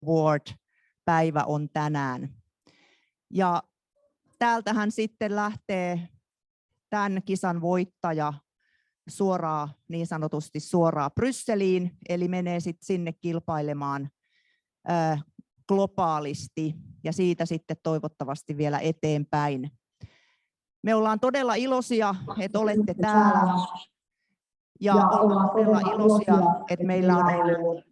Award-päivä on tänään. Ja täältähän sitten lähtee tämän kisan voittaja niin sanotusti suoraan Brysseliin, eli menee sitten sinne kilpailemaan globaalisti ja siitä sitten toivottavasti vielä eteenpäin. Me ollaan todella iloisia, että olette täällä ja ollaan todella iloisia, että meillä on ollut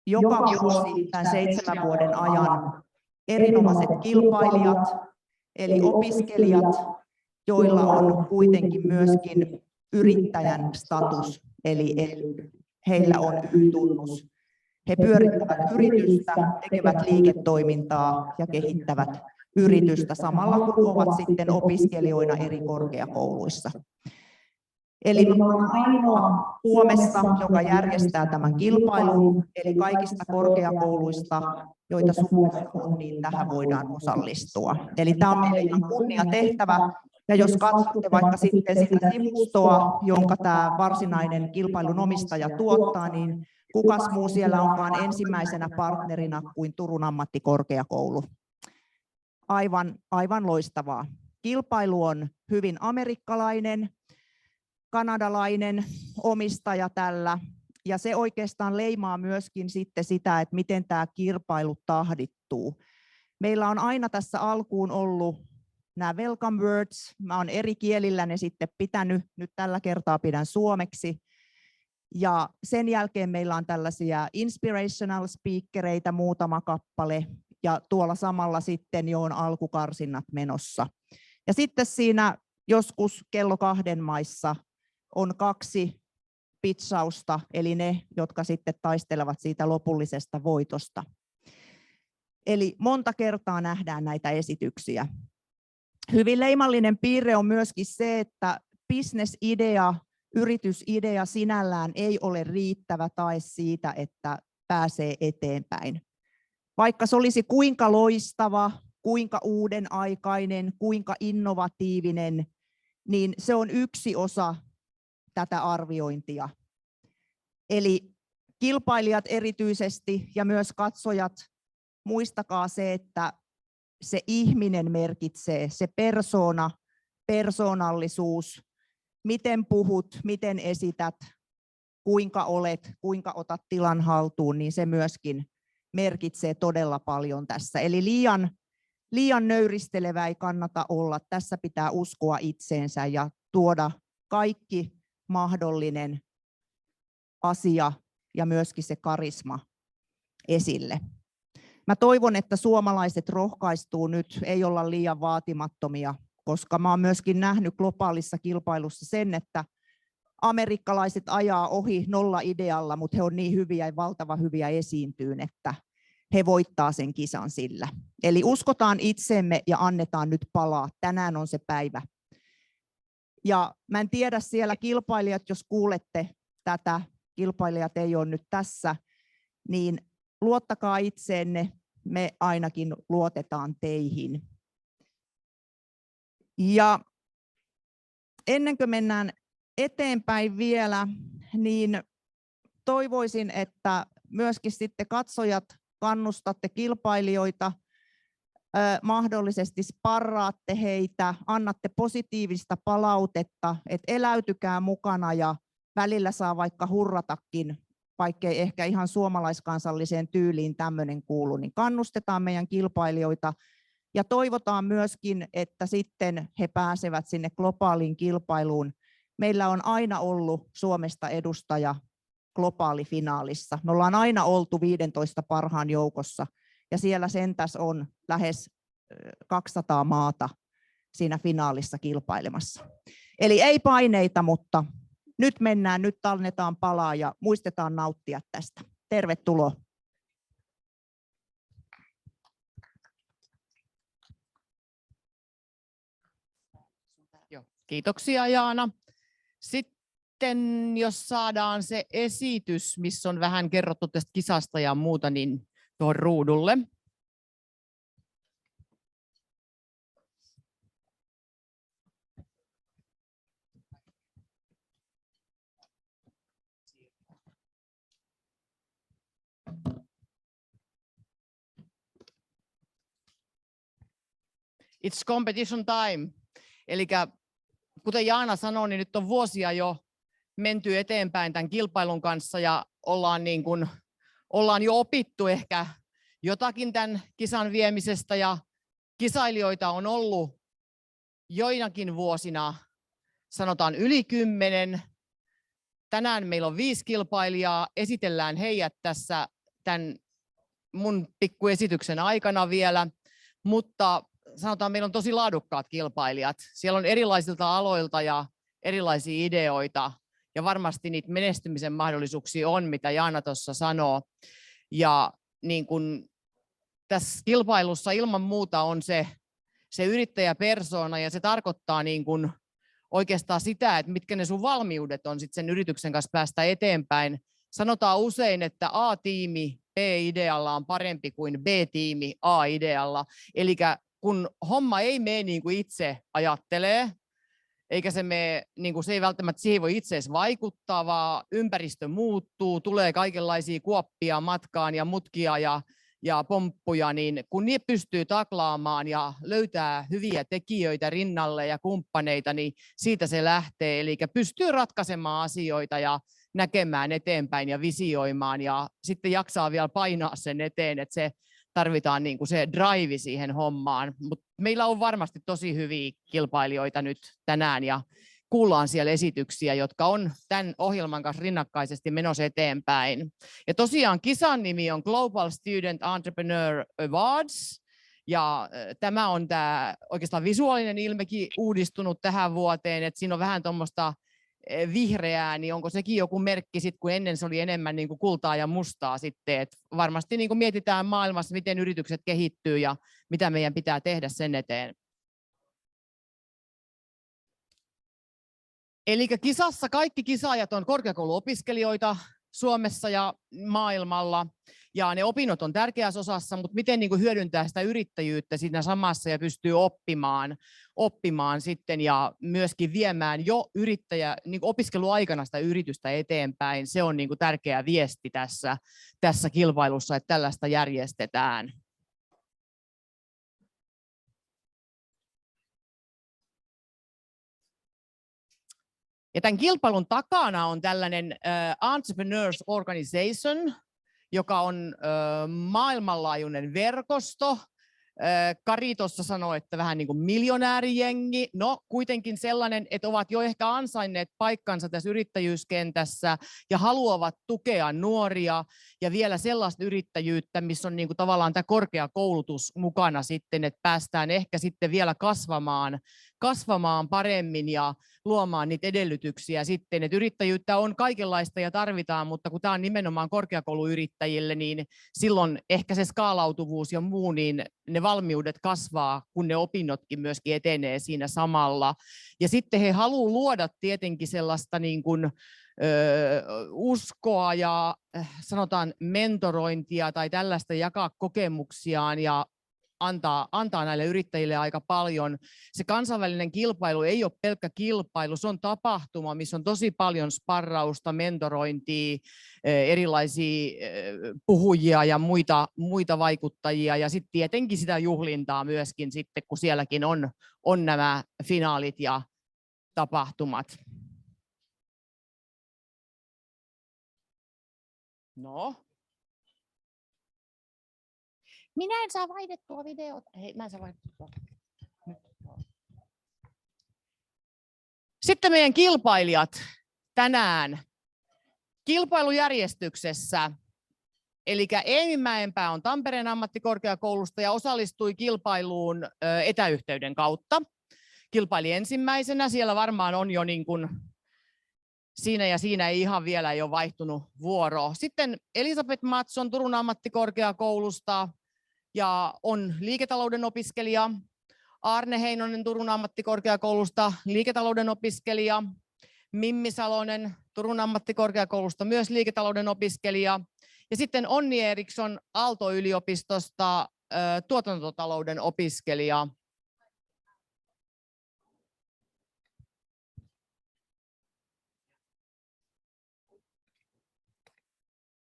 joka vuosi tämän 7 vuoden ajan erinomaiset kilpailijat, eli opiskelijat, joilla on kuitenkin myöskin yrittäjän status, eli heillä on Y-tunnus. He pyörittävät yritystä, tekevät liiketoimintaa ja kehittävät yritystä samalla kun ovat sitten opiskelijoina eri korkeakouluissa. Eli me ollaan ainoa Suomessa, joka järjestää tämän kilpailun, eli kaikista korkeakouluista, joita Suomessa on, niin tähän voidaan osallistua. Eli tämä on meille ihan kunniatehtävä. Ja jos katsotte vaikka sitten sitä sivustoa, jonka tämä varsinainen kilpailun omistaja tuottaa, niin kukas muu siellä onkaan ensimmäisenä partnerina kuin Turun ammattikorkeakoulu. Aivan loistavaa. Kilpailu on hyvin amerikkalainen, kanadalainen omistaja tällä, ja se oikeastaan leimaa myöskin sitten sitä, että miten tämä kilpailu tahdittuu. Meillä on aina tässä alkuun ollut nämä welcome words. Mä oon eri kielillä ne sitten pitänyt, nyt tällä kertaa pidän suomeksi. Ja sen jälkeen meillä on tällaisia inspirational speakereitä muutama kappale, ja tuolla samalla sitten jo on alkukarsinnat menossa. Ja sitten siinä joskus kello 2 maissa on 2 pitsausta, eli ne, jotka sitten taistelevat siitä lopullisesta voitosta. Eli monta kertaa nähdään näitä esityksiä. Hyvin leimallinen piirre on myöskin se, että business-idea, yritysidea sinällään ei ole riittävä tae siitä, että pääsee eteenpäin. Vaikka se olisi kuinka loistava, kuinka uudenaikainen, kuinka innovatiivinen, niin se on yksi osa tätä arviointia. Eli kilpailijat erityisesti ja myös katsojat, muistakaa se, että se ihminen merkitsee, se persona, persoonallisuus, miten puhut, miten esität, kuinka olet, kuinka otat tilan haltuun, niin se myöskin merkitsee todella paljon tässä. Eli liian nöyristelevä ei kannata olla. Tässä pitää uskoa itseensä ja tuoda kaikki mahdollinen asia ja myöskin se karisma esille. Mä toivon, että suomalaiset rohkaistuu nyt, ei olla liian vaatimattomia, koska mä oon myöskin nähnyt globaalissa kilpailussa sen, että amerikkalaiset ajaa ohi nolla-idealla, mutta he on niin hyviä ja valtavan hyviä esiintyyn, että he voittaa sen kisan sillä. Eli uskotaan itsemme ja annetaan nyt palaa. Tänään on se päivä. Ja mä en tiedä siellä kilpailijat, jos kuulette tätä, kilpailijat ei ole nyt tässä, niin luottakaa itseenne, me ainakin luotetaan teihin. Ja ennen kuin mennään eteenpäin vielä, niin toivoisin, että myöskin sitten katsojat kannustatte kilpailijoita, mahdollisesti sparraatte heitä, annatte positiivista palautetta, että eläytykää mukana ja välillä saa vaikka hurratakin, vaikkei ehkä ihan suomalaiskansalliseen tyyliin tämmöinen kuulu, niin kannustetaan meidän kilpailijoita ja toivotaan myöskin, että sitten he pääsevät sinne globaaliin kilpailuun. Meillä on aina ollut Suomesta edustaja globaalifinaalissa. Me ollaan aina oltu 15 parhaan joukossa ja siellä sentäs on lähes 200 maata siinä finaalissa kilpailemassa. Eli ei paineita, mutta nyt mennään, nyt annetaan palaa ja muistetaan nauttia tästä. Tervetuloa. Kiitoksia Jaana. Sitten jos saadaan se esitys, missä on vähän kerrottu tästä kisasta ja muuta, niin tuohon ruudulle. It's competition time. Eli kuten Jaana sanoi, niin nyt on vuosia jo menty eteenpäin tämän kilpailun kanssa ja ollaan jo opittu ehkä jotakin tämän kisan viemisestä ja kisailijoita on ollut joinakin vuosina, sanotaan yli 10. Tänään meillä on 5 kilpailijaa, esitellään heidät tässä tämän mun pikkuesityksen aikana vielä, mutta sanotaan, meillä on tosi laadukkaat kilpailijat. Siellä on erilaisilta aloilta ja erilaisia ideoita ja varmasti niitä menestymisen mahdollisuuksia on, mitä Jaana tuossa sanoo. Ja niin kun tässä kilpailussa ilman muuta on se yrittäjäpersoona ja se tarkoittaa niin kun oikeastaan sitä, että mitkä ne sun valmiudet on sit sen yrityksen kanssa päästä eteenpäin. Sanotaan usein, että A-tiimi B-idealla on parempi kuin B-tiimi A-idealla. Eli kun homma ei mene niin kuin itse ajattelee, eikä se mene, niin kuin se ei välttämättä siihen voi itse edes vaikuttaa, vaan ympäristö muuttuu, tulee kaikenlaisia kuoppia matkaan ja mutkia ja pomppuja, niin kun niitä pystyy taklaamaan ja löytää hyviä tekijöitä rinnalle ja kumppaneita, niin siitä se lähtee. Eli pystyy ratkaisemaan asioita ja näkemään eteenpäin ja visioimaan ja sitten jaksaa vielä painaa sen eteen, että se tarvitaan niin kuin se drive siihen hommaan. Mut meillä on varmasti tosi hyviä kilpailijoita nyt tänään ja kuullaan siellä esityksiä, jotka on tämän ohjelman kanssa rinnakkaisesti menossa eteenpäin. Ja tosiaan kisan nimi on Global Student Entrepreneur Awards. Ja tämä on tämä oikeastaan visuaalinen ilmekin uudistunut tähän vuoteen, että siinä on vähän tuommoista vihreää, niin onko sekin joku merkki, sit, kun ennen se oli enemmän niin kuin kultaa ja mustaa sitten, että varmasti niin kuin mietitään maailmassa, miten yritykset kehittyy ja mitä meidän pitää tehdä sen eteen. Eli kisassa kaikki kisaajat on korkeakouluopiskelijoita Suomessa ja maailmalla, ja ne opinnot on tärkeässä osassa, mutta miten niin kuin hyödyntää sitä yrittäjyyttä siinä samassa ja pystyy oppimaan sitten ja myöskin viemään jo niin kuin opiskeluaikana sitä yritystä eteenpäin. Se on niin kuin tärkeä viesti tässä kilpailussa, että tällaista järjestetään. Ja tämän kilpailun takana on tällainen Entrepreneurs Organization, joka on maailmanlaajuinen verkosto. Kari tuossa sanoi, että vähän niin kuin miljonäärijengi. No kuitenkin sellainen, että ovat jo ehkä ansainneet paikkansa tässä yrittäjyyskentässä ja haluavat tukea nuoria ja vielä sellaista yrittäjyyttä, missä on niin kuin tavallaan tämä korkeakoulutus mukana sitten, että päästään ehkä sitten vielä kasvamaan paremmin ja luomaan niitä edellytyksiä sitten, että yrittäjyyttä on kaikenlaista ja tarvitaan, mutta kun tämä on nimenomaan korkeakouluyrittäjille, niin silloin ehkä se skaalautuvuus ja muu, niin ne valmiudet kasvaa, kun ne opinnotkin myöskin etenee siinä samalla. Ja sitten he haluavat luoda tietenkin sellaista niin kuin, uskoa ja sanotaan mentorointia tai tällaista, jakaa kokemuksiaan ja antaa näille yrittäjille aika paljon. Se kansainvälinen kilpailu ei ole pelkkä kilpailu, se on tapahtuma, missä on tosi paljon sparrausta, mentorointia, erilaisia puhujia ja muita vaikuttajia ja sitten tietenkin sitä juhlintaa myöskin sitten, kun sielläkin on nämä finaalit ja tapahtumat. No. Minä en saa vaihdettua videota. Hei, mä en saa vaihdettua. Sitten meidän kilpailijat tänään kilpailujärjestyksessä. Eli Eemi Mäenpää on Tampereen ammattikorkeakoulusta ja osallistui kilpailuun etäyhteyden kautta. Kilpaili ensimmäisenä. Siellä varmaan on jo niin kuin siinä ei ihan vielä ei ole vaihtunut vuoro. Sitten Elisabeth Matson Turun ammattikorkeakoulusta ja on liiketalouden opiskelija. Arne Heinonen Turun ammattikorkeakoulusta, liiketalouden opiskelija. Mimmi Salonen Turun ammattikorkeakoulusta, myös liiketalouden opiskelija. Ja sitten Onni Eriksson Aalto-yliopistosta, tuotantotalouden opiskelija.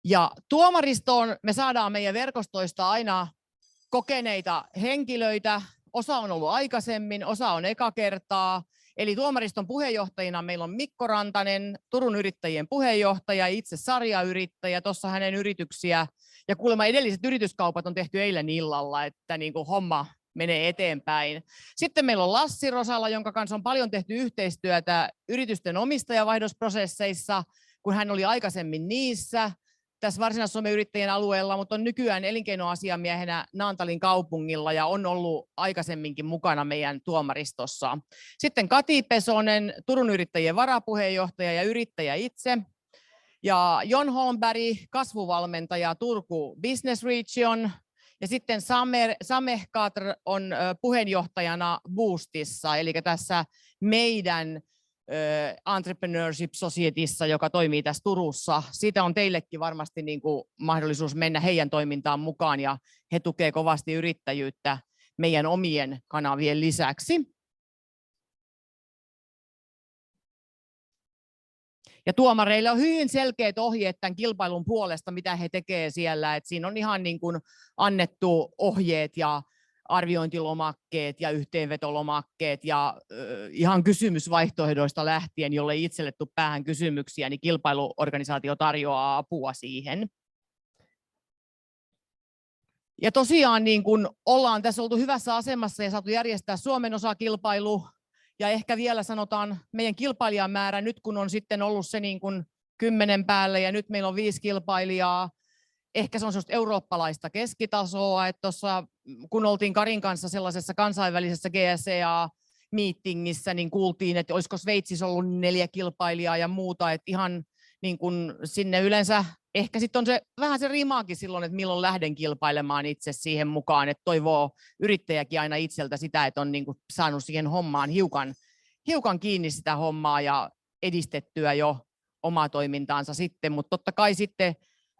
Ja tuomaristoon me saadaan meidän verkostoista aina kokeneita henkilöitä, Osa on ollut aikaisemmin, osa on eka kertaa. Eli tuomariston puheenjohtajina meillä on Mikko Rantanen, Turun yrittäjien puheenjohtaja, itse sarjayrittäjä, tuossa hänen yrityksiä. Ja kuulemma edelliset yrityskaupat on tehty eilen illalla, että niin kuin homma menee eteenpäin. Sitten meillä on Lassi Rosala, jonka kanssa on paljon tehty yhteistyötä yritysten omistajavaihdosprosesseissa, kun hän oli aikaisemmin niissä tässä Varsinais-Suomen yrittäjien alueella, mutta on nykyään elinkeinoasiamiehenä Naantalin kaupungilla ja on ollut aikaisemminkin mukana meidän tuomaristossa. Sitten Kati Pesonen, Turun yrittäjien varapuheenjohtaja ja yrittäjä itse. Ja Jon Holmberg, kasvuvalmentaja Turku Business Region. Ja sitten Sameh Katr on puheenjohtajana Boostissa, eli tässä meidän Entrepreneurship Societyssä, joka toimii tässä Turussa. Siitä on teillekin varmasti niin kuin mahdollisuus mennä heidän toimintaan mukaan, ja he tukevat kovasti yrittäjyyttä meidän omien kanavien lisäksi. Ja tuomareille on hyvin selkeät ohjeet tämän kilpailun puolesta, mitä he tekevät siellä. Et siinä on ihan niin kuin annettu ohjeet ja arviointilomakkeet ja yhteenvetolomakkeet ja ihan kysymysvaihtoehdoista lähtien, jolle ei itselle tule päähän kysymyksiä, niin kilpailuorganisaatio tarjoaa apua siihen. Ja tosiaan niin kun ollaan tässä oltu hyvässä asemassa ja saatu järjestää Suomen osakilpailu, ja ehkä vielä sanotaan meidän kilpailijamäärä nyt, kun on sitten ollut se niin kuin 10 päälle ja nyt meillä on 5 kilpailijaa. Ehkä se on sellaista eurooppalaista keskitasoa, että tuossa kun oltiin Karin kanssa sellaisessa kansainvälisessä GSEA-meetingissä, niin kuultiin, että olisiko Sveitsissä ollut 4 kilpailijaa ja muuta, että ihan niin kuin sinne yleensä ehkä sitten on se vähän se rimaakin silloin, että milloin lähden kilpailemaan itse siihen mukaan, että toivoo yrittäjäkin aina itseltä sitä, että on niin kuin saanut siihen hommaan hiukan kiinni sitä hommaa ja edistettyä jo omaa toimintaansa sitten, mutta totta kai sitten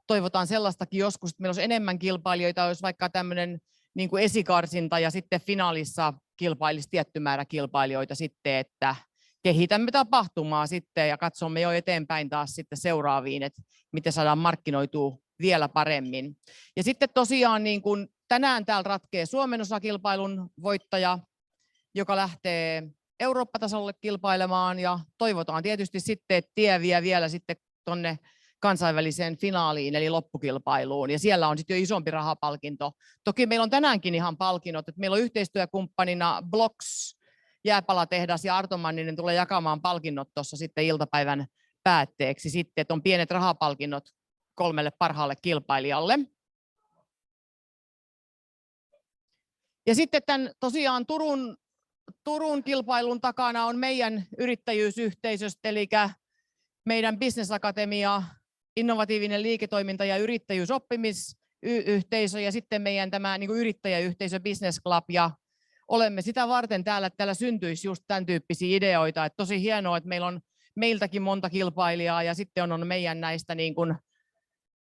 toivotaan sellaistakin joskus, että meillä olisi enemmän kilpailijoita, olisi vaikka tämmöinen niin kuin esikarsinta ja sitten finaalissa kilpailisi tietty määrä kilpailijoita sitten, että kehitämme tapahtumaa sitten ja katsomme jo eteenpäin taas sitten seuraaviin, että miten saadaan markkinoitua vielä paremmin. Ja sitten tosiaan niin kuin tänään täällä ratkee Suomen osakilpailun voittaja, joka lähtee Eurooppa-tasolle kilpailemaan, ja toivotaan tietysti sitten, että tie vie vielä sitten tuonne kansainväliseen finaaliin eli loppukilpailuun, ja siellä on sitten jo isompi rahapalkinto. Toki meillä on tänäänkin ihan palkinnot, että meillä on yhteistyökumppanina Blocks jääpalatehdas ja Arto Manninen tulee jakamaan palkinnot tuossa sitten iltapäivän päätteeksi sitten, että on pienet rahapalkinnot 3 parhaalle kilpailijalle. Ja sitten tämän tosiaan Turun kilpailun takana on meidän yrittäjyysyhteisöstä, eli meidän Business Akatemia, innovatiivinen liiketoiminta ja yrittäjyysoppimisyhteisö ja sitten meidän tämä niin kuin yrittäjäyhteisö Business Club, ja olemme sitä varten täällä, että täällä syntyisi just tämän tyyppisiä ideoita. Että tosi hienoa, että meillä on meiltäkin monta kilpailijaa ja sitten on meidän näistä niin kuin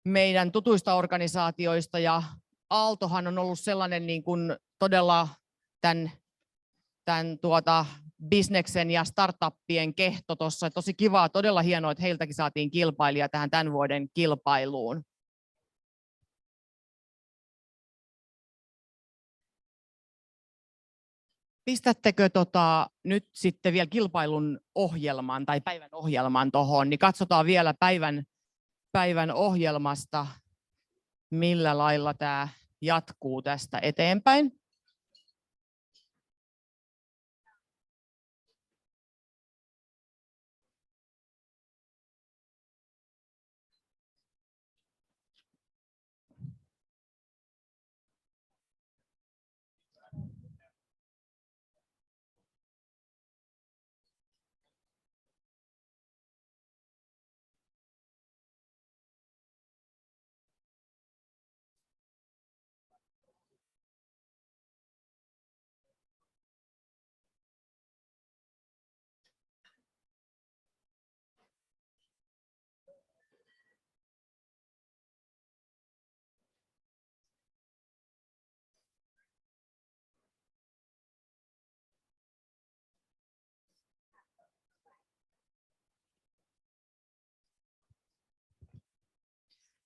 meidän tutuista organisaatioista, ja Aaltohan on ollut sellainen niin kuin todella tämän bisneksen ja startuppien kehto tuossa. Tosi kivaa, todella hienoa, että heiltäkin saatiin kilpailija tähän tämän vuoden kilpailuun. Pistättekö nyt sitten vielä kilpailun ohjelman tai päivän ohjelman tuohon, niin katsotaan vielä päivän ohjelmasta, millä lailla tämä jatkuu tästä eteenpäin.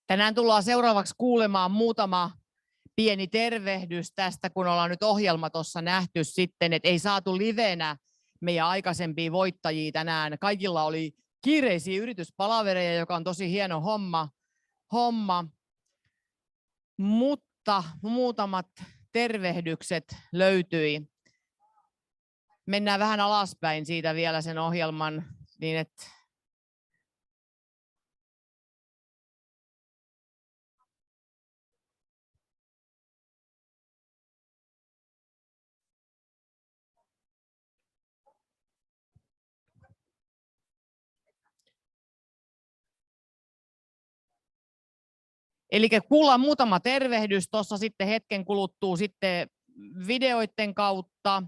Tänään tullaan seuraavaksi kuulemaan muutama pieni tervehdys tästä, kun ollaan nyt ohjelma tuossa nähty sitten, että ei saatu livenä meidän aikaisempia voittajia tänään. Kaikilla oli kiireisiä yrityspalavereja, joka on tosi hieno homma. Mutta muutamat tervehdykset löytyi. Mennään vähän alaspäin siitä vielä sen ohjelman, niin että eli kuullaan muutama tervehdys tuossa sitten hetken kuluttua sitten videoiden kautta.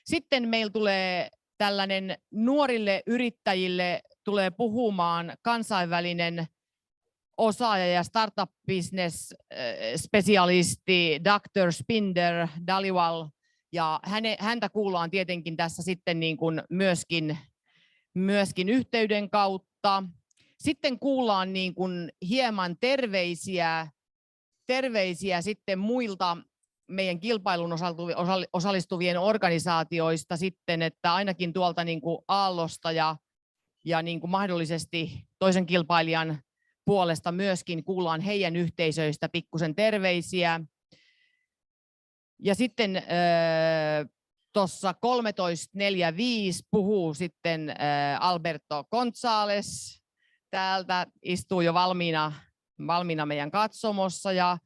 Sitten meillä tulee tällainen nuorille yrittäjille tulee puhumaan kansainvälinen osaaja ja startup business specialisti Dr. Spinder Dhaliwal, ja häntä kuullaan tietenkin tässä sitten niin kuin myöskin yhteyden kautta. Sitten kuullaan niin kuin hieman terveisiä sitten muilta meidän kilpailun osallistuvien organisaatioista sitten, että ainakin tuolta niin kuin Aallosta ja niin kuin mahdollisesti toisen kilpailijan puolesta myöskin kuullaan heidän yhteisöistä pikkusen terveisiä. Ja sitten tuossa 13.45 puhuu sitten Alberto González. Täältä istuu jo valmiina meidän katsomossa ja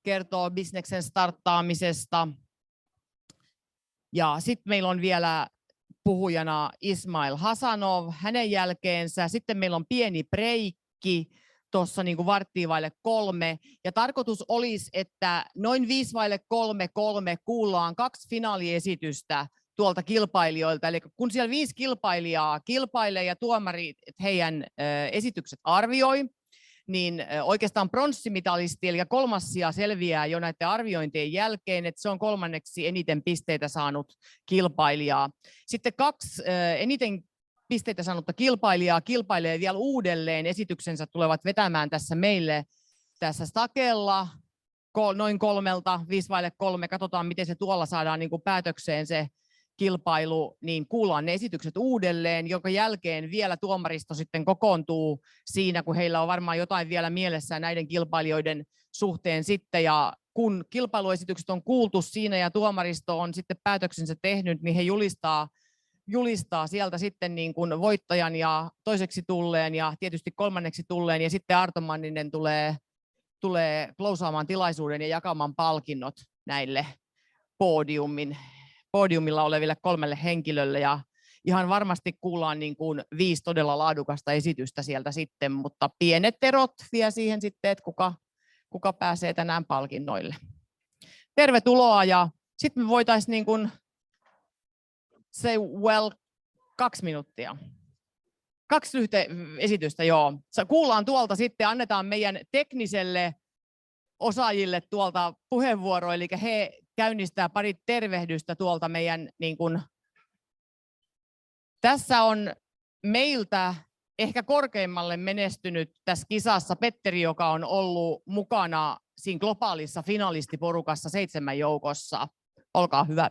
kertoo bisneksen starttaamisesta. Ja sitten meillä on vielä puhujana Ismail Hasanov hänen jälkeensä. Sitten meillä on pieni breikki tuossa niin kuin 2:45. Ja tarkoitus olisi, että noin 2:55 kuullaan 2 finaaliesitystä tuolta kilpailijoilta. Eli kun siellä 5 kilpailijaa kilpailee ja tuomarit heidän esitykset arvioi, niin oikeastaan pronssimitalisti, eli 3. sija selviää jo näiden arviointien jälkeen, että se on 3. eniten pisteitä saanut kilpailijaa. Sitten 2 eniten pisteitä saanutta kilpailijaa kilpailee vielä uudelleen, esityksensä tulevat vetämään tässä meille tässä stakella noin 3:55, katsotaan miten se tuolla saadaan niin kuin päätökseen se kilpailu, niin kuullaan ne esitykset uudelleen, jonka jälkeen vielä tuomaristo sitten kokoontuu siinä, kun heillä on varmaan jotain vielä mielessään näiden kilpailijoiden suhteen sitten, ja kun kilpailuesitykset on kuultu siinä ja tuomaristo on sitten päätöksensä tehnyt, niin he julistaa sieltä sitten niin kuin voittajan ja toiseksi tulleen ja tietysti 3. tulleen, ja sitten Arto Manninen tulee klousaamaan tilaisuuden ja jakamaan palkinnot näille podiumilla oleville 3 henkilölle, ja ihan varmasti kuullaan niin kuin 5 todella laadukasta esitystä sieltä sitten, mutta pienet erot vie siihen sitten, että kuka pääsee tänään palkinnoille. Tervetuloa, ja sitten me voitaisiin niin kuin say well 2 minuuttia. 2 lyhyttä esitystä, joo. Kuullaan tuolta sitten, annetaan meidän tekniselle osaajille tuolta puheenvuoro, eli he käynnistää pari tervehdystä tuolta meidän, niin kuin, tässä on meiltä ehkä korkeimmalle menestynyt tässä kisassa Petteri, joka on ollut mukana siinä globaalissa finalistiporukassa 7 joukossa. Olkaa hyvä.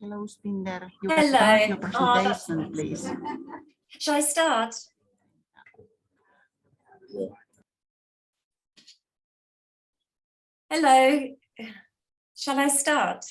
Hello, Spinder. You can start your presentation, please. Shall I start? Hello. Shall I start?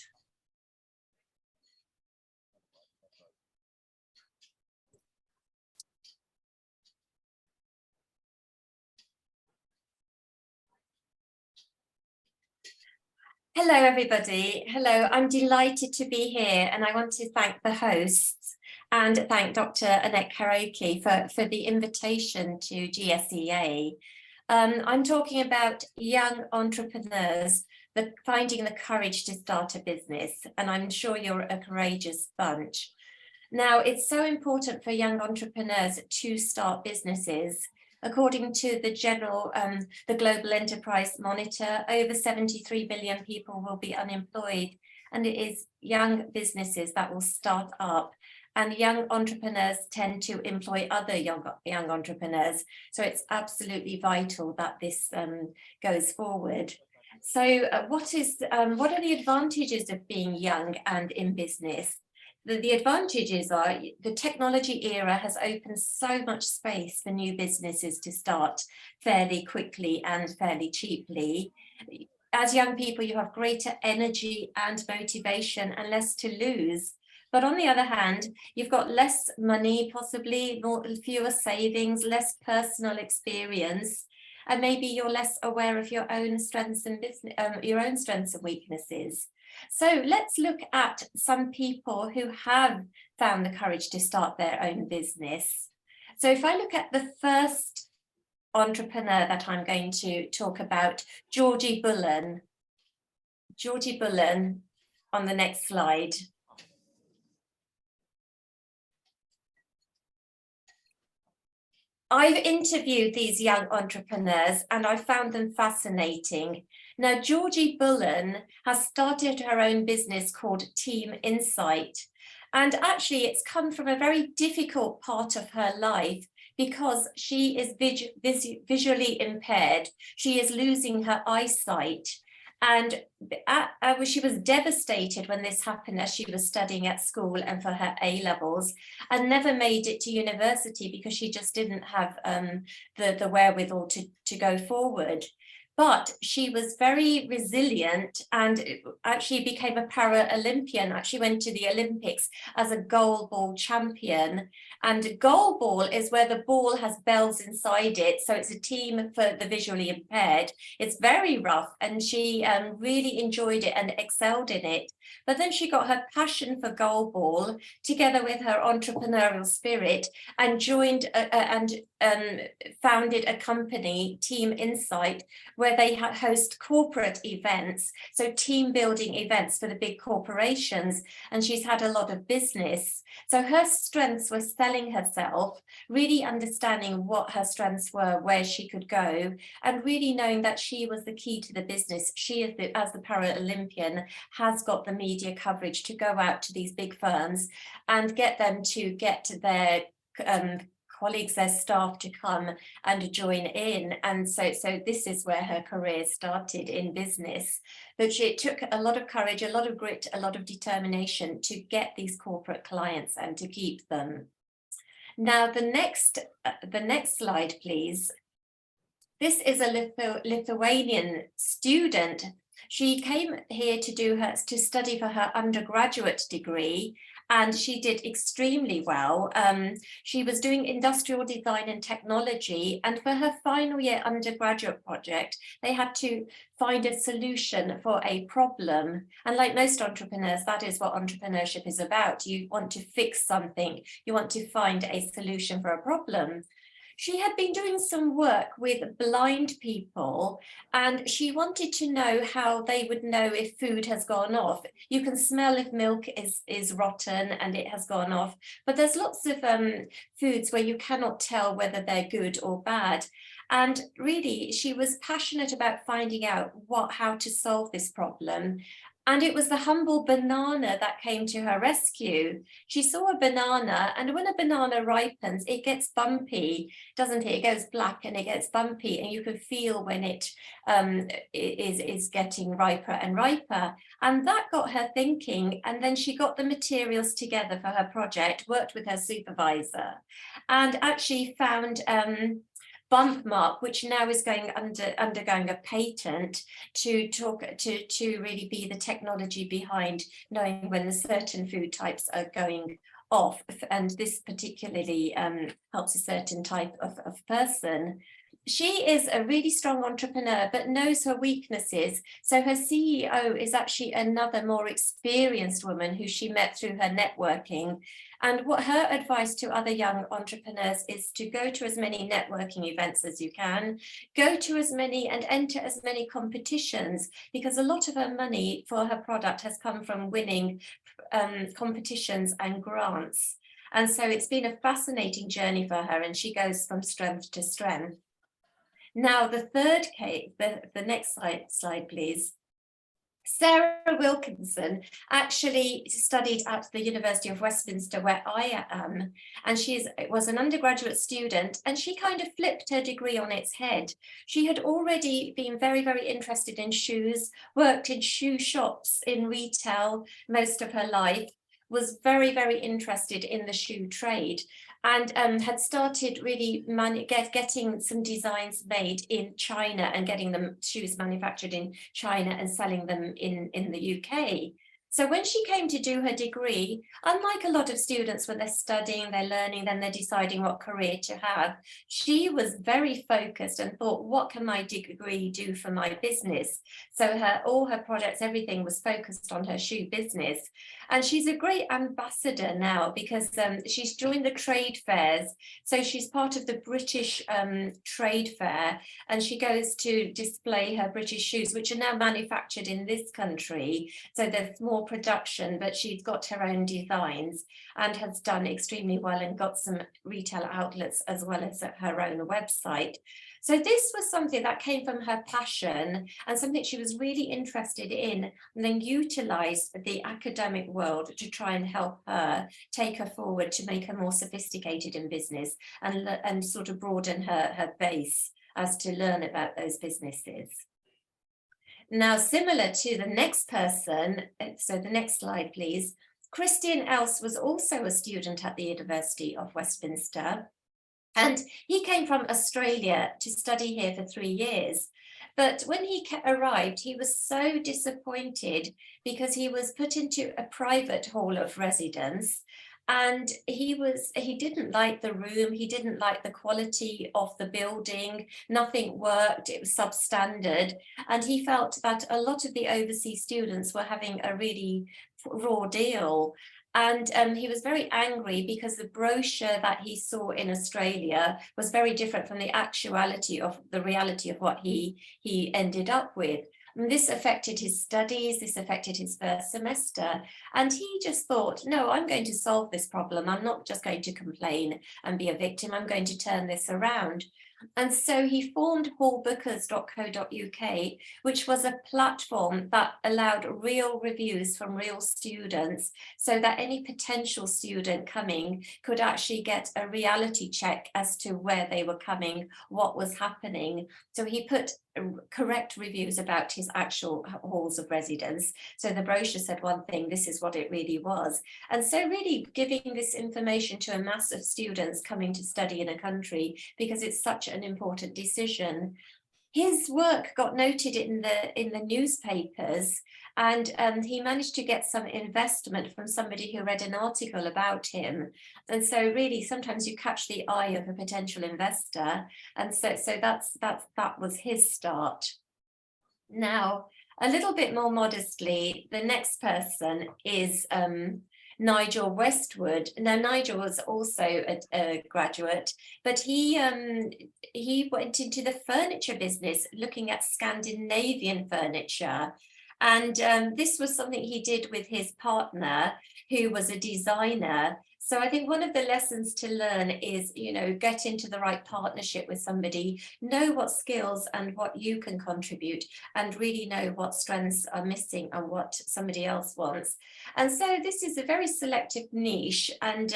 Hello, everybody. Hello, I'm delighted to be here, and I want to thank the hosts and thank Dr. Annette Karaoke for the invitation to GSEA. I'm talking about young entrepreneurs, finding the courage to start a business, and I'm sure you're a courageous bunch. Now, it's so important for young entrepreneurs to start businesses. According to the Global Enterprise Monitor, over 73 billion people will be unemployed, and it is young businesses that will start up, and young entrepreneurs tend to employ other young entrepreneurs. So it's absolutely vital that this goes forward. So what are the advantages of being young and in business? The advantages are the technology era has opened so much space for new businesses to start fairly quickly and fairly cheaply. As young people, you have greater energy and motivation and less to lose. But on the other hand, you've got less money, possibly fewer savings, less personal experience, and maybe you're less aware of your own strengths and weaknesses. So let's look at some people who have found the courage to start their own business. So if I look at the first entrepreneur that I'm going to talk about, Georgie Bullen. Georgie Bullen on the next slide. I've interviewed these young entrepreneurs and I found them fascinating. Now, Georgie Bullen has started her own business called Team Insight. And actually, it's come from a very difficult part of her life because she is visually impaired. She is losing her eyesight. And she was devastated when this happened as she was studying at school and for her A-levels, and never made it to university because she just didn't have the wherewithal to go forward. But she was very resilient and actually became a para-Olympian, actually went to the Olympics as a goal ball champion. And a goal ball is where the ball has bells inside it. So it's a team for the visually impaired. It's very rough and she really enjoyed it and excelled in it. But then she got her passion for goal ball together with her entrepreneurial spirit and joined and founded a company, Team Insight, where they host corporate events, so team building events for the big corporations, and she's had a lot of business. So her strengths were selling herself, really understanding what her strengths were, where she could go, and really knowing that she was the key to the business. She, as the para-Olympian, has got the media coverage to go out to these big firms and get them to get their colleagues, their staff to come and join in. And so this is where her career started in business. But it took a lot of courage, a lot of grit, a lot of determination to get these corporate clients and to keep them. Now, the next slide, please. This is a Lithuanian student. She came here to study for her undergraduate degree, and she did extremely well. She was doing industrial design and technology, and for her final year undergraduate project, they had to find a solution for a problem. And like most entrepreneurs, that is what entrepreneurship is about. You want to fix something, you want to find a solution for a problem. She had been doing some work with blind people, and she wanted to know how they would know if food has gone off. You can smell if milk is rotten and it has gone off, but there's lots of foods where you cannot tell whether they're good or bad. And really, she was passionate about finding out how to solve this problem. And it was the humble banana that came to her rescue. She saw a banana, and when a banana ripens, it gets bumpy, doesn't it? It goes black and it gets bumpy, and you can feel when it is getting riper and riper. And that got her thinking, and then she got the materials together for her project, worked with her supervisor, and actually found bump mark, which now is undergoing a patent to really be the technology behind knowing when the certain food types are going off. And this particularly helps a certain type of person. She is a really strong entrepreneur, but knows her weaknesses. So her CEO is actually another more experienced woman who she met through her networking. And what her advice to other young entrepreneurs is to go to as many networking events as you can, go to as many and enter as many competitions, because a lot of her money for her product has come from winning competitions and grants. And so it's been a fascinating journey for her, and she goes from strength to strength. Now, the third case, the next slide, please. Sarah Wilkinson actually studied at the University of Westminster, where I am, and she was an undergraduate student, and she kind of flipped her degree on its head. She had already been very, very interested in shoes, worked in shoe shops in retail most of her life, was very, very interested in the shoe trade, and had started really getting some designs made in China and getting them shoes manufactured in China and selling them in the UK. So when she came to do her degree, unlike a lot of students when they're studying, they're learning, then they're deciding what career to have, she was very focused and thought, what can my degree do for my business? So all her products, everything was focused on her shoe business. And she's a great ambassador now because she's joined the trade fairs. So she's part of the British trade fair, and she goes to display her British shoes, which are now manufactured in this country. So there's more production, but she's got her own designs and has done extremely well and got some retail outlets as well as her own website. So this was something that came from her passion and something she was really interested in, and then utilized the academic world to try and help her, take her forward to make her more sophisticated in business and sort of broaden her base as to learn about those businesses. Now, similar to the next person, so the next slide, please. Christian Else was also a student at the University of Westminster, and he came from Australia to study here for 3 years. But when he arrived, he was so disappointed because he was put into a private hall of residence. And he didn't like the room, he didn't like the quality of the building, nothing worked, it was substandard. And he felt that a lot of the overseas students were having a really raw deal. And he was very angry because the brochure that he saw in Australia was very different from the actuality of the reality of what he ended up with. And this affected his studies, this affected his first semester. And he just thought, no, I'm going to solve this problem. I'm not just going to complain and be a victim. I'm going to turn this around. And so he formed hallbookers.co.uk, which was a platform that allowed real reviews from real students so that any potential student coming could actually get a reality check as to where they were coming, what was happening. So he put correct reviews about his actual halls of residence. So the brochure said one thing, this is what it really was. And so really giving this information to a mass of students coming to study in a country, because it's such an important decision. His work got noted in the newspapers, and he managed to get some investment from somebody who read an article about him. And so really sometimes you catch the eye of a potential investor, and so that was his start. Now, a little bit more modestly, the next person is Nigel Westwood. Now, Nigel was also a graduate, but he went into the furniture business, looking at Scandinavian furniture. And this was something he did with his partner, who was a designer. So I think one of the lessons to learn is, you know, get into the right partnership with somebody, know what skills and what you can contribute, and really know what strengths are missing and what somebody else wants. And so this is a very selective niche, and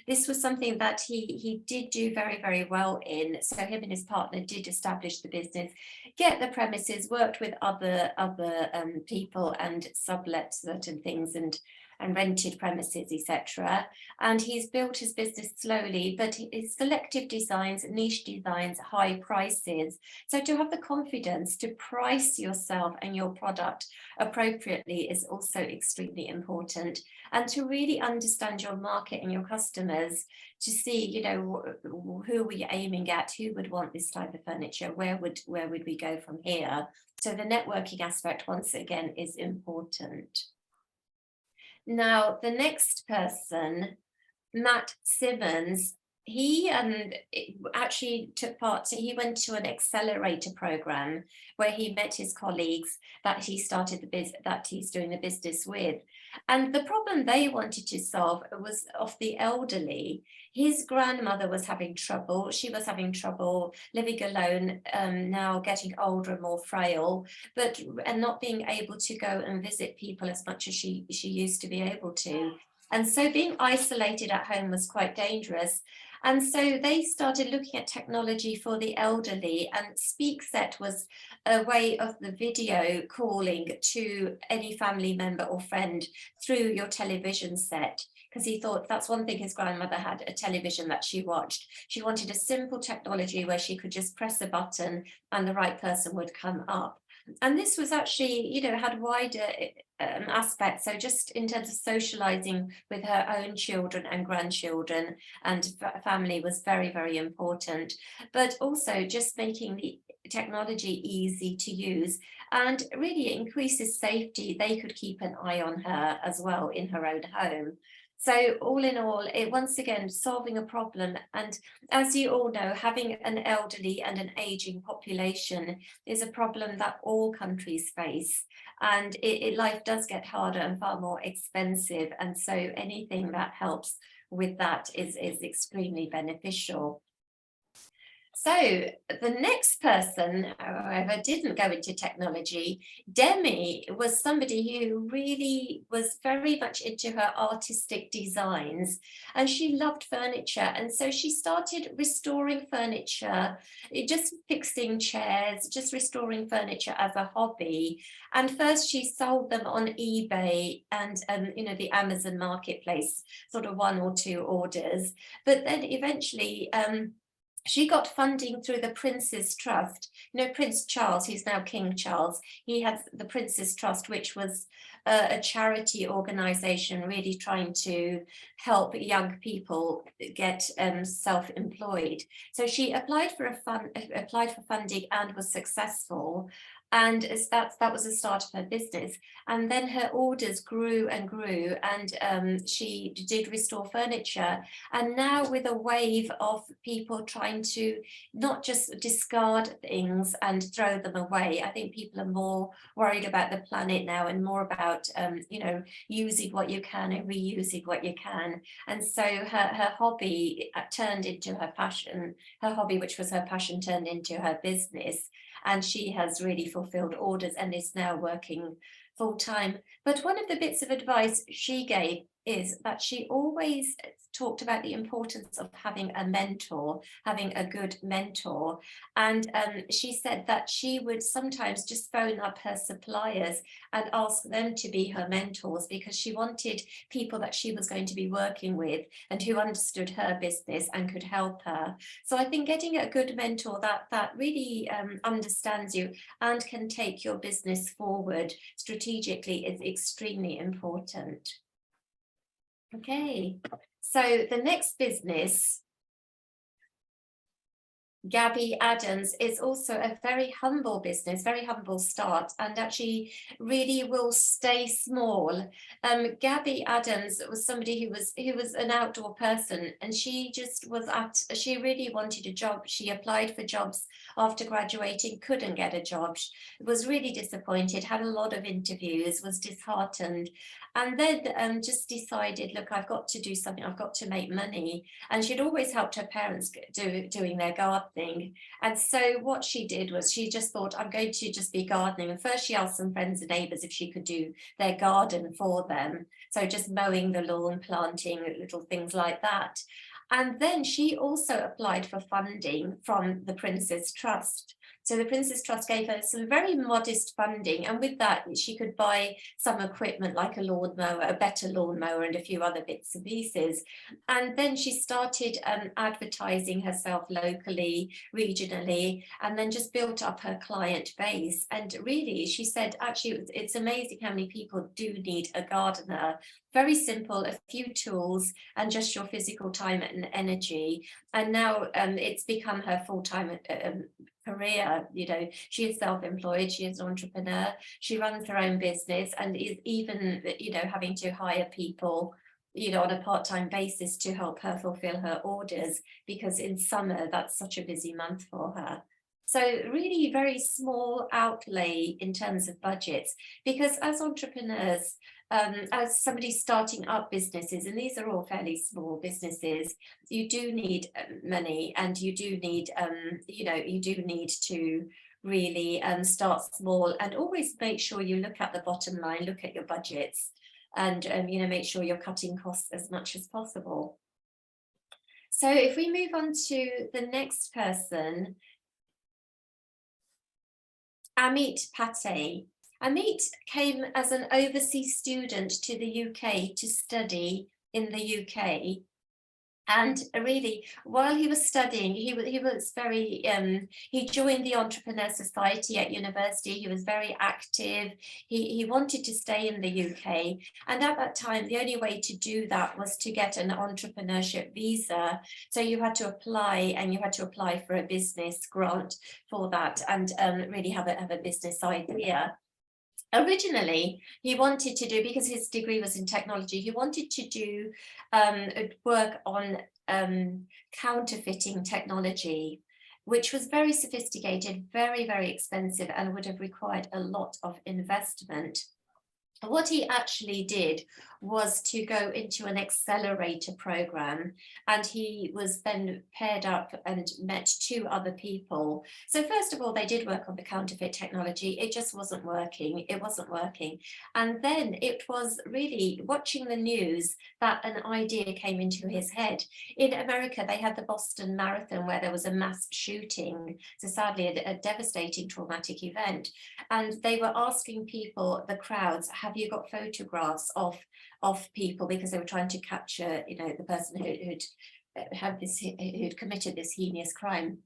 this was something that he did do very, very well in. So him and his partner did establish the business, get the premises, worked with other people and sublet certain things and rented premises, etc. And he's built his business slowly, but it's selective designs, niche designs, high prices. So to have the confidence to price yourself and your product appropriately is also extremely important. And to really understand your market and your customers, to see, you know, who are we aiming at, who would want this type of furniture, where would we go from here? So the networking aspect, once again, is important. Now, the next person, Matt Simmons, he actually took part, so he went to an accelerator program where he met his colleagues that he started that he's doing the business with. And the problem they wanted to solve was of the elderly. His grandmother was having trouble. She was having trouble living alone, now getting older and more frail, and not being able to go and visit people as much as she used to be able to. And so being isolated at home was quite dangerous. And so they started looking at technology for the elderly, and SpeakSet was a way of the video calling to any family member or friend through your television set. Because he thought that's one thing his grandmother had, a television that she watched. She wanted a simple technology where she could just press a button and the right person would come up. And this was actually, you know, had wider aspects. So just in terms of socializing with her own children and grandchildren and family was very, very important. But also just making the technology easy to use and really increases safety. They could keep an eye on her as well in her own home. So all in all, it once again solving a problem. And as you all know, having an elderly and an aging population is a problem that all countries face. And life does get harder and far more expensive. And so anything that helps with that is extremely beneficial. So the next person, however, didn't go into technology. Demi was somebody who really was very much into her artistic designs, and she loved furniture. And so she started restoring furniture, just fixing chairs, just restoring furniture as a hobby. And first she sold them on eBay and, you know, the Amazon marketplace, sort of 1 or 2 orders. But then eventually, she got funding through the Prince's Trust. You know, Prince Charles, he's now King Charles, he had the Prince's Trust, which was a charity organization really trying to help young people get self-employed. So she applied for funding and was successful. And that was the start of her business. And then her orders grew and grew, and she did restore furniture. And now with a wave of people trying to not just discard things and throw them away, I think people are more worried about the planet now and more about, you know, using what you can and reusing what you can. And so her hobby turned into her passion. Her hobby, which was her passion, turned into her business. And she has really fulfilled orders and is now working full time. But one of the bits of advice she gave is that she always talked about the importance of having a mentor, having a good mentor. And she said that she would sometimes just phone up her suppliers and ask them to be her mentors, because she wanted people that she was going to be working with and who understood her business and could help her. So I think getting a good mentor that really understands you and can take your business forward strategically is extremely important. Okay, so the next business, Gabby Adams, is also a very humble business, very humble start, and actually really will stay small. Gabby Adams was somebody who was an outdoor person, and she really wanted a job. She applied for jobs after graduating, couldn't get a job, was really disappointed, had a lot of interviews, was disheartened, and then just decided, look, I've got to do something, I've got to make money. And she'd always helped her parents doing their gardening. And so what she did was she just thought, I'm going to just be gardening. And first she asked some friends and neighbours if she could do their garden for them. So just mowing the lawn, planting, little things like that. And then she also applied for funding from the Prince's Trust. So the Prince's Trust gave her some very modest funding, and with that she could buy some equipment like a lawnmower, a better lawnmower, and a few other bits and pieces. And then she started advertising herself locally, regionally, and then just built up her client base. And really, she said, actually, it's amazing how many people do need a gardener. Very simple, a few tools and just your physical time and energy. And now it's become her full-time career. You know, she is self-employed, she is an entrepreneur, she runs her own business, and is even, you know, having to hire people, you know, on a part-time basis to help her fulfill her orders, because in summer that's such a busy month for her. So really very small outlay in terms of budgets, because as entrepreneurs, as somebody starting up businesses, and these are all fairly small businesses, you do need money, and you do need, you know, you do need to really start small, and always make sure you look at the bottom line, look at your budgets, and you know, make sure you're cutting costs as much as possible. So if we move on to the next person, Amit Pate. Amit came as an overseas student to the UK to study in the UK. And really, while he was studying, he was very, he joined the Entrepreneur Society at university. He was very active. He wanted to stay in the UK. And at that time, the only way to do that was to get an entrepreneurship visa. So you had to apply, and you had to apply for a business grant for that, and really have a business idea. Originally, he wanted to do, because his degree was in technology, he wanted to do work on counterfeiting technology, which was very sophisticated, very, very expensive, and would have required a lot of investment. What he actually did was to go into an accelerator program, and he was then paired up and met 2 other people. So first of all, they did work on the counterfeit technology. It just wasn't working. It wasn't working. And then it was really watching the news that an idea came into his head. In America, they had the Boston Marathon, where there was a mass shooting. So sadly, a devastating traumatic event. And they were asking people, the crowds, have you got photographs of people, because they were trying to capture, you know, the person who'd committed this heinous crime.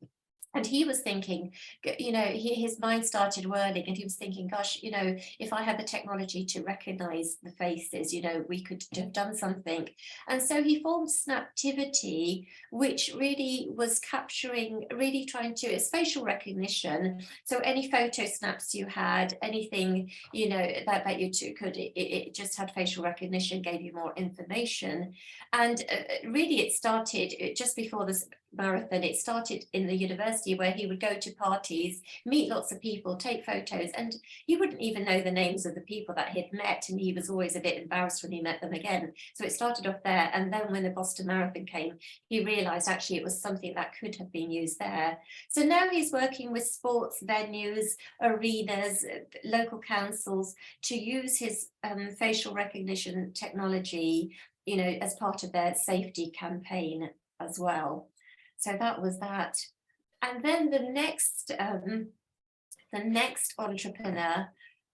And he was thinking, you know, his mind started whirling, and he was thinking, gosh, you know, if I had the technology to recognize the faces, you know, we could have done something. And so he formed Snaptivity, which really was capturing, really trying to, it's facial recognition. So any photo snaps you had, anything, you know, that you could, it just had facial recognition, gave you more information. And really it started just before this marathon. It started in the university, where he would go to parties, meet lots of people, take photos, and he wouldn't even know the names of the people that he'd met, and he was always a bit embarrassed when he met them again. So it started off there, and then when the Boston Marathon came, he realized actually it was something that could have been used there. So now he's working with sports venues, arenas, local councils to use his facial recognition technology, you know, as part of their safety campaign as well. So that was that. And then the next entrepreneur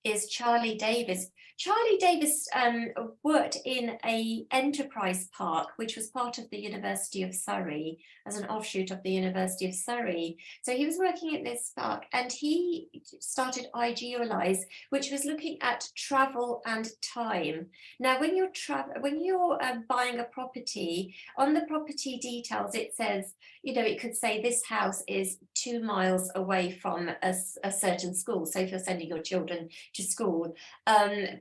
is Charlie Davis. Charlie Davis worked in an enterprise park, which was part of the University of Surrey, as an offshoot of the University of Surrey. So he was working at this park, and he started iGeolize, which was looking at travel and time. Now, when you're buying a property, on the property details, it says, you know, it could say this house is 2 miles away from a certain school. So if you're sending your children to school.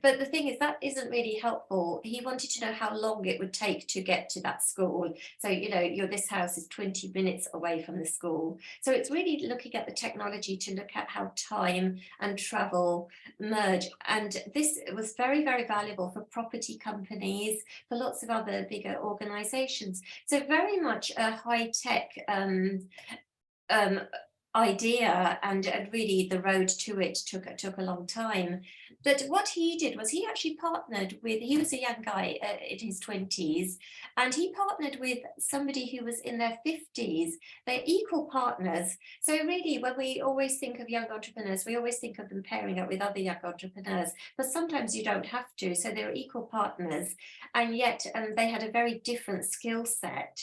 But the thing is, that isn't really helpful. He wanted to know how long it would take to get to that school. So, you know, this house is 20 minutes away from the school. So it's really looking at the technology to look at how time and travel merge. And this was very, very valuable for property companies, for lots of other bigger organizations. So very much a high-tech idea, and really the road to it took a long time. But what he did was he actually partnered with, he was a young guy in his 20s, and he partnered with somebody who was in their 50s. They're equal partners. So really, when we always think of young entrepreneurs, we always think of them pairing up with other young entrepreneurs, but sometimes you don't have to. So they're equal partners, and yet they had a very different skill set.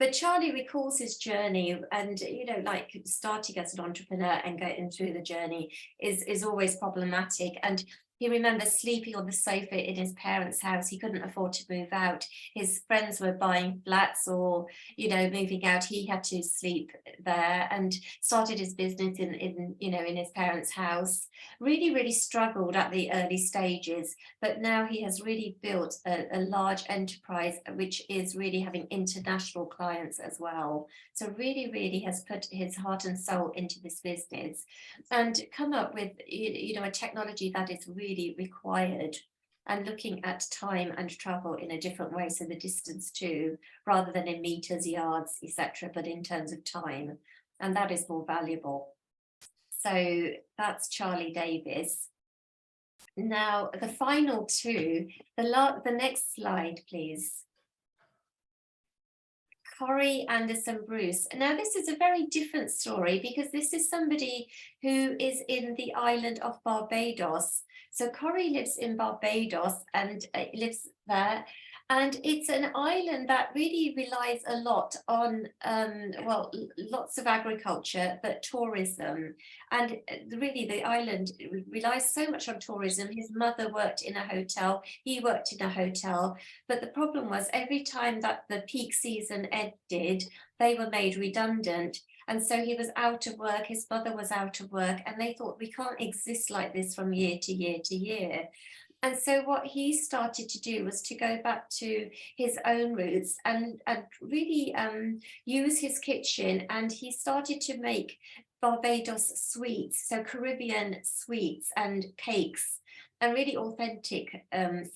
But Charlie recalls his journey, and, you know, like starting as an entrepreneur and getting through the journey is always problematic. And he remembers sleeping on the sofa in his parents' house. He couldn't afford to move out. His friends were buying flats or, you know, moving out. He had to sleep there, and started his business in his parents' house. Really, really struggled at the early stages, but now he has really built a large enterprise, which is really having international clients as well. So really, really has put his heart and soul into this business, and come up with, you know, a technology that is really required, and looking at time and travel in a different way, so the distance too, rather than in meters, yards, etc., but in terms of time, and that is more valuable. So that's Charlie Davis. Now the final two, the next slide please. Corrie Anderson Bruce. Now this is a very different story, because this is somebody who is in the island of Barbados. So Corrie lives in Barbados and lives there, And it's an island that really relies a lot on, well, lots of agriculture, but tourism. And really the island relies so much on tourism. His mother worked in a hotel, he worked in a hotel. But the problem was every time that the peak season ended, they were made redundant. And so he was out of work, his mother was out of work, and they thought we can't exist like this from year to year to year. And so what he started to do was to go back to his own roots and really use his kitchen. And he started to make Barbados sweets, so Caribbean sweets and cakes, and really authentic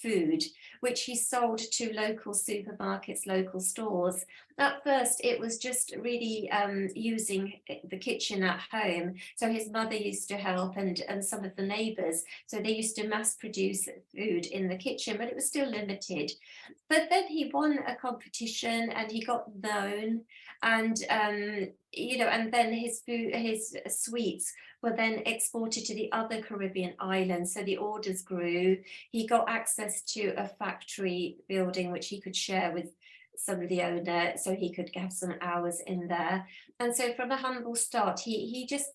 food, which he sold to local supermarkets, local stores. At first, it was just really using the kitchen at home. So his mother used to help and some of the neighbours. So they used to mass produce food in the kitchen, but it was still limited. But then he won a competition and he got known, and you know, and then his sweets were then exported to the other Caribbean islands. So the orders grew. He got access to a factory building, which he could share with some of the owner, so he could have some hours in there. And so from a humble start, he just,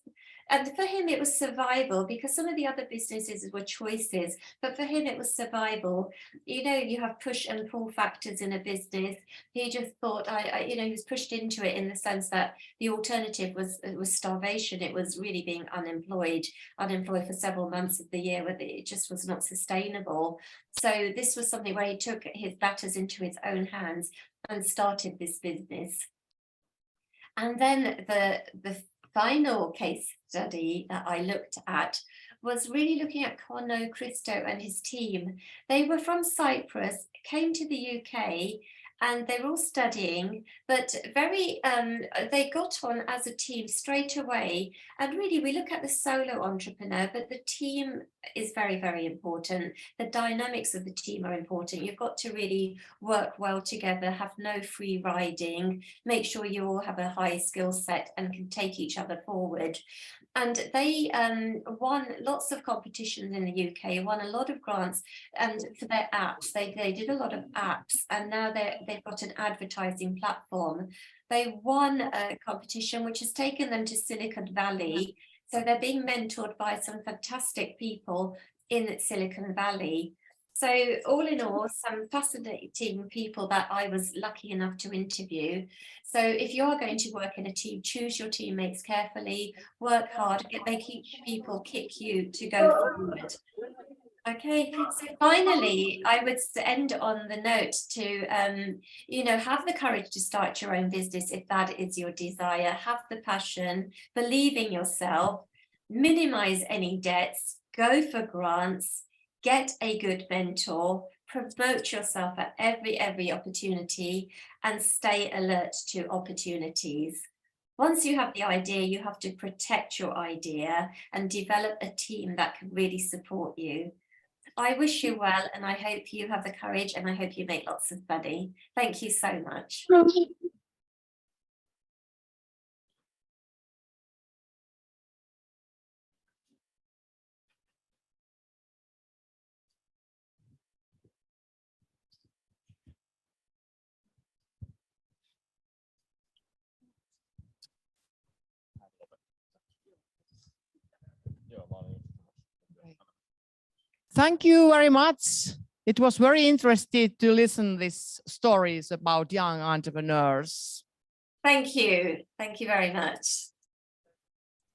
and for him it was survival, because some of the other businesses were choices, but for him it was survival. You know, you have push and pull factors in a business. He just thought, you know, he was pushed into it in the sense that the alternative was starvation. It was really being unemployed for several months of the year, where it just was not sustainable. So this was something where he took his matters into his own hands and started this business. And then the final case study that I looked at was really looking at Conno Christo and his team. They were from Cyprus, came to the UK, and they were all studying, but they got on as a team straight away. And really, we look at the solo entrepreneur, but the team is very, very important. The dynamics of the team are important. You've got to really work well together, have no free riding, make sure you all have a high skill set and can take each other forward. And they won lots of competitions in the UK, won a lot of grants, and for their apps, they did a lot of apps, and now they've got an advertising platform. They won a competition which has taken them to Silicon Valley. So they're being mentored by some fantastic people in Silicon Valley. So all in all, some fascinating people that I was lucky enough to interview. So if you are going to work in a team, choose your teammates carefully, work hard, make each people kick you to go forward. Okay, so finally, I would end on the note to, you know, have the courage to start your own business if that is your desire. Have the passion, believe in yourself, minimize any debts, go for grants, get a good mentor, promote yourself at every opportunity, and stay alert to opportunities. Once you have the idea, you have to protect your idea and develop a team that can really support you. I wish you well, and I hope you have the courage, and I hope you make lots of money. Thank you so much. Thank you very much. It was very interesting to listen to these stories about young entrepreneurs. Thank you. Thank you very much.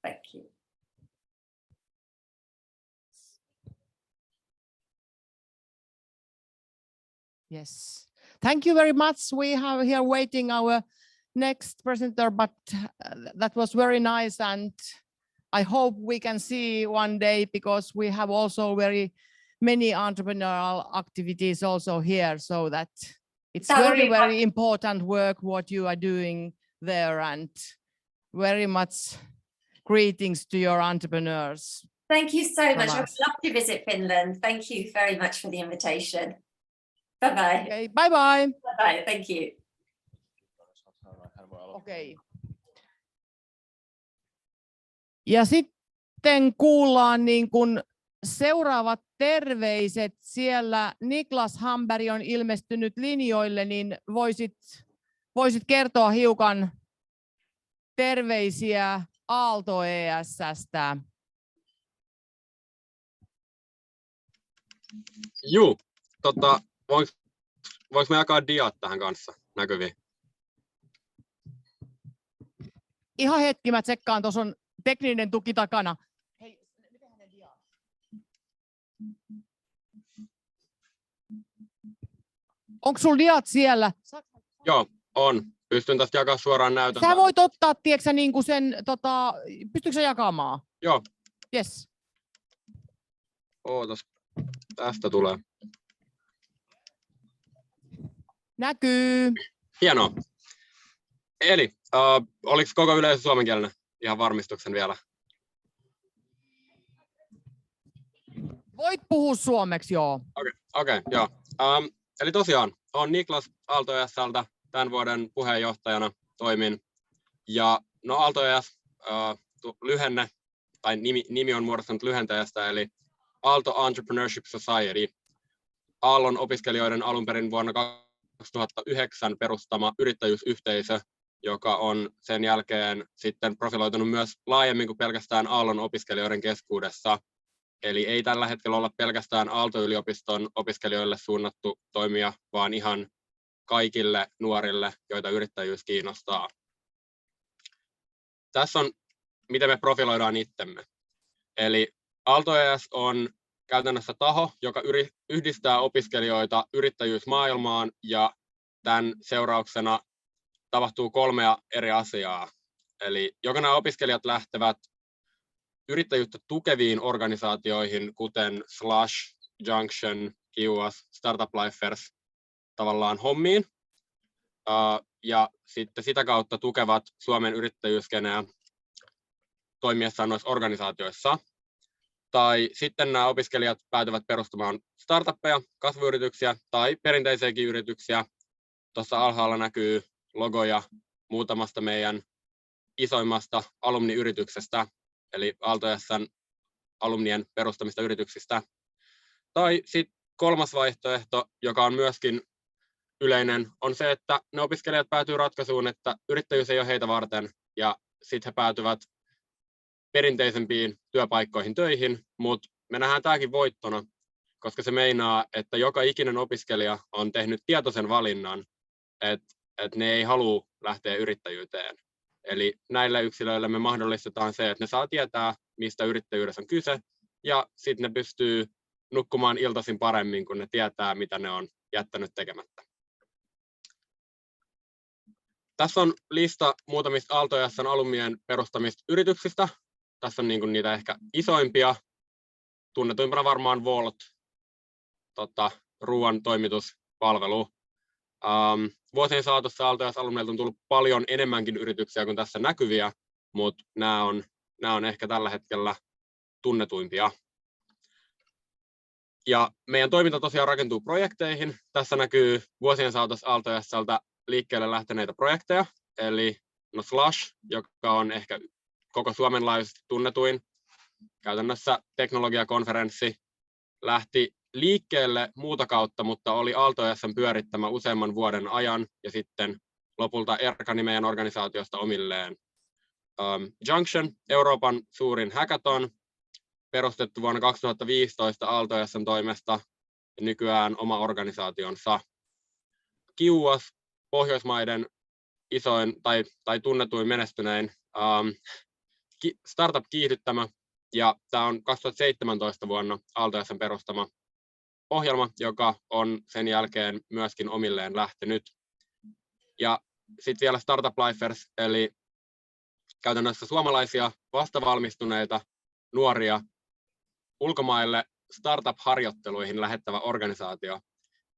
Thank you. Yes. Thank you very much. We have here waiting our next presenter, but that was very nice, and I hope we can see one day, because we have also very many entrepreneurial activities also here, so that it's very important work what you are doing there, and very much greetings to your entrepreneurs. Thank you so much. I would love to visit Finland. Thank you very much for the invitation. Bye-bye. Okay, bye-bye. Bye-bye. Thank you. Okay. Ja sitten kuullaan niin kuin seuraavat terveiset siellä. Niklas Hamberg on ilmestynyt linjoille, niin voisit kertoa hiukan terveisiä Aalto ES:stä. Juu, voiko me jakaa diat tähän kanssa näkyviin? Ihan hetki, mä tsekkaan, tuossa on tekninen tuki takana. Hei, mitenhän ne diat? Onko sulla diat siellä? Joo, on. Pystyn tästä jakaa suoraan näytön. Sä voit ottaa, tiedätkö niin kuin sen, pystytkö sä jakamaan? Joo. Yes. Ootas, tästä tulee. Näkyy. Hienoa. Eli, oliko koko yleisö suomenkielinen? Ihan varmistuksen vielä. Voit puhua suomeksi, joo. Okei, joo. Eli tosiaan, olen Niklas Aalto ES:ltä, tämän vuoden puheenjohtajana toimin. Ja no Aalto ES, lyhenne, tai nimi on muodostunut lyhentäjästä, eli Aalto Entrepreneurship Society. Aallon opiskelijoiden alun perin vuonna 2009 perustama yrittäjyysyhteisö, joka on sen jälkeen sitten profiloitunut myös laajemmin kuin pelkästään Aallon opiskelijoiden keskuudessa. Eli ei tällä hetkellä olla pelkästään Aalto-yliopiston opiskelijoille suunnattu toimija, vaan ihan kaikille nuorille, joita yrittäjyys kiinnostaa. Tässä on, miten me profiloidaan itsemme. Eli Aalto ES on käytännössä taho, joka yhdistää opiskelijoita yrittäjyysmaailmaan, ja tämän seurauksena tapahtuu 3 eri asiaa. Eli joko nämä opiskelijat lähtevät yrittäjyyttä tukeviin organisaatioihin, kuten Slush, Junction, Kiuas, Startup Lifers, tavallaan hommiin, ja sitten sitä kautta tukevat Suomen yrittäjyyskeneä toimiessaan noissa organisaatioissa. Tai sitten nämä opiskelijat päätyvät perustamaan startuppeja, kasvuyrityksiä tai perinteisiäkin yrityksiä. Tuossa alhaalla näkyy logoja muutamasta meidän isoimmasta alumniyrityksestä, eli Aalto ES:n alumnien perustamista yrityksistä. Tai sitten 3. vaihtoehto, joka on myöskin yleinen, on se, että ne opiskelijat päätyy ratkaisuun, että yrittäjyys ei ole heitä varten, ja sitten he päätyvät perinteisempiin työpaikkoihin töihin, mutta me nähdään tämäkin voittona, koska se meinaa, että joka ikinen opiskelija on tehnyt tietoisen valinnan, että ne ei halua lähteä yrittäjyyteen. Eli näille yksilöille me mahdollistetaan se, että ne saa tietää, mistä yrittäjyydessä on kyse, ja sitten ne pystyy nukkumaan iltaisin paremmin, kun ne tietää, mitä ne on jättänyt tekemättä. Tässä on lista muutamista Aalto ES:n alumnien perustamista yrityksistä. Tässä on niinku niitä ehkä isoimpia. Tunnetuimpana varmaan Volt, ruoan toimituspalvelu. Vuosien saatossa Aalto ES-alumneilta on tullut paljon enemmänkin yrityksiä kuin tässä näkyviä, mutta nämä on ehkä tällä hetkellä tunnetuimpia. Ja meidän toiminta tosiaan rakentuu projekteihin. Tässä näkyy vuosien saatossa Aalto ES:ltä liikkeelle lähteneitä projekteja, eli Slush, joka on ehkä koko Suomen laajuisesti tunnetuin. Käytännössä teknologiakonferenssi lähti liikkeelle muuta kautta, mutta oli Aalto ES:n pyörittämä useamman vuoden ajan, ja sitten lopulta erkani meidän organisaatiosta omilleen. Junction, Euroopan suurin hackathon, perustettu vuonna 2015 Aalto ES:n toimesta, ja nykyään oma organisaationsa. Kiuas, Pohjoismaiden isoin tai tunnetuin menestynein startup-kiihdyttämä, ja tämä on 2017 vuonna Aalto ES:n perustama ohjelma, joka on sen jälkeen myöskin omilleen lähtenyt. Ja sitten vielä Startup Lifers, eli käytännössä suomalaisia vastavalmistuneita nuoria ulkomaille startup-harjoitteluihin lähettävä organisaatio.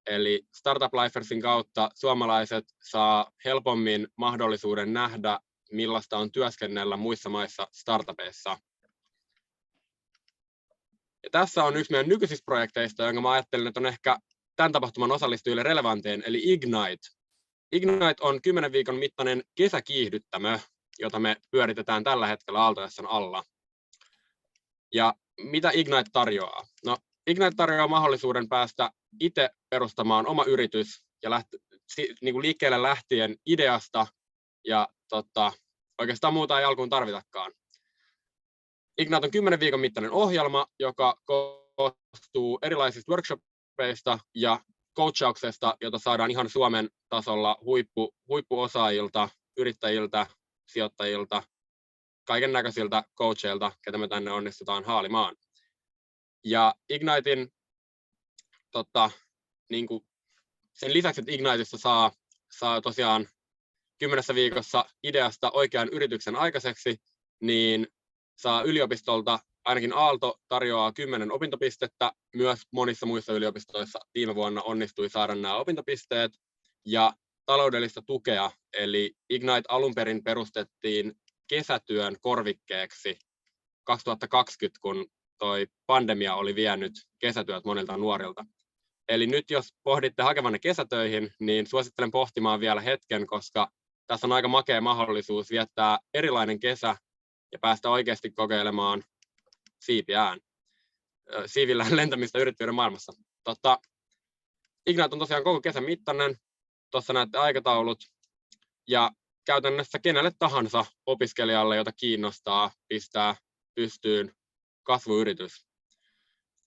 Eli Startup Lifersin kautta suomalaiset saa helpommin mahdollisuuden nähdä, millaista on työskennellä muissa maissa startupeissa. Ja tässä on yksi meidän nykyisistä projekteista, jonka mä ajattelin, että on ehkä tämän tapahtuman osallistujille relevantein, eli Ignite. Ignite on 10 viikon mittainen kesäkiihdyttämö, jota me pyöritetään tällä hetkellä Aalto ES:n alla. Ja mitä Ignite tarjoaa? No, Ignite tarjoaa mahdollisuuden päästä itse perustamaan oma yritys ja niin kuin liikkeelle lähtien ideasta ja oikeastaan muuta ei alkuun tarvitakaan. Ignite on 10 viikon mittainen ohjelma, joka koostuu erilaisista workshopeista ja coachauksesta, jota saadaan ihan Suomen tasolla huippuosaajilta, yrittäjiltä, sijoittajilta, kaiken näköisiltä coacheilta, ketä me tänne onnistutaan haalimaan. Ja Ignitein, niin kuin sen lisäksi, että Igniteissa saa tosiaan 10 viikossa ideasta oikean yrityksen aikaiseksi, niin saa yliopistolta, ainakin Aalto tarjoaa 10 opintopistettä, myös monissa muissa yliopistoissa viime vuonna onnistui saada nämä opintopisteet, ja taloudellista tukea, eli Ignite alun perin perustettiin kesätyön korvikkeeksi 2020, kun toi pandemia oli vienyt kesätyöt monilta nuorilta. Eli nyt jos pohditte hakevanne kesätöihin, niin suosittelen pohtimaan vielä hetken, koska tässä on aika makea mahdollisuus viettää erilainen kesä ja päästä oikeasti kokeilemaan siivillä lentämistä yrittäjyyden maailmassa. Ignite on tosiaan koko kesän mittainen, tuossa näette aikataulut, ja käytännössä kenelle tahansa opiskelijalle, jota kiinnostaa pistää pystyyn kasvuyritys.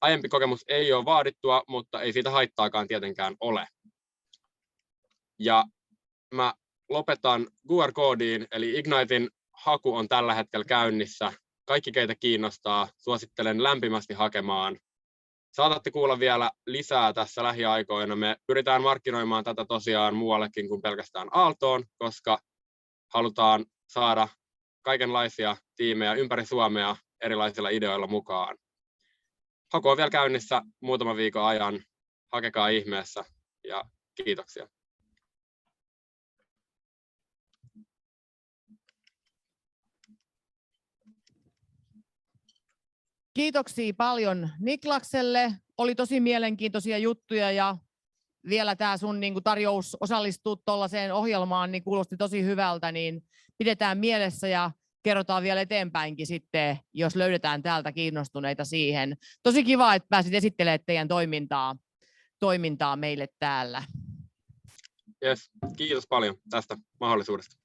Aiempi kokemus ei ole vaadittua, mutta ei siitä haittaakaan tietenkään ole. Ja mä lopetan QR-koodiin, eli Ignitein haku on tällä hetkellä käynnissä. Kaikki, keitä kiinnostaa, suosittelen lämpimästi hakemaan. Saatatte kuulla vielä lisää tässä lähiaikoina. Me pyritään markkinoimaan tätä tosiaan muuallekin kuin pelkästään Aaltoon, koska halutaan saada kaikenlaisia tiimejä ympäri Suomea erilaisilla ideoilla mukaan. Haku on vielä käynnissä muutaman viikon ajan. Hakekaa ihmeessä ja kiitoksia. Kiitoksia paljon Niklakselle. Oli tosi mielenkiintoisia juttuja ja vielä tämä sun tarjous osallistua tuollaiseen ohjelmaan niin kuulosti tosi hyvältä, niin pidetään mielessä ja kerrotaan vielä eteenpäinkin sitten, jos löydetään täältä kiinnostuneita siihen. Tosi kiva, että pääsit esittelemään teidän toimintaa meille täällä. Yes, kiitos paljon tästä mahdollisuudesta.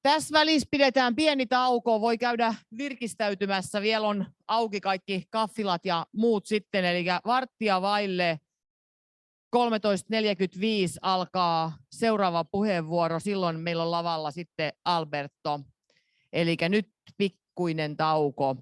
Tässä välissä pidetään pieni tauko, voi käydä virkistäytymässä, vielä on auki kaikki kahvilat ja muut sitten, eli 13:45 alkaa seuraava puheenvuoro, silloin meillä on lavalla sitten Alberto, eli nyt pikkuinen tauko.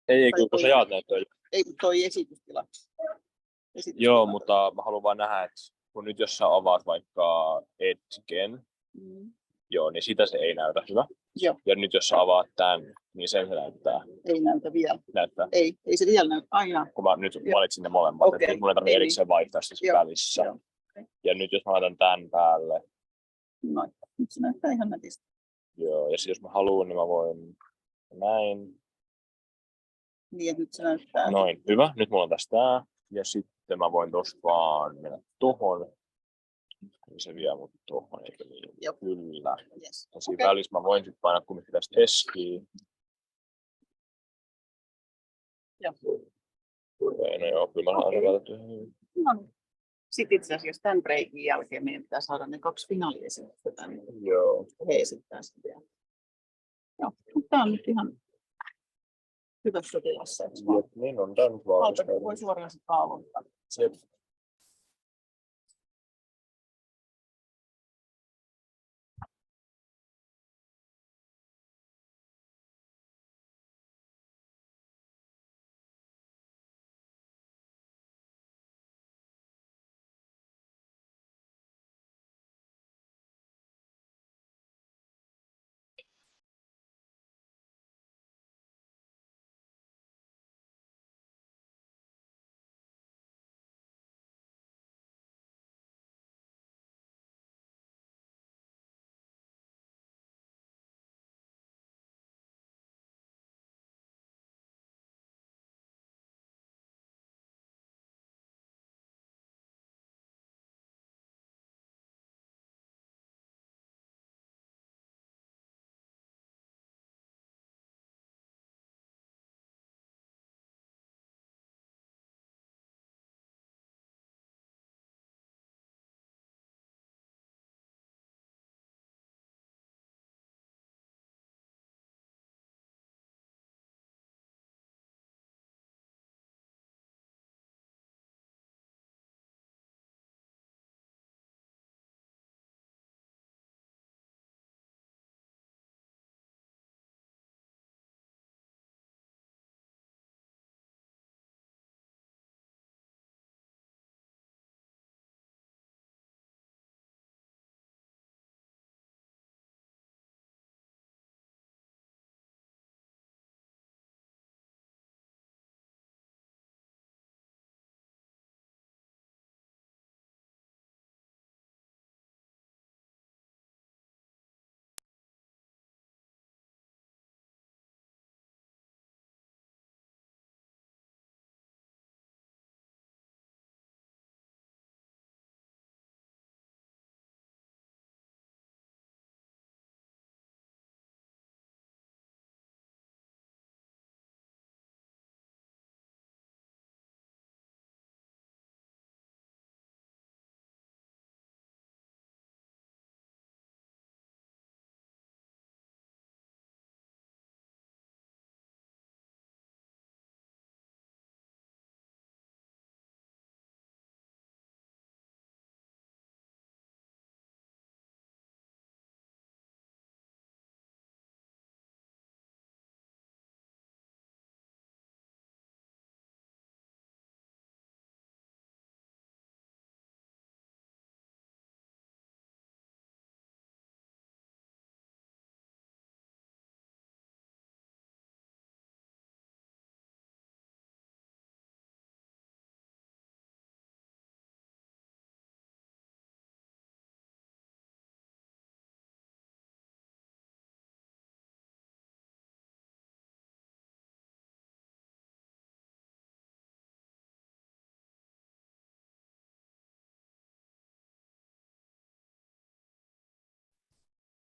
Ei, kun sä jaat näyttöä. Ei, toi esitystila. Joo, mutta mä haluan vaan nähdä, että kun nyt jos sä avaat vaikka Etken, joo, niin sitä se ei näytä, hyvä? Joo. Ja nyt jos sä avaat tän, niin sen se näyttää. Ei näytä vielä. Näyttää. Ei se vielä näytä. Aina. Kun mä nyt valitsin ne molemmat, Okei. että mun ei tarvitse erikseen vaihtaa sitä välissä. Joo. Ja nyt jos mä laitan tän päälle. Noin. Nyt se näyttää ihan nätistä. Joo, ja sit jos mä haluan, niin mä voin näin. Niin, että nyt se näyttää. Noin, hyvä. Nyt mulla on tässä tää. Ja sitten mä voin tosta vaan mennä tohon. Niin se vie mut tohon, eikö niin? Joo. Kyllä. Yes. Ja siinä välissä mä voin sitten painaa kumminkin tästä eskiin. Joo. No joo, kyllä mä aina vältetty. No. Sitten itse asiassa tämän breikin jälkeen meidän pitää saada ne 2 finaaliesitystä tänne. Joo. He esittää sitä vielä. Joo, mutta tää on nyt ihan hyvässä tilassa. Jep, niin on tää nyt valmis. Voi suoraan se kaavottaa. Jep.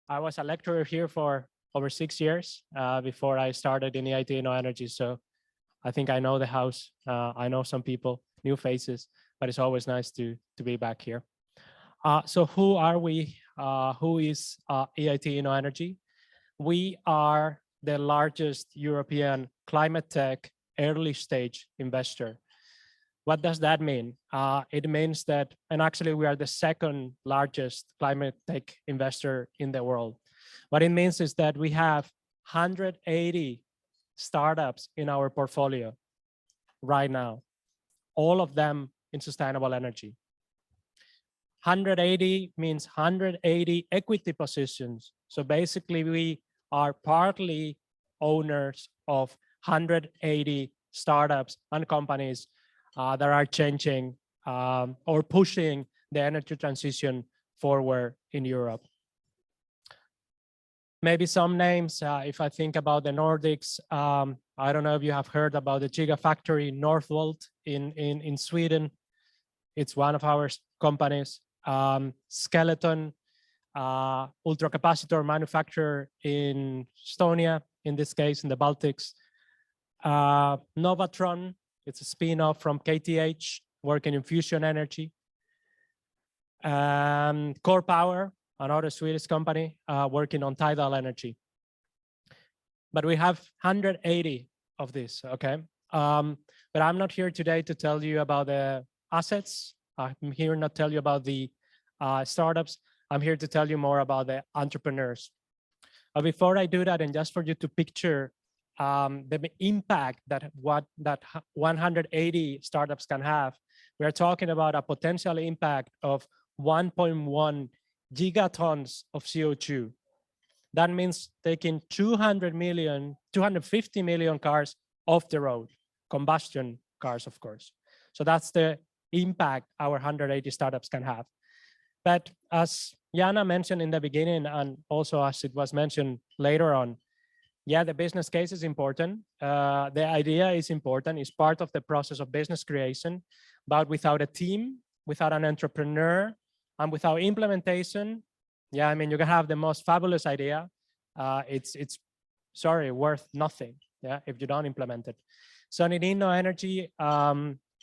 I was a lecturer here for over 6 years before I started in EIT InnoEnergy. So I think I know the house. I know some people, new faces, but it's always nice to be back here. So who are we? Who is EIT InnoEnergy? We are the largest European climate tech early stage investor. What does that mean? It means that, and actually we are the second largest climate tech investor in the world. What it means is that we have 180 startups in our portfolio right now, all of them in sustainable energy. 180 means 180 equity positions. So basically we are partly owners of 180 startups and companies that are changing or pushing the energy transition forward in Europe. Maybe some names, if I think about the Nordics, I don't know if you have heard about the Gigafactory Northvolt in Sweden. It's one of our companies. Skeleton, ultracapacitor manufacturer in Estonia, in this case in the Baltics. Novatron, it's a spin-off from KTH, working in fusion energy. Core Power, another Swedish company, working on tidal energy. But we have 180 of these, okay? But I'm not here today to tell you about the assets. I'm here not tell you about the startups. I'm here to tell you more about the entrepreneurs. But before I do that, and just for you to picture the impact that 180 startups can have, we are talking about a potential impact of 1.1 gigatons of CO2. That means taking 250 million cars off the road, combustion cars, of course. So that's the impact our 180 startups can have. But as Jana mentioned in the beginning, and also as it was mentioned later on, yeah, the business case is important. The idea is important, it's part of the process of business creation, but without a team, without an entrepreneur, and without implementation, yeah, I mean, you can have the most fabulous idea. It's worth nothing, yeah, if you don't implement it. So in InnoEnergy,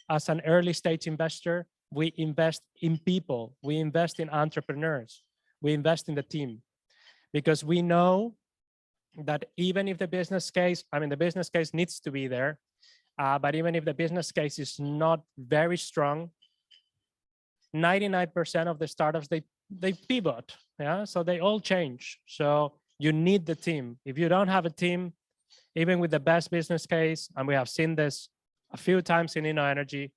as an early stage investor, we invest in people, we invest in entrepreneurs, we invest in the team, because we know that even if the business case, I mean, the business case needs to be there, but even if the business case is not very strong, 99% of the startups, they pivot, yeah, so they all change. So you need the team. If you don't have a team, even with the best business case, and we have seen this a few times in InnoEnergy,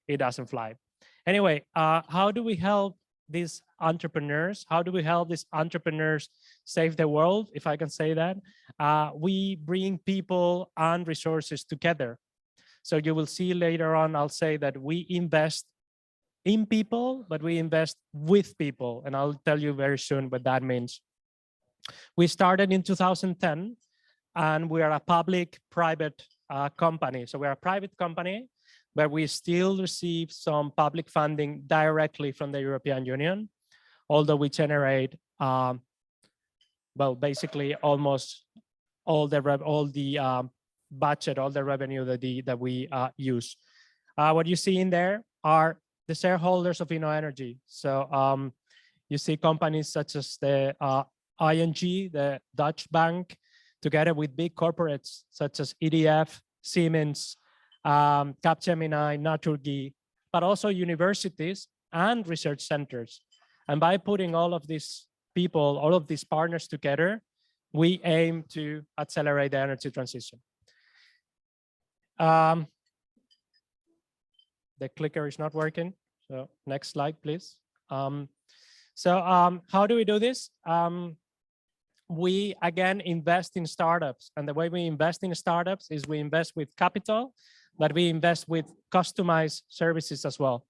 it doesn't fly. Anyway, how do we help these entrepreneurs? How do we help these entrepreneurs save the world, if I can say that? We bring people and resources together. So you will see later on, I'll say that we invest in people, but we invest with people. And I'll tell you very soon what that means. We started in 2010, and we are a public-private company. So we're a private company, but we still receive some public funding directly from the European Union, although we generate, well, basically almost all the budget, all the revenue that we use. What you see in there are the shareholders of InnoEnergy. So you see companies such as the ING, the Dutch bank, together with big corporates such as EDF, Siemens, Capgemini, Naturgy, but also universities and research centers. And by putting all of these people, all of these partners together, we aim to accelerate the energy transition. The clicker is not working. So next slide, please. How do we do this? We again invest in startups, and the way we invest in startups is we invest with capital, but we invest with customized services as well.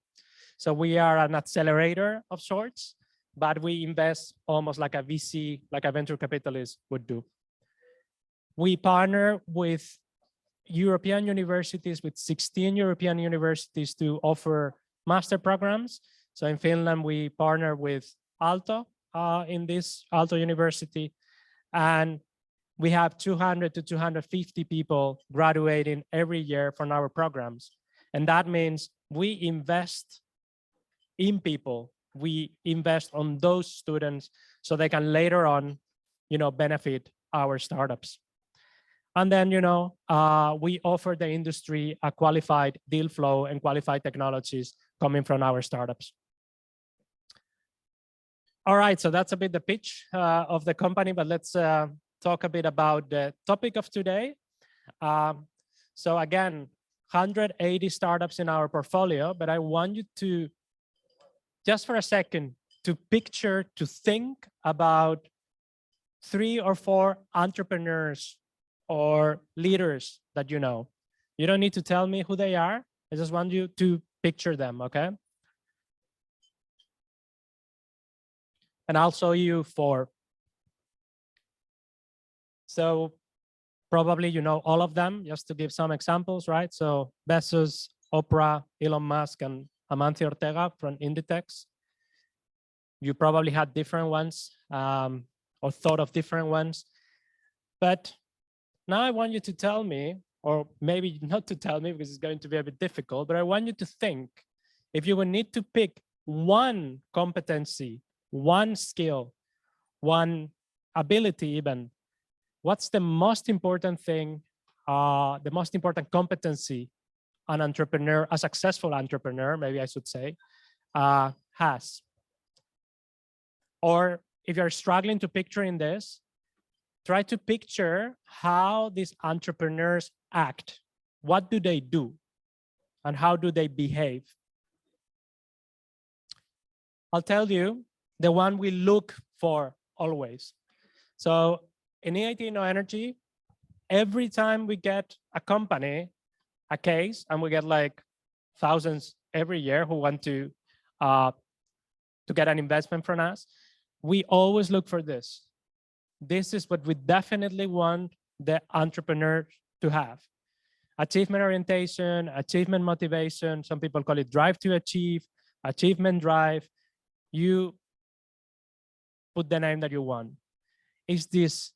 So we are an accelerator of sorts, but we invest almost like a VC, like a venture capitalist would do. We partner with European universities, with 16 European universities, to offer master programs. So in Finland, we partner with Aalto, in this Aalto University, and we have 200 to 250 people graduating every year from our programs. And that means we invest in people. We invest on those students so they can later on, benefit our startups. And then, we offer the industry a qualified deal flow and qualified technologies coming from our startups. All right, so that's a bit the pitch of the company, but let's talk a bit about the topic of today. So again, 180 startups in our portfolio, but I want you to, just for a second, to picture, to think about 3 or 4 entrepreneurs or leaders that you know. You don't need to tell me who they are. I just want you to picture them, okay? And I'll show you 4. So probably you know all of them, just to give some examples, right? So Bezos, Oprah, Elon Musk, and Amancio Ortega from Inditex. You probably had different ones or thought of different ones. But now I want you to tell me, or maybe not to tell me because it's going to be a bit difficult, but I want you to think, if you would need to pick one competency, one skill, one ability even, what's the most important thing, the most important competency an entrepreneur, a successful entrepreneur, maybe I should say, has? Or if you're struggling to picture in this, try to picture how these entrepreneurs act. What do they do? And how do they behave? I'll tell you the one we look for always. So in EIT No Energy, every time we get a company, a case, and we get like thousands every year who want to get an investment from us, we always look for this. This is what we definitely want the entrepreneur to have. Achievement orientation, achievement motivation. Some people call it drive to achieve, achievement drive. You put the name that you want. It's this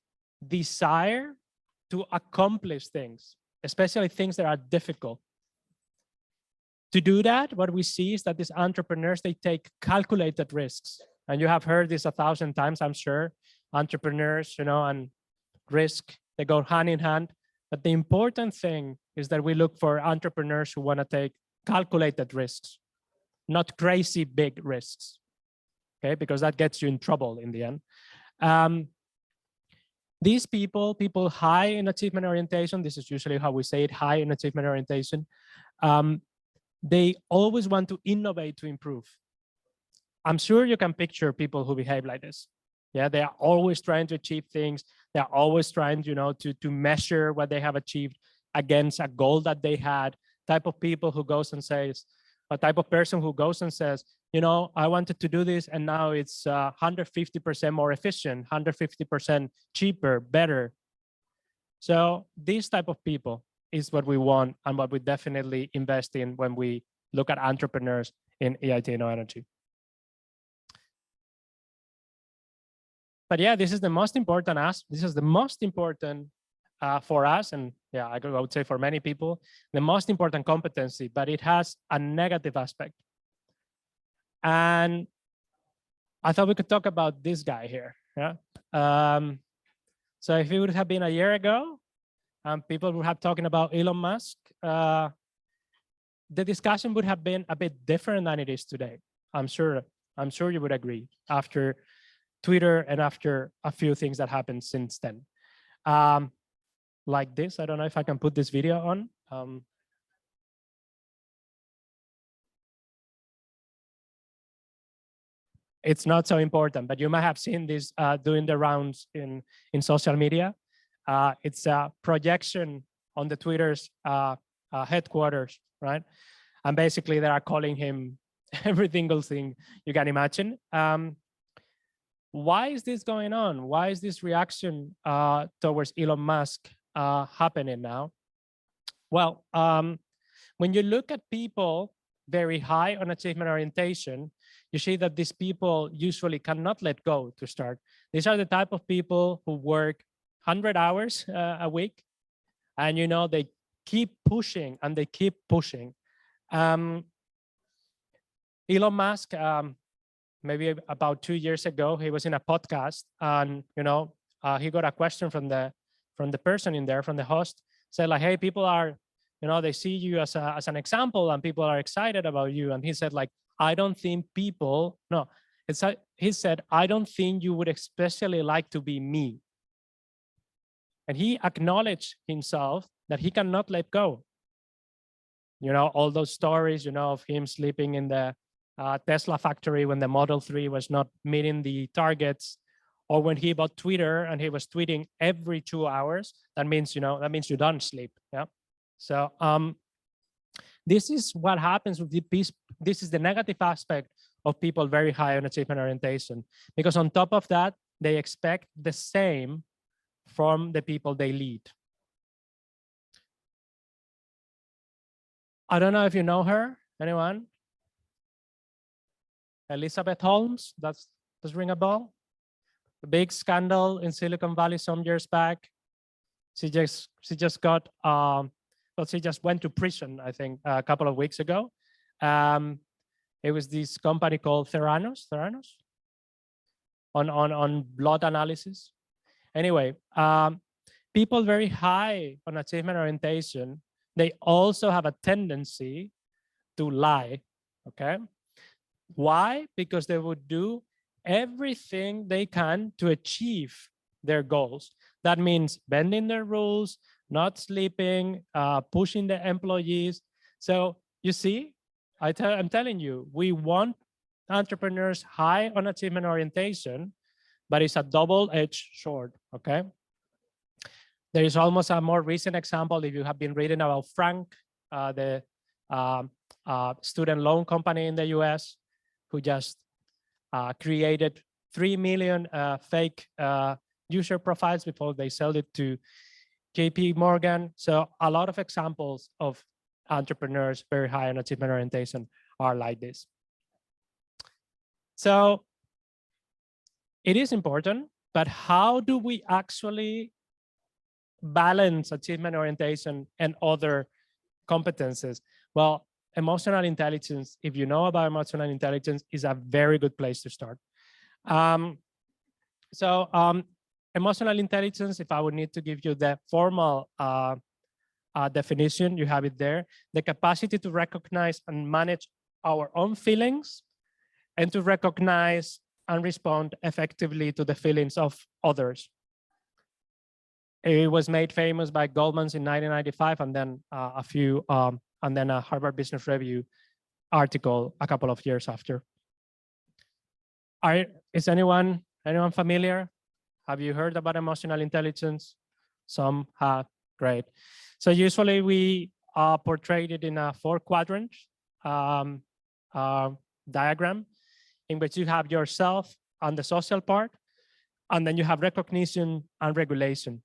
desire to accomplish things, especially things that are difficult. To do that, what we see is that these entrepreneurs, they take calculated risks. And you have heard this 1,000 times, I'm sure. Entrepreneurs, and risk, they go hand in hand. But the important thing is that we look for entrepreneurs who want to take calculated risks, not crazy big risks, okay? Because that gets you in trouble in the end. These people high in achievement orientation, this is usually how we say it, high in achievement orientation, they always want to innovate to improve. I'm sure you can picture people who behave like this. Yeah, they are always trying to achieve things. They are always trying, to measure what they have achieved against a goal that they had. Type of people who goes and says, a type of person who goes and says, I wanted to do this and now it's 150% more efficient, 150% cheaper, better. So these type of people is what we want and what we definitely invest in when we look at entrepreneurs in EIT No Energy. But yeah, this is the most important this is the most important for us, and yeah, I would say for many people, the most important competency, but it has a negative aspect. And I thought we could talk about this guy here. Yeah. So if it would have been a year ago, people would have talking about Elon Musk, the discussion would have been a bit different than it is today. I'm sure you would agree after Twitter and after a few things that happened since then. Like this, I don't know if I can put this video on. It's not so important, but you might have seen this doing the rounds in social media. It's a projection on the Twitter's headquarters, right? And basically they are calling him every single thing you can imagine. Why is this going on? Why is this reaction towards Elon Musk happening now? Well, when you look at people very high on achievement orientation, you see that these people usually cannot let go to start. These are the type of people who work 100 hours a week, and they keep pushing and they keep pushing. Elon Musk, maybe about 2 years ago, he was in a podcast, and he got a question from the person in there, from the host, said like, hey, people are, they see you as an example and people are excited about you. And he said like, I don't think people, no, he said, I don't think you would especially like to be me. And he acknowledged himself that he cannot let go. All those stories, of him sleeping in the Tesla factory when the Model 3 was not meeting the targets, or when he bought Twitter and he was tweeting every 2 hours. That means, you don't sleep. Yeah. So this is what happens with this is the negative aspect of people very high on achievement orientation, because on top of that, they expect the same from the people they lead. I don't know if you know her, anyone? Elizabeth Holmes, does ring a bell? The big scandal in Silicon Valley some years back. She just got, she just went to prison, I think, a couple of weeks ago. It was this company called Theranos on blood analysis. Anyway, people very high on achievement orientation, they also have a tendency to lie, okay? Why? Because they would do everything they can to achieve their goals. That means bending their rules, not sleeping, pushing the employees. So you see, I'm telling you, we want entrepreneurs high on achievement orientation, but it's a double-edged sword, okay? There is almost a more recent example, if you have been reading about Frank, the student loan company in the US, who just created 3 million fake user profiles before they sold it to JP Morgan. So a lot of examples of entrepreneurs very high on achievement orientation are like this. So it is important, but how do we actually balance achievement orientation and other competences? Well, emotional intelligence, if you know about emotional intelligence, is a very good place to start. Emotional intelligence, if I would need to give you the formal definition, you have it there. The capacity to recognize and manage our own feelings and to recognize and respond effectively to the feelings of others. It was made famous by Goldman's in 1995, and then a Harvard Business Review article a couple of years after. Is anyone familiar? Have you heard about emotional intelligence? Some have, great. So usually we portray it in a 4-quadrant diagram, in which you have yourself on the social part, and then you have recognition and regulation.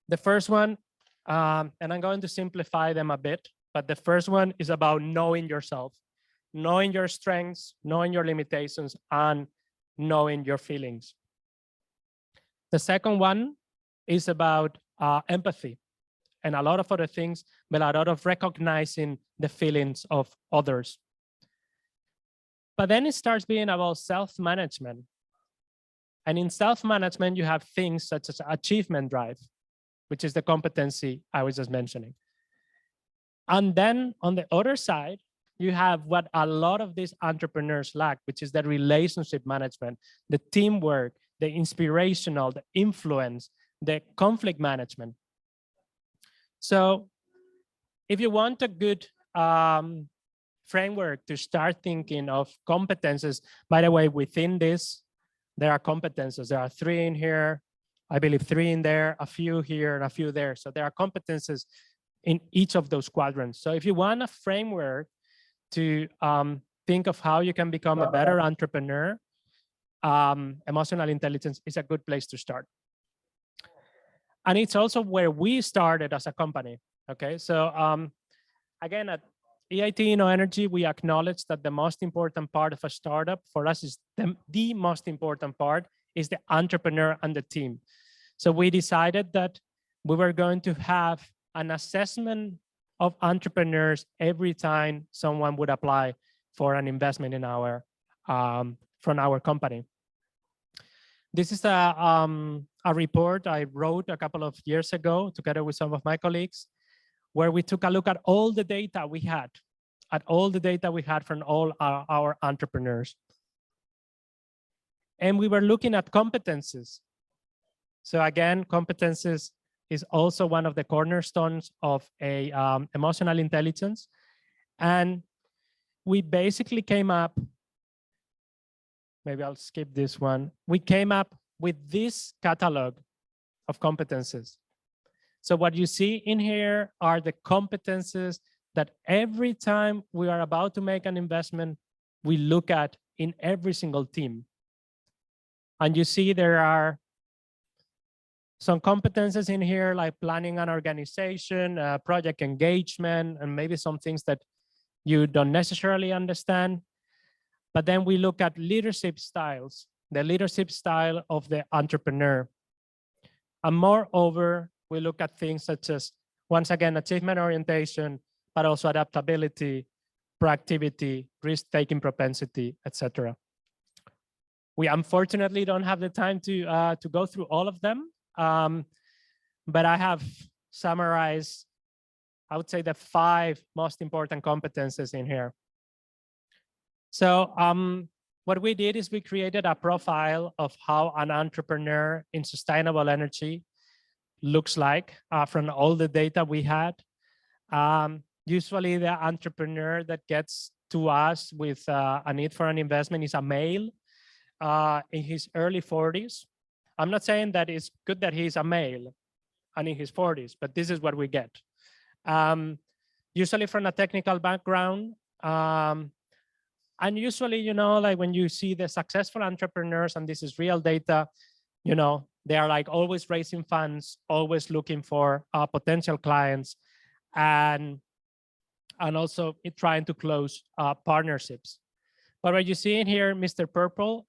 The first one, and I'm going to simplify them a bit, but the first one is about knowing yourself, knowing your strengths, knowing your limitations, and knowing your feelings. The second one is about empathy and a lot of other things, but a lot of recognizing the feelings of others. But then it starts being about self-management. And in self-management, you have things such as achievement drive, which is the competency I was just mentioning. And then on the other side, you have what a lot of these entrepreneurs lack, which is the relationship management, the teamwork, the inspirational, the influence, the conflict management. So if you want a good framework to start thinking of competences, by the way, within this, there are competences. There are 3 in here, I believe 3 in there, a few here, and a few there. So there are competences in each of those quadrants. So if you want a framework to think of how you can become a better entrepreneur, emotional intelligence is a good place to start. And it's also where we started as a company. Okay, so again, EIT InnoEnergy, we acknowledge that the most important part of a startup for us is the most important part is the entrepreneur and the team. So we decided that we were going to have an assessment of entrepreneurs every time someone would apply for an investment in our from our company. This is a report I wrote a couple of years ago together with some of my colleagues, where we took a look at all the data we had, from all our entrepreneurs. And we were looking at competences. So again, competences is also one of the cornerstones of a emotional intelligence. And we basically came up, maybe I'll skip this one. We came up with this catalog of competences. So what you see in here are the competences that every time we are about to make an investment, we look at in every single team. And you see there are some competences in here like planning and organization, project engagement, and maybe some things that you don't necessarily understand. But then we look at leadership styles, the leadership style of the entrepreneur. And moreover, we look at things such as, once again, achievement orientation, but also adaptability, proactivity, risk-taking propensity, etc. We unfortunately don't have the time to go through all of them, but I have summarized, I would say, the 5 most important competences in here. So what we did is we created a profile of how an entrepreneur in sustainable energy looks like from all the data we had. Usually the entrepreneur that gets to us with a need for an investment is a male in his early 40s. I'm not saying that it's good that he's a male and in his 40s, but this is what we get. Usually from a technical background. And usually, you know, like when you see the successful entrepreneurs, and this is real data, you know, they are like always raising funds, always looking for potential clients, and also trying to close partnerships. But what you see in here, Mr. Purple,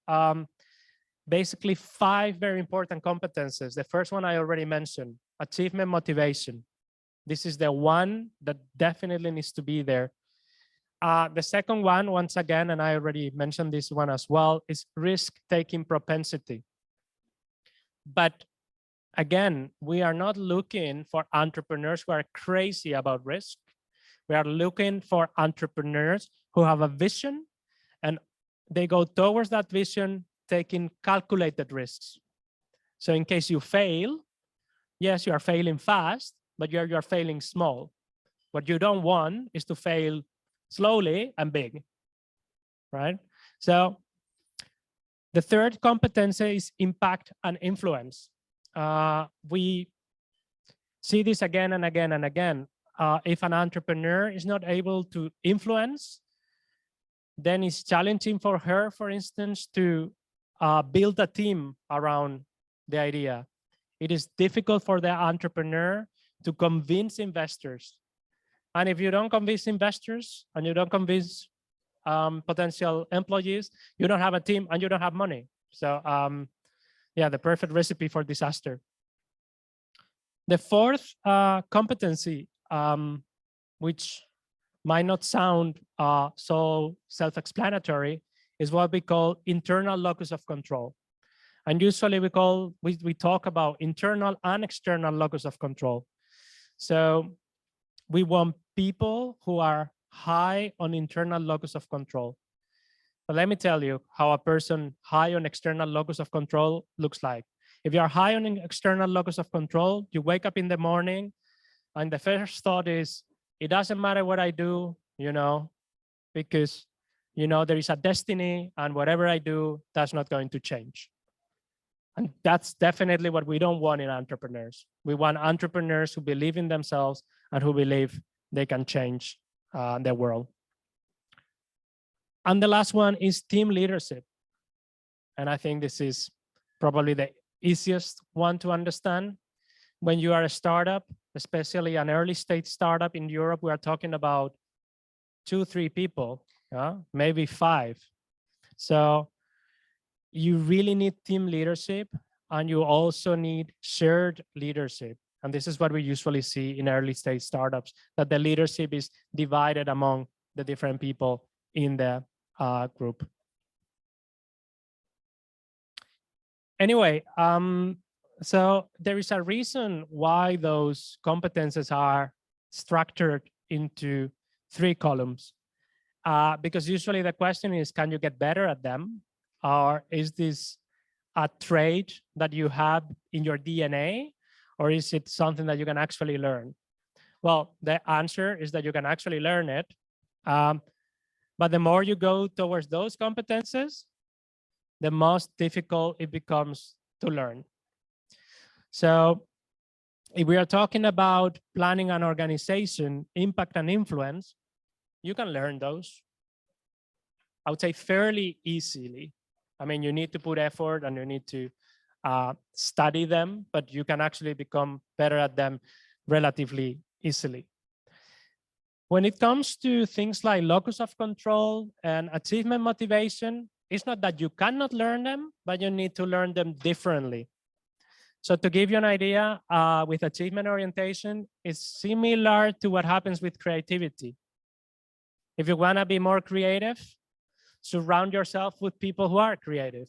basically 5 very important competences. The first one I already mentioned, achievement motivation. This is the one that definitely needs to be there. The second one, once again, and I already mentioned this one as well, is risk-taking propensity. But again, we are not looking for entrepreneurs who are crazy about risk. We are looking for entrepreneurs who have a vision and they go towards that vision, taking calculated risks. So in case you fail, yes, you are failing fast, but you're failing small. What you don't want is to fail slowly and big, right? So the third competency is impact and influence. We see this again and again and again. If an entrepreneur is not able to influence, then it's challenging for her, for instance, to build a team around the idea. It is difficult for the entrepreneur to convince investors. And if you don't convince investors and you don't convince potential employees, you don't have a team and you don't have money. So yeah, the perfect recipe for disaster. The fourth competency, which might not sound so self-explanatory, is what we call internal locus of control. And usually we talk about internal and external locus of control. So we want people who are high on internal locus of control. But let me tell you how a person high on external locus of control looks like. If you are high on external locus of control, you wake up in the morning and the first thought is, it doesn't matter what I do, you know, because, you know, there is a destiny and whatever I do, that's not going to change. And that's definitely what we don't want in entrepreneurs. We want entrepreneurs who believe in themselves and who believe they can change the world. And the last one is team leadership. And I think this is probably the easiest one to understand. When you are a startup, especially an early stage startup in Europe, we are talking about 2-3 people, maybe 5. So you really need team leadership, and you also need shared leadership. And this is what we usually see in early stage startups, that the leadership is divided among the different people in the group. Anyway, so there is a reason why those competences are structured into 3 columns. Because usually the question is, can you get better at them? Or is this a trait that you have in your DNA? Or is it something that you can actually learn? Well, the answer is that you can actually learn it. But the more you go towards those competences, the most difficult it becomes to learn. So if we are talking about planning and organization, impact and influence, you can learn those, I would say, fairly easily. I mean, you need to put effort and you need to study them, but you can actually become better at them relatively easily. When it comes to things like locus of control and achievement motivation, it's not that you cannot learn them, but you need to learn them differently. So to give you an idea, with achievement orientation, it's similar to what happens with creativity. If you want to be more creative, surround yourself with people who are creative.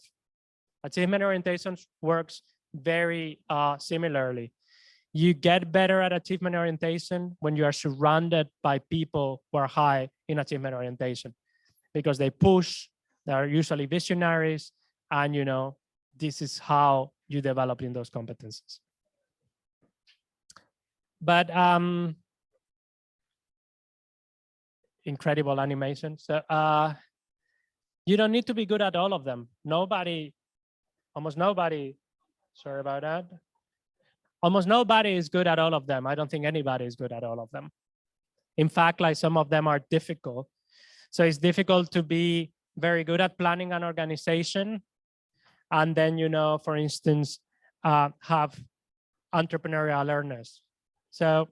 Achievement orientation works very similarly. You get better at achievement orientation when you are surrounded by people who are high in achievement orientation, because they push, they are usually visionaries, and you know, this is how you develop in those competencies. But incredible animation. So you don't need to be good at all of them. Almost nobody, sorry about that. Almost nobody is good at all of them. I don't think anybody is good at all of them. In fact, like some of them are difficult. So it's difficult to be very good at planning and organization. And then, you know, for instance, have entrepreneurial awareness. So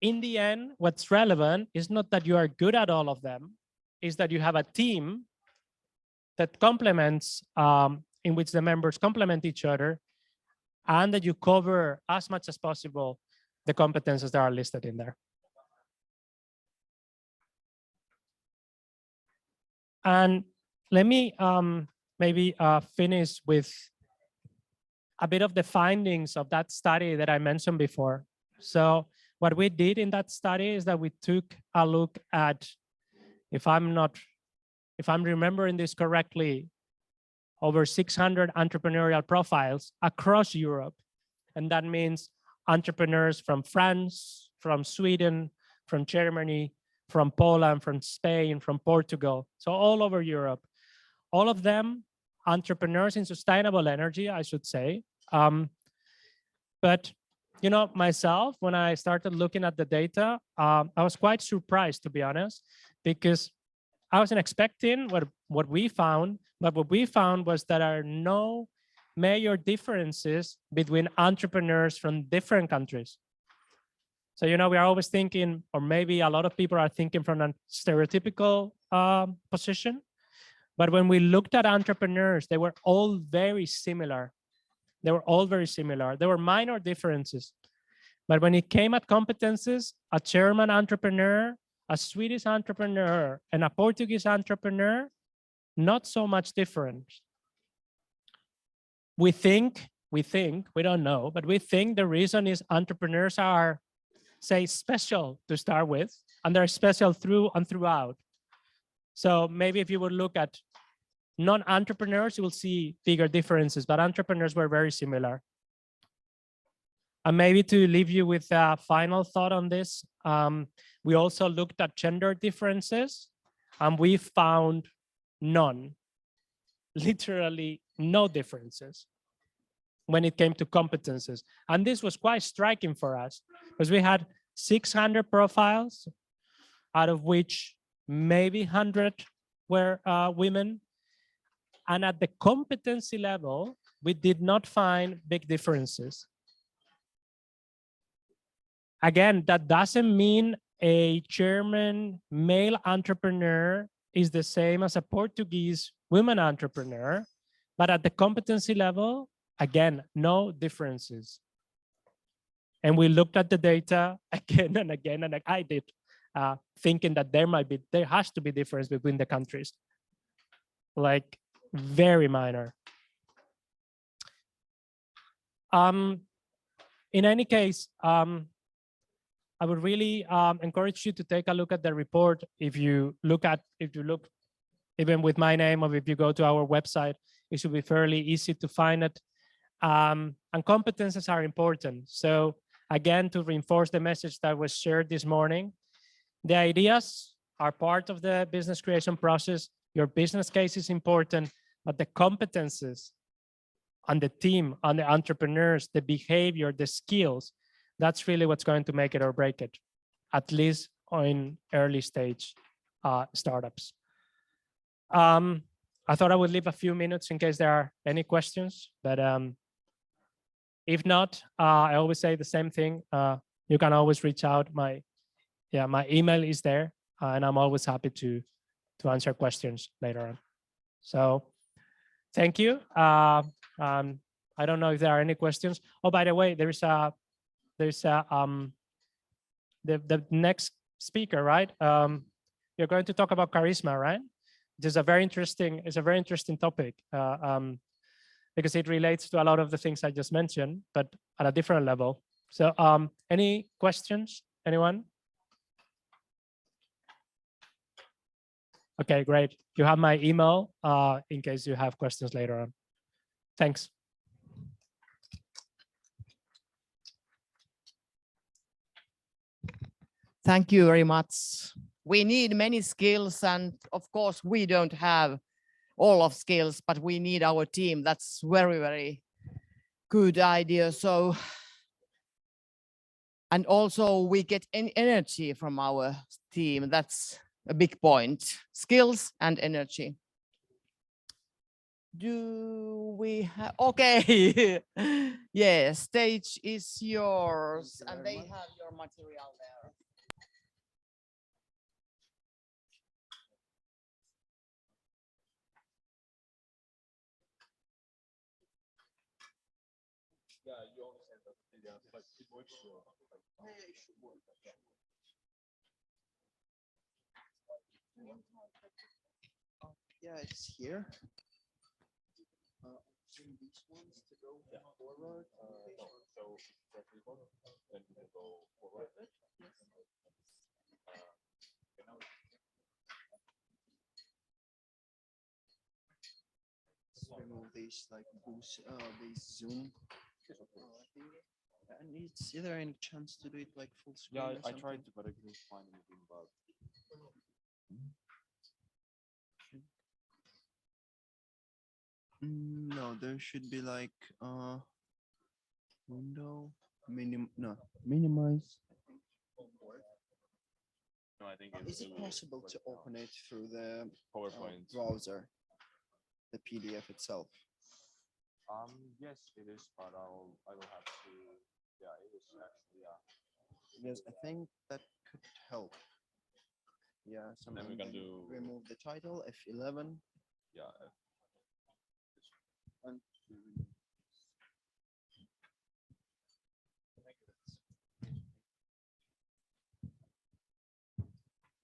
in the end, what's relevant is not that you are good at all of them, is that you have a team that complements, in which the members complement each other, and that you cover as much as possible the competences that are listed in there. And let me maybe finish with a bit of the findings of that study that I mentioned before. So what we did in that study is that we took a look at, if I'm remembering this correctly, over 600 entrepreneurial profiles across Europe. And that means entrepreneurs from France, from Sweden, from Germany, from Poland, from Spain, from Portugal. So all over Europe, all of them entrepreneurs in sustainable energy, I should say. But you know, myself, when I started looking at the data, I was quite surprised, to be honest, because I wasn't expecting what we found, but what we found was that there are no major differences between entrepreneurs from different countries. So, you know, we are always thinking, or maybe a lot of people are thinking from a stereotypical position. But when we looked at entrepreneurs, they were all very similar. They were all very similar. There were minor differences. But when it came at competences, a German entrepreneur, a Swedish entrepreneur, and a Portuguese entrepreneur, not so much different. We think, we don't know, but we think the reason is entrepreneurs are, say, special to start with, and they're special through and throughout. So maybe if you would look at non-entrepreneurs, you will see bigger differences, but entrepreneurs were very similar. And maybe to leave you with a final thought on this, we also looked at gender differences, and we found none, literally no differences when it came to competences. And this was quite striking for us, because we had 600 profiles, out of which maybe 100 were women. And at the competency level, we did not find big differences. Again, that doesn't mean a German male entrepreneur is the same as a Portuguese woman entrepreneur, but at the competency level, again, no differences. And we looked at the data again and again, and I did, thinking that there has to be difference between the countries, like very minor. In any case, I would really encourage you to take a look at the report. If you look even with my name, or if you go to our website, it should be fairly easy to find it. And competences are important. So again, to reinforce the message that was shared this morning, the ideas are part of the business creation process. Your business case is important, but the competences on the team, on the entrepreneurs, the behavior, the skills, that's really what's going to make it or break it, at least in early stage startups. I thought I would leave a few minutes in case there are any questions, but if not, I always say the same thing. You can always reach out. My email is there, and I'm always happy to answer questions later on. So thank you. I don't know if there are any questions. Oh, by the way, there's the next speaker, right? You're going to talk about charisma, right? It's a very interesting topic because it relates to a lot of the things I just mentioned, but at a different level. So any questions, anyone? Okay, great. You have my email in case you have questions later on. Thanks. Thank you very much. We need many skills, and of course we don't have all of skills, but we need our team. That's very, very good idea. So, and also we get energy from our team. That's a big point. Skills and energy. Do we have, okay. Yes, stage is yours, and they have your material there. Yeah, you always said that, yeah, but it works. Yeah, it should work. Yeah, it's here. These ones to go forward. No, so press record, then you can go forward. Remove these like boost, these zoom. And is there any chance to do it like full screen? Yeah, or I something? tried to, but I couldn't find anything about. No, there should be like window minimize. No, I think Is it possible to open it through the PowerPoint browser, the PDF itself? Yes, it is, but I will have to. Yeah, it is actually. Yeah. Because I think that could help. Yeah, so Then we can do. remove the title F11. Yeah. And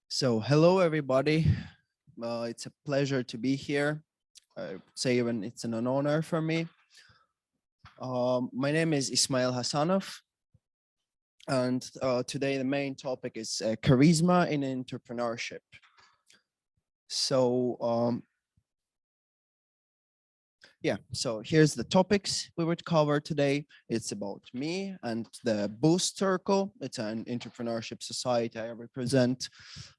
so hello everybody. It's a pleasure to be here. I would say even it's an honor for me. My name is Ismail Hassanov, and today the main topic is charisma in entrepreneurship. So yeah, so here's the topics we would cover today. It's about me and the Boost Circle. It's an entrepreneurship society I represent.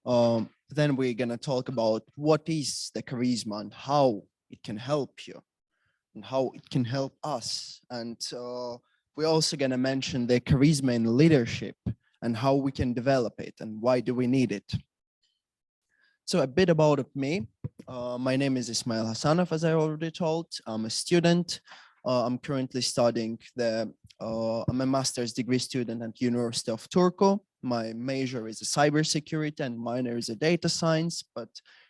Then we're gonna talk about what is the charisma and how it can help you and how it can help us. And we're also gonna mention the charisma in leadership and how we can develop it and why do we need it. So a bit about me. My name is Ismail Hassanov, as I already told. I'm a student I'm currently studying I'm a master's degree student at University of Turku. My major is a cybersecurity and minor is a data science, but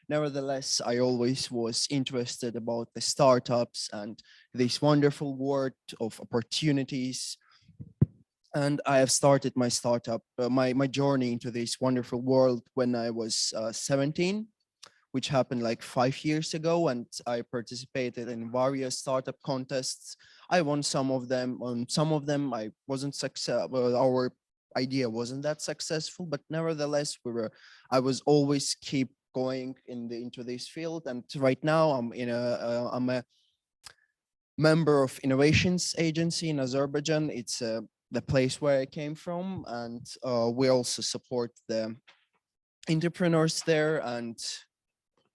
nevertheless, I always was interested about the startups and this wonderful world of opportunities. And I have started my startup, my journey into this wonderful world when I was 17, which happened like 5 years ago. And I participated in various startup contests. I won some of them. On some of them, I wasn't successful. Our idea wasn't that successful, but nevertheless, I was always keep going into this field. And right now, I'm a member of innovations agency in Azerbaijan. It's the place where I came from, and we also support the entrepreneurs there. And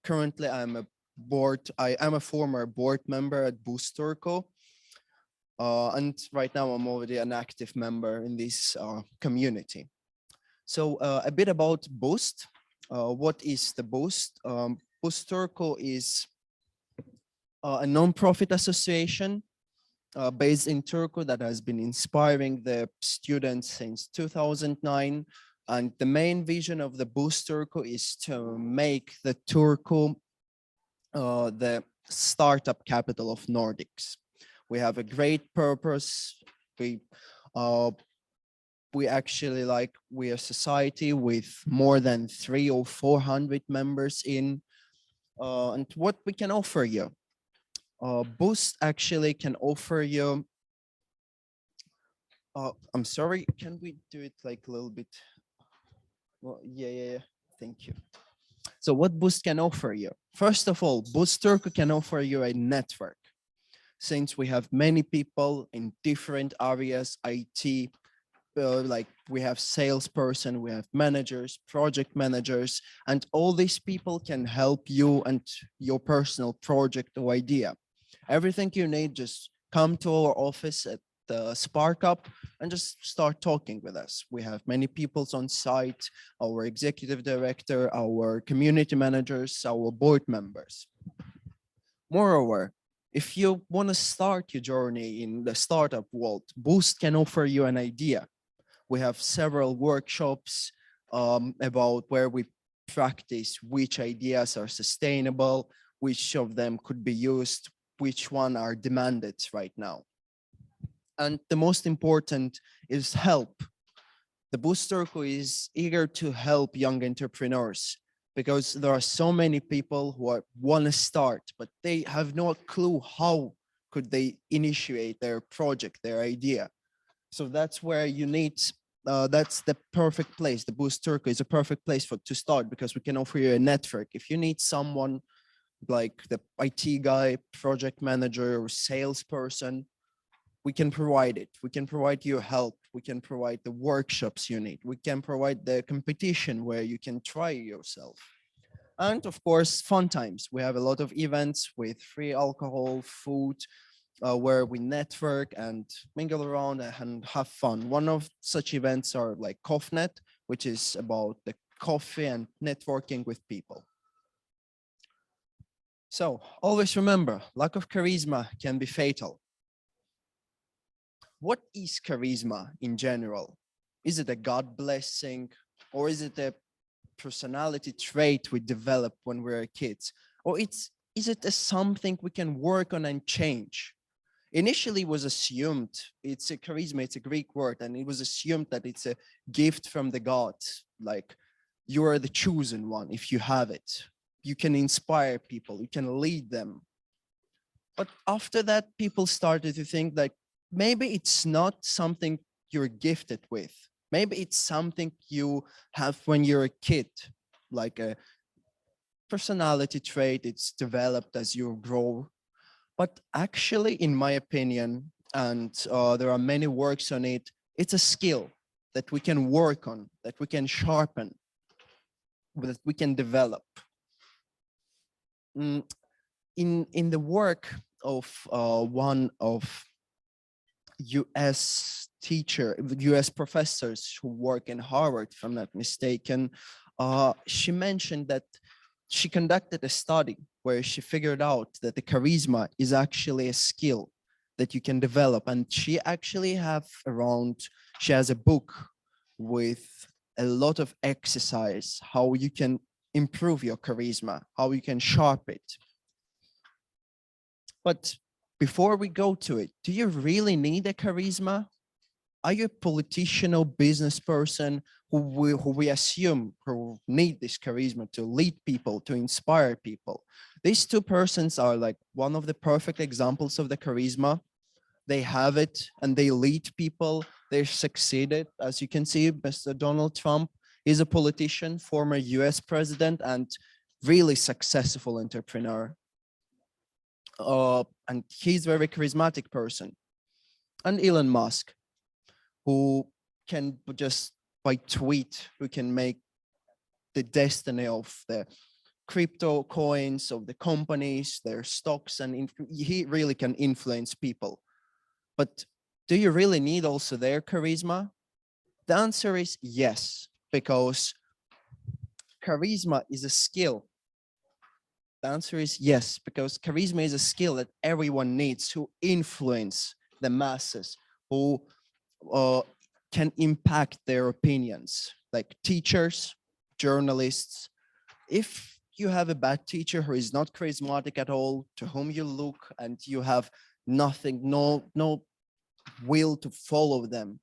currently, I am a former board member at Boost Turku. And right now, I'm already an active member in this community. So a bit about Boost. What is the Boost? Boost Turku is a non-profit association based in Turku that has been inspiring the students since 2009. And the main vision of the Boost Turku is to make the Turku the startup capital of Nordics. We have a great purpose. We actually we're a society with more than 300 or 400 members in, and what we can offer you. Boost actually can offer you, I'm sorry, can we do it like a little bit? Well, yeah, thank you. So what Boost can offer you? First of all, Boost Turku can offer you a network. Since we have many people in different areas, IT, like we have salesperson, we have managers, project managers, and all these people can help you and your personal project or idea. Everything you need, just come to our office at the Spark Up and just start talking with us. We have many people on site, our executive director, our community managers, our board members. Moreover, if you want to start your journey in the startup world, Boost can offer you an idea. We have several workshops about where we practice which ideas are sustainable, which of them could be used, which one are demanded right now. And the most important is help. The Boost Turku is eager to help young entrepreneurs because there are so many people who want to start, but they have no clue how could they initiate their project, their idea. So that's where you need, that's the perfect place. The Boost Turku is a perfect place to start because we can offer you a network. If you need someone like the IT guy, project manager, or salesperson, we can provide it. We can provide you help. We can provide the workshops you need. We can provide the competition where you can try yourself. And of course, fun times. We have a lot of events with free alcohol, food, where we network and mingle around and have fun. One of such events are like CoffNet, which is about the coffee and networking with people. So always remember, lack of charisma can be fatal. What is charisma in general? Is it a God blessing, or is it a personality trait we develop when we're kids? Or is it something we can work on and change? Initially it was assumed, it's a charisma, it's a Greek word, and it was assumed that it's a gift from the gods, like you are the chosen one if you have it. You can inspire people, you can lead them. But after that, people started to think that maybe it's not something you're gifted with. Maybe it's something you have when you're a kid, like a personality trait, it's developed as you grow. But actually, in my opinion, and there are many works on it, it's a skill that we can work on, that we can sharpen, that we can develop. In the work of one of US professors who work in Harvard, if I'm not mistaken, she mentioned that she conducted a study where she figured out that the charisma is actually a skill that you can develop. And she actually she has a book with a lot of exercise, how you can improve your charisma, how you can sharpen it. But before we go to it, do you really need a charisma? Are you a politician or business person who we assume who need this charisma to lead people, to inspire people? These two persons are like one of the perfect examples of the charisma. They have it and they lead people. They succeeded. As you can see, Mr. Donald Trump is a politician, former US president, and really successful entrepreneur. And he's a very charismatic person. And Elon Musk, who can just by tweet, who can make the destiny of the crypto coins, of the companies, their stocks, and he really can influence people. But do you really need also their charisma? The answer is yes, because charisma is a skill. The answer is yes, because charisma is a skill that everyone needs to influence the masses, who can impact their opinions, like teachers, journalists. If you have a bad teacher who is not charismatic at all, to whom you look and you have nothing, no will to follow them,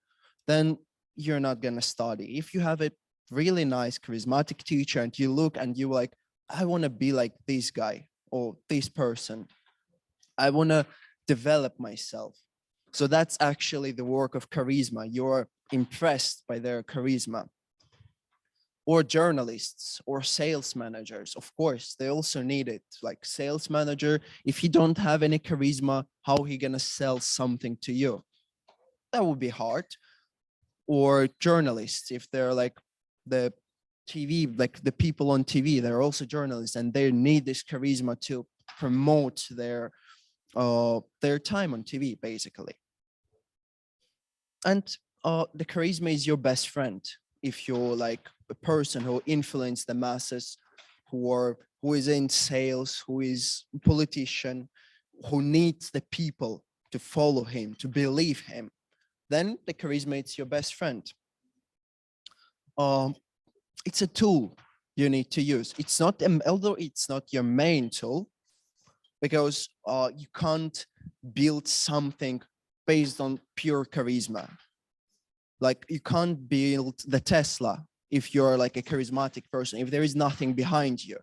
then you're not gonna study. If you have a really nice charismatic teacher and you look and you like, I wanna be like this guy or this person, I wanna develop myself. So that's actually the work of charisma. You're impressed by their charisma. Or journalists or sales managers, of course, they also need it. Like sales manager, if he don't have any charisma, how he gonna sell something to you? That would be hard. Or journalists, if they're like the TV, like the people on TV, they're also journalists and they need this charisma to promote their time on TV, basically. And the charisma is your best friend. If you're like a person who influences the masses, who is in sales, who is a politician, who needs the people to follow him, to believe him, then the charisma is your best friend. It's a tool you need to use. It's not, although it's not your main tool, because you can't build something based on pure charisma. Like you can't build the Tesla if you're like a charismatic person, if there is nothing behind you.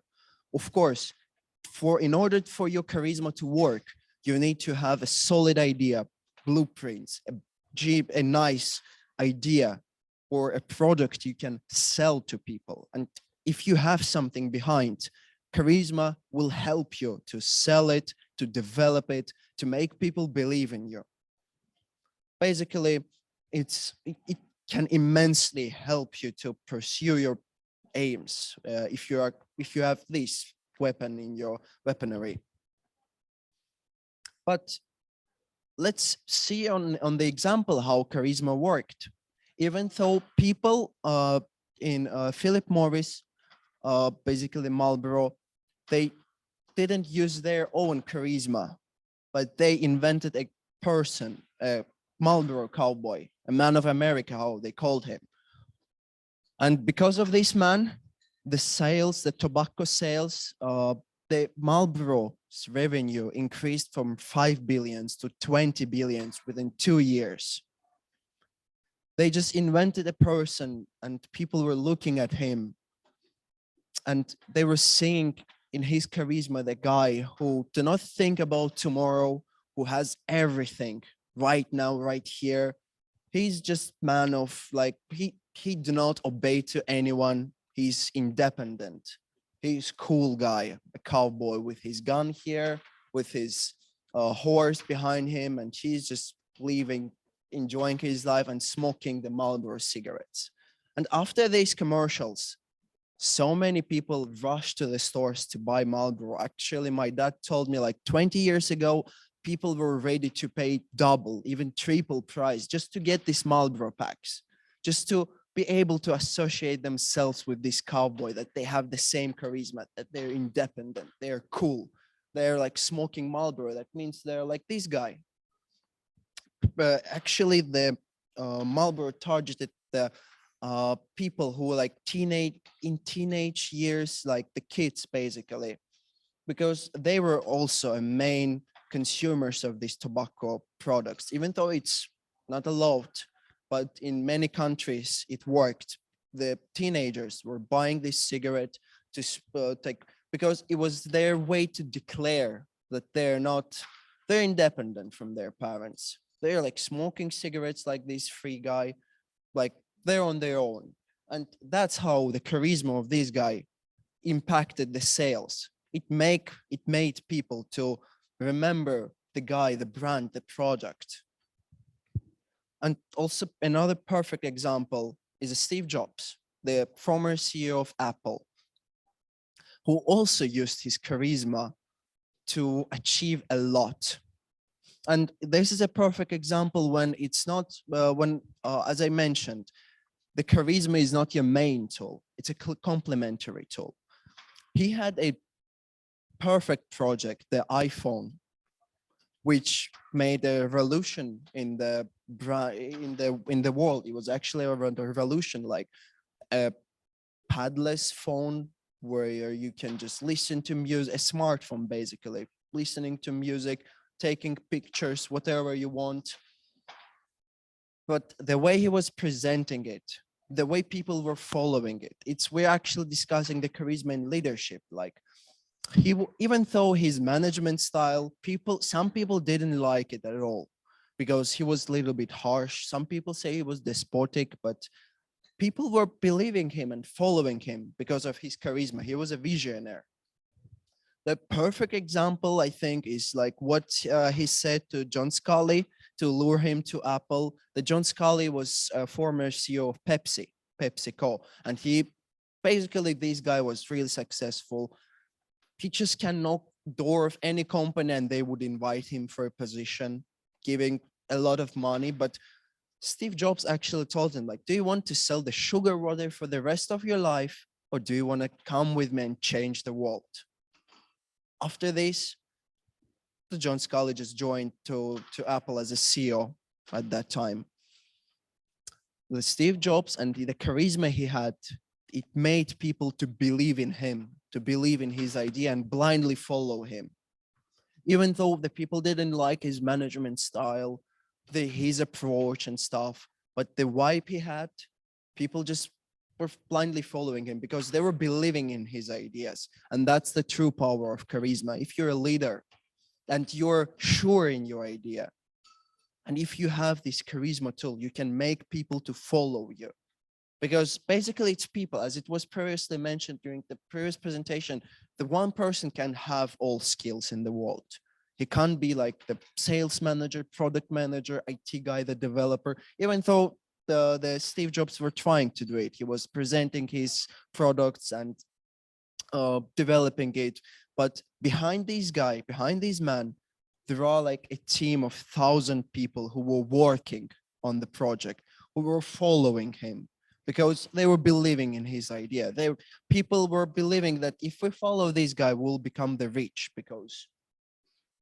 Of course, in order for your charisma to work, you need to have a solid idea, blueprints, a nice idea or a product you can sell to people. And if you have something behind, charisma will help you to sell it, to develop it, to make people believe in you. Basically, it can immensely help you to pursue your aims if you have this weapon in your weaponry. But let's see on the example how charisma worked. Even though people in Philip Morris, basically Marlboro, they didn't use their own charisma, but they invented a person, a Marlboro cowboy, a man of America, how they called him. And because of this man, the sales, the tobacco sales, the Marlboro's revenue increased from 5 billions to 20 billions within 2 years. They just invented a person and people were looking at him and they were seeing in his charisma the guy who do not think about tomorrow, who has everything right now, right here. He's just man of like, he do not obey to anyone. He's independent. He's cool guy, a cowboy with his gun here, with his horse behind him, and she's just leaving, enjoying his life and smoking the Marlboro cigarettes. And after these commercials, so many people rushed to the stores to buy Marlboro. Actually, my dad told me like 20 years ago, people were ready to pay double, even triple price just to get these Marlboro packs, just to be able to associate themselves with this cowboy, that they have the same charisma, that they're independent, they're cool, they're like smoking Marlboro. That means they're like this guy. actually the Marlboro targeted the people who were like teenage years, like the kids basically, because they were also a main consumers of these tobacco products, even though it's not allowed, but in many countries it worked. The teenagers were buying this cigarette to take, because it was their way to declare that they're independent from their parents. They're like smoking cigarettes like this free guy, like they're on their own. And that's how the charisma of this guy impacted the sales. It made people to remember the guy, the brand, the product. And also another perfect example is Steve Jobs, the former CEO of Apple, who also used his charisma to achieve a lot. And this is a perfect example when it's not, as I mentioned, the charisma is not your main tool. It's a complementary tool. He had a perfect project, the iPhone, which made a revolution in the world. It was actually a revolution, like a padless phone where you can just listen to music, a smartphone basically, listening to music, taking pictures, whatever you want. But the way he was presenting it, the way people were following it, we're actually discussing the charisma and leadership. Like even though his management style, some people didn't like it at all because he was a little bit harsh. Some people say he was despotic, but people were believing him and following him because of his charisma. He was a visionary. The perfect example, I think, is like what he said to John Scully to lure him to Apple. The John Scully was a former CEO of PepsiCo, and this guy was really successful. He just can knock door of any company and they would invite him for a position, giving a lot of money. But Steve Jobs actually told him, like, do you want to sell the sugar water for the rest of your life, or do you want to come with me and change the world? After this, the John Scully just joined to Apple as a CEO at that time. The Steve Jobs and the charisma he had, it made people to believe in him, to believe in his idea and blindly follow him. Even though the people didn't like his management style, his approach and stuff, but the vibe he had, people just were blindly following him because they were believing in his ideas. And that's the true power of charisma. If you're a leader and you're sure in your idea, and if you have this charisma tool, you can make people to follow you. Because basically it's people, as it was previously mentioned during the previous presentation, the one person can have all skills in the world. He can't be like the sales manager, product manager, IT guy, the developer, even though the Steve Jobs were trying to do it. He was presenting his products and developing it. But behind this guy, behind this man, there are like a team of 1,000 people who were working on the project, who were following him, because they were believing in his idea. People were believing that if we follow this guy, we'll become the rich, because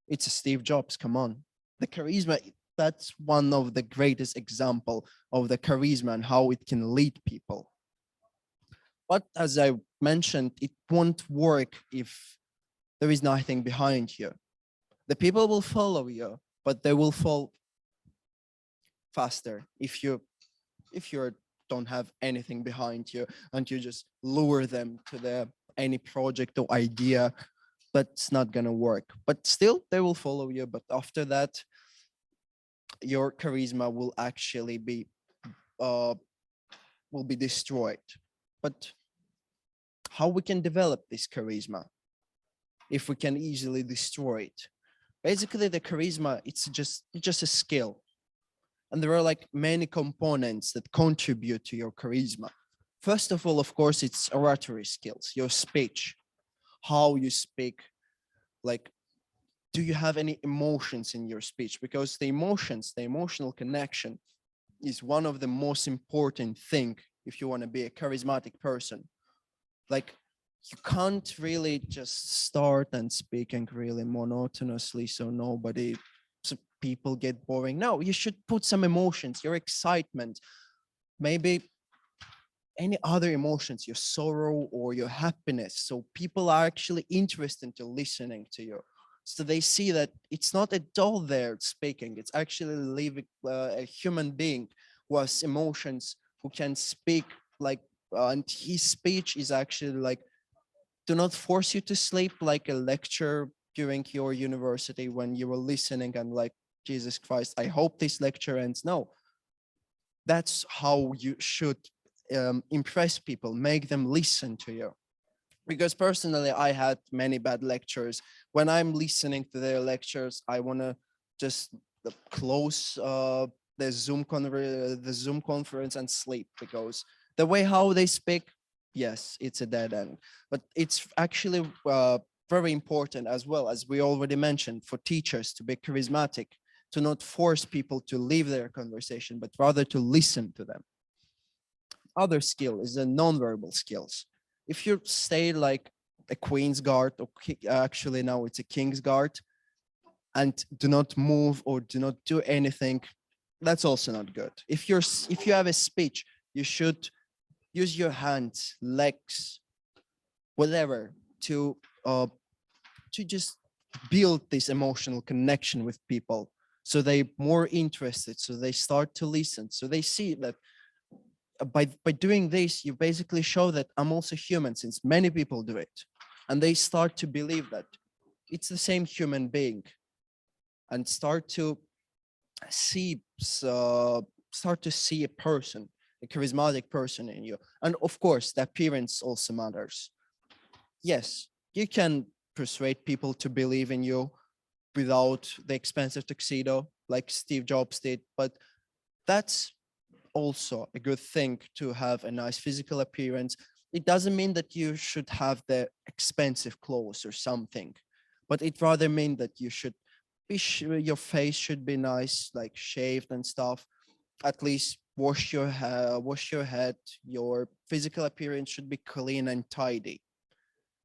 it's a Steve Jobs, come on. The charisma, that's one of the greatest example of the charisma and how it can lead people. But as I mentioned, it won't work if there is nothing behind you. The people will follow you, but they will fall faster if you don't have anything behind you and you just lure them to any project or idea. That's not gonna work. But still, they will follow you. But after that, your charisma will actually be destroyed. But how we can develop this charisma if we can easily destroy it? Basically, the charisma, it's just a skill. And there are like many components that contribute to your charisma. First of all, of course, it's oratory skills, your speech, how you speak. Like, do you have any emotions in your speech? Because the emotional connection is one of the most important thing if you want to be a charismatic person. Like, you can't really just start and speaking really monotonously, so people get boring. No, you should put some emotions, your excitement, maybe any other emotions, your sorrow or your happiness. So people are actually interested in listening to you. So they see that it's not a doll there speaking, it's actually living a human being who has emotions, who can speak like, and his speech is actually like, do not force you to sleep like a lecture during your university when you were listening and like, Jesus Christ, I hope this lecture ends. No, that's how you should impress people, make them listen to you. Because personally, I had many bad lectures. When I'm listening to their lectures, I want to just close the Zoom conference and sleep, because the way how they speak, yes, it's a dead end. But it's actually very important as well, as we already mentioned, for teachers to be charismatic, to not force people to leave their conversation, but rather to listen to them. Other skill is the non-verbal skills. If you stay like a queen's guard, or actually now it's a king's guard, and do not move or do not do anything, that's also not good. If you have a speech, you should use your hands, legs, whatever, to just build this emotional connection with people, so they're more interested, so they start to listen, so they see that by doing this, you basically show that I'm also human, since many people do it, and they start to believe that it's the same human being, and start to see a person, a charismatic person in you. And of course, the appearance also matters. Yes, you can persuade people to believe in you without the expensive tuxedo like Steve Jobs did, but that's also a good thing to have a nice physical appearance. It doesn't mean that you should have the expensive clothes or something, but it rather means that you should be your face should be nice, like shaved and stuff. At least wash your hair, wash your head. Your physical appearance should be clean and tidy.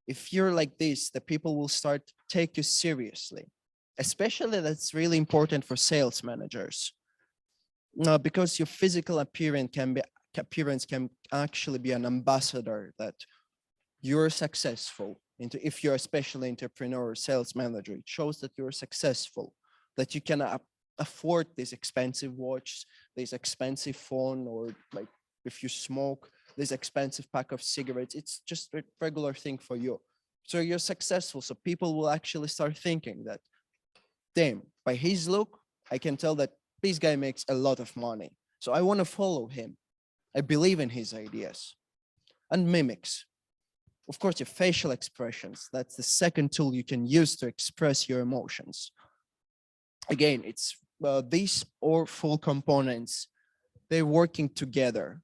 If you're like this, the people will start to take you seriously. Especially that's really important for sales managers. Because your physical appearance can actually be an ambassador that you're successful. If you're especially entrepreneur or sales manager, it shows that you're successful, that you can afford this expensive watch, this expensive phone, or like if you smoke, this expensive pack of cigarettes. It's just a regular thing for you. So you're successful. So people will actually start thinking that, damn, by his look, I can tell that this guy makes a lot of money. So I want to follow him. I believe in his ideas. And mimics. Of course, your facial expressions. That's the second tool you can use to express your emotions. Again, it's these or full components. They're working together,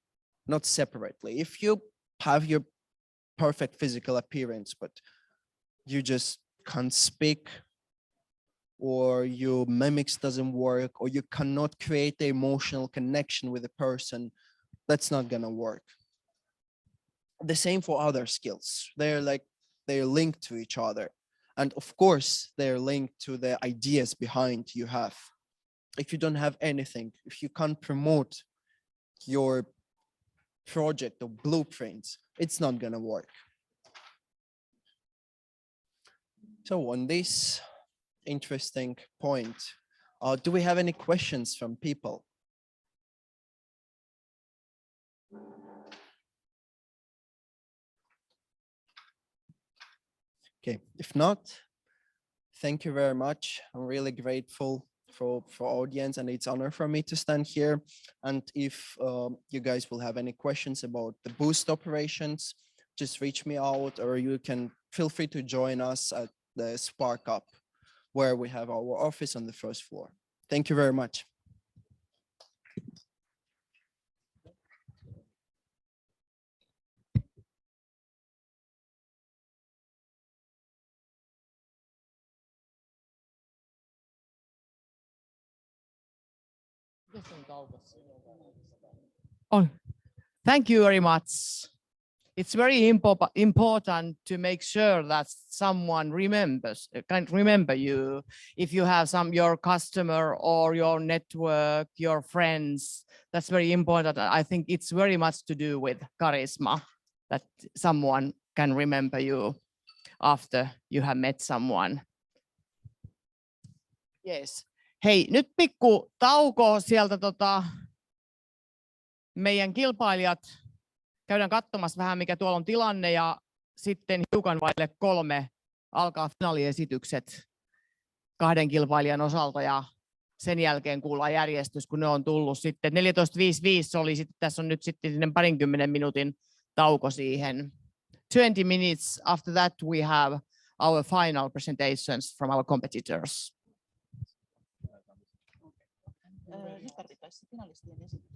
not separately. If you have your perfect physical appearance, but you just can't speak, or your mimics doesn't work, or you cannot create the emotional connection with a person, that's not gonna work. The same for other skills. They're linked to each other. And of course, they're linked to the ideas behind you have. If you don't have anything, if you can't promote your project or blueprints, it's not gonna work. So on this interesting point, do we have any questions from people? Okay, if not, thank you very much. I'm really grateful for audience, and it's honor for me to stand here. And if you guys will have any questions about the boost operations, just reach me out, or you can feel free to join us at the Spark Up, where we have our office on the first floor. Thank you very much. Oh, thank you very much. it's very important to make sure that someone can remember you. If you have your customer or your network, your friends, that's very important. I think it's very much to do with charisma, that someone can remember you after you have met someone. Yes. Hei, nyt pikku tauko sieltä meidän kilpailijat. Käydään katsomassa vähän, mikä tuolla on tilanne, ja sitten hiukan vaille 3 alkaa finaaliesitykset 2 kilpailijan osalta, ja sen jälkeen kuullaan järjestys, kun ne on tullut sitten. 14.55 oli sitten, tässä on nyt sitten 20 minuutin tauko siihen. 20 minutes after that we have our final presentations from our competitors. Nyt tarvittaisiin finalistien esitys.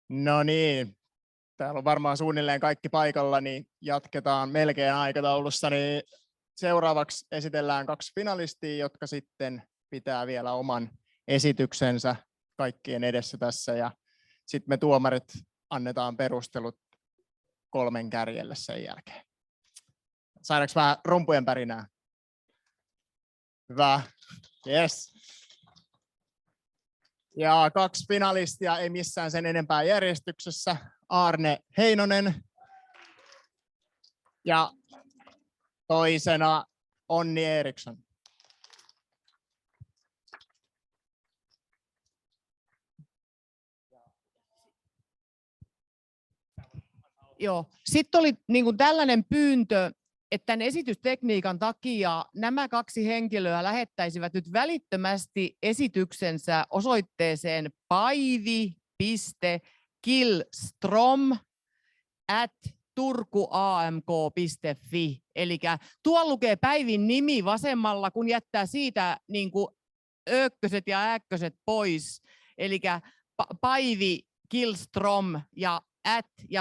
No niin, täällä on varmaan suunnilleen kaikki paikalla, niin jatketaan melkein aikataulussa. Niin seuraavaksi esitellään 2 finalistia, jotka sitten pitää vielä oman esityksensä kaikkien edessä tässä. Ja sitten me tuomarit annetaan perustelut 3 kärjelle sen jälkeen. Saadaanko vähän rumpujen pärinää? Hyvä, yes. Ja 2 finalistia ei missään sen enempää järjestyksessä. Aarne Heinonen ja toisena Onni Eriksson. Joo. Sitten oli niin kuin tällainen pyyntö, että tämän esitystekniikan takia nämä 2 henkilöä lähettäisivät nyt välittömästi esityksensä osoitteeseen paivi.killstrom@turkuamk.fi. Eli tuo lukee Päivin nimi vasemmalla, kun jättää siitä niin kuin ökköset ja äkköset pois. Eli Päivi Killstrom ja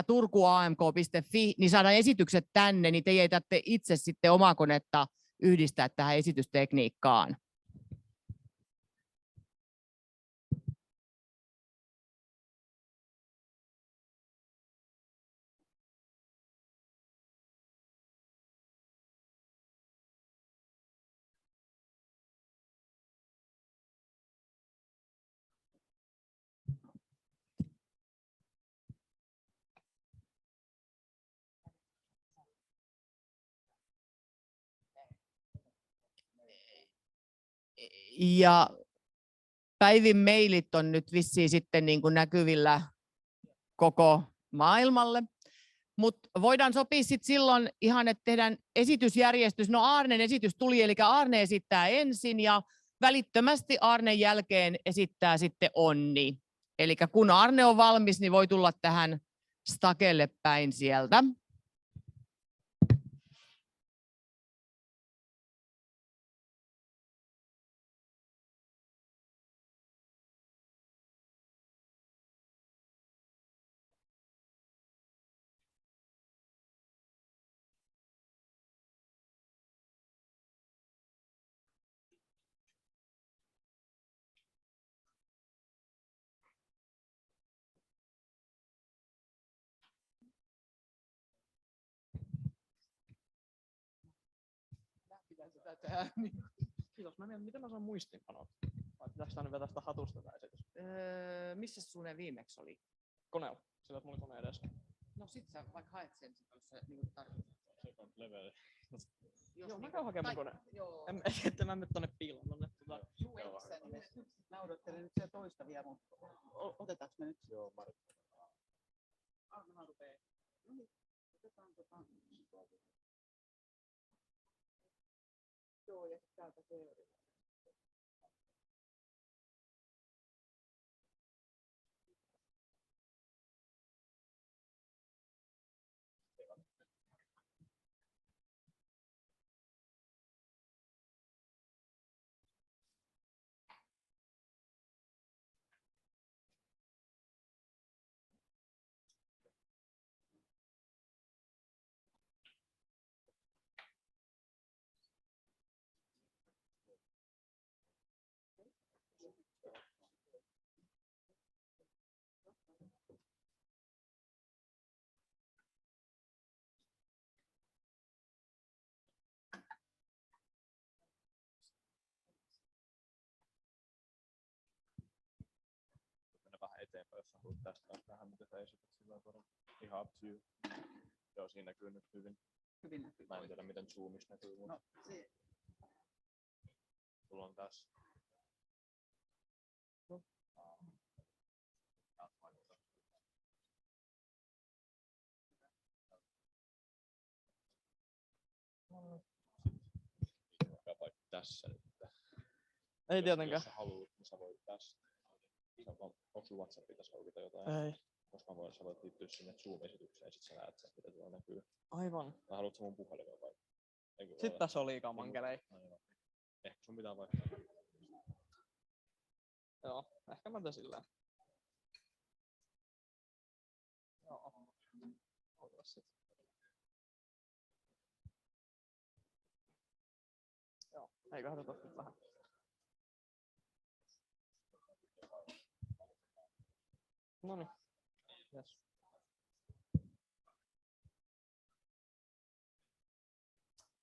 turkuamk.fi, niin saadaan esitykset tänne, niin te ei tarvitse itse sitten omaa konetta yhdistää tähän esitystekniikkaan. Ja Päivin mailit on nyt vissiin sitten niin kuin näkyvillä koko maailmalle. Mutta voidaan sopia sitten silloin ihan, että tehdään esitysjärjestys. No Aarnen esitys tuli, eli Aarne esittää ensin ja välittömästi Aarnen jälkeen esittää sitten Onni. Eli kun Aarne on valmis, niin voi tulla tähän stakelle päin sieltä. Kiitos. Miten mä saan muistinpanot? Vai pitäisikö aina vetää sitä hatusta tämä esitys? Missä sun viimeksi oli? Koneella. Sillä mulla oli kone edessä. No sit sä vaikka haet sen, jos sä niin tarvitset. Second level. Joo, mä käyn hakemaan koneen. Ette mä nyt tonne piiloon. Mä odottelen nyt siellä toista vielä, mutta otetaanko me nyt? Joo, Mari. Mä rupean. No niin, otetaan Joo, ja täältä teoria. Vähän eteenpäin, jos haluat tästä tähän, mitä sä esität sillä tavalla. Ihan up to you. Joo, siinä näkyy nyt hyvin. Hyvin näkyy. Mä en tiedä, miten Zoomissa näkyy. Mutta... No, se... Sulla on tässä. No. Tässä nyt. Ei tietenkään. Jos sä haluat, niin sä voit tästä. Onko sulla WhatsAppia tässä oikein jotain? Ei. Koska sä voit liittyä sinne Zoom-esitykseen, sit sä näet sen, mitä tuolla näkyy. Aivan. Tai haluatko mun puhelimen vai? Sitten tässä on liikaa mankelei. Ehkä sun pitää vaihtaa. Joo, ehkä mä teen silleen. Joo. Otas sit. Joo, eiköhän tätä nyt vähän. Noniin. Yes.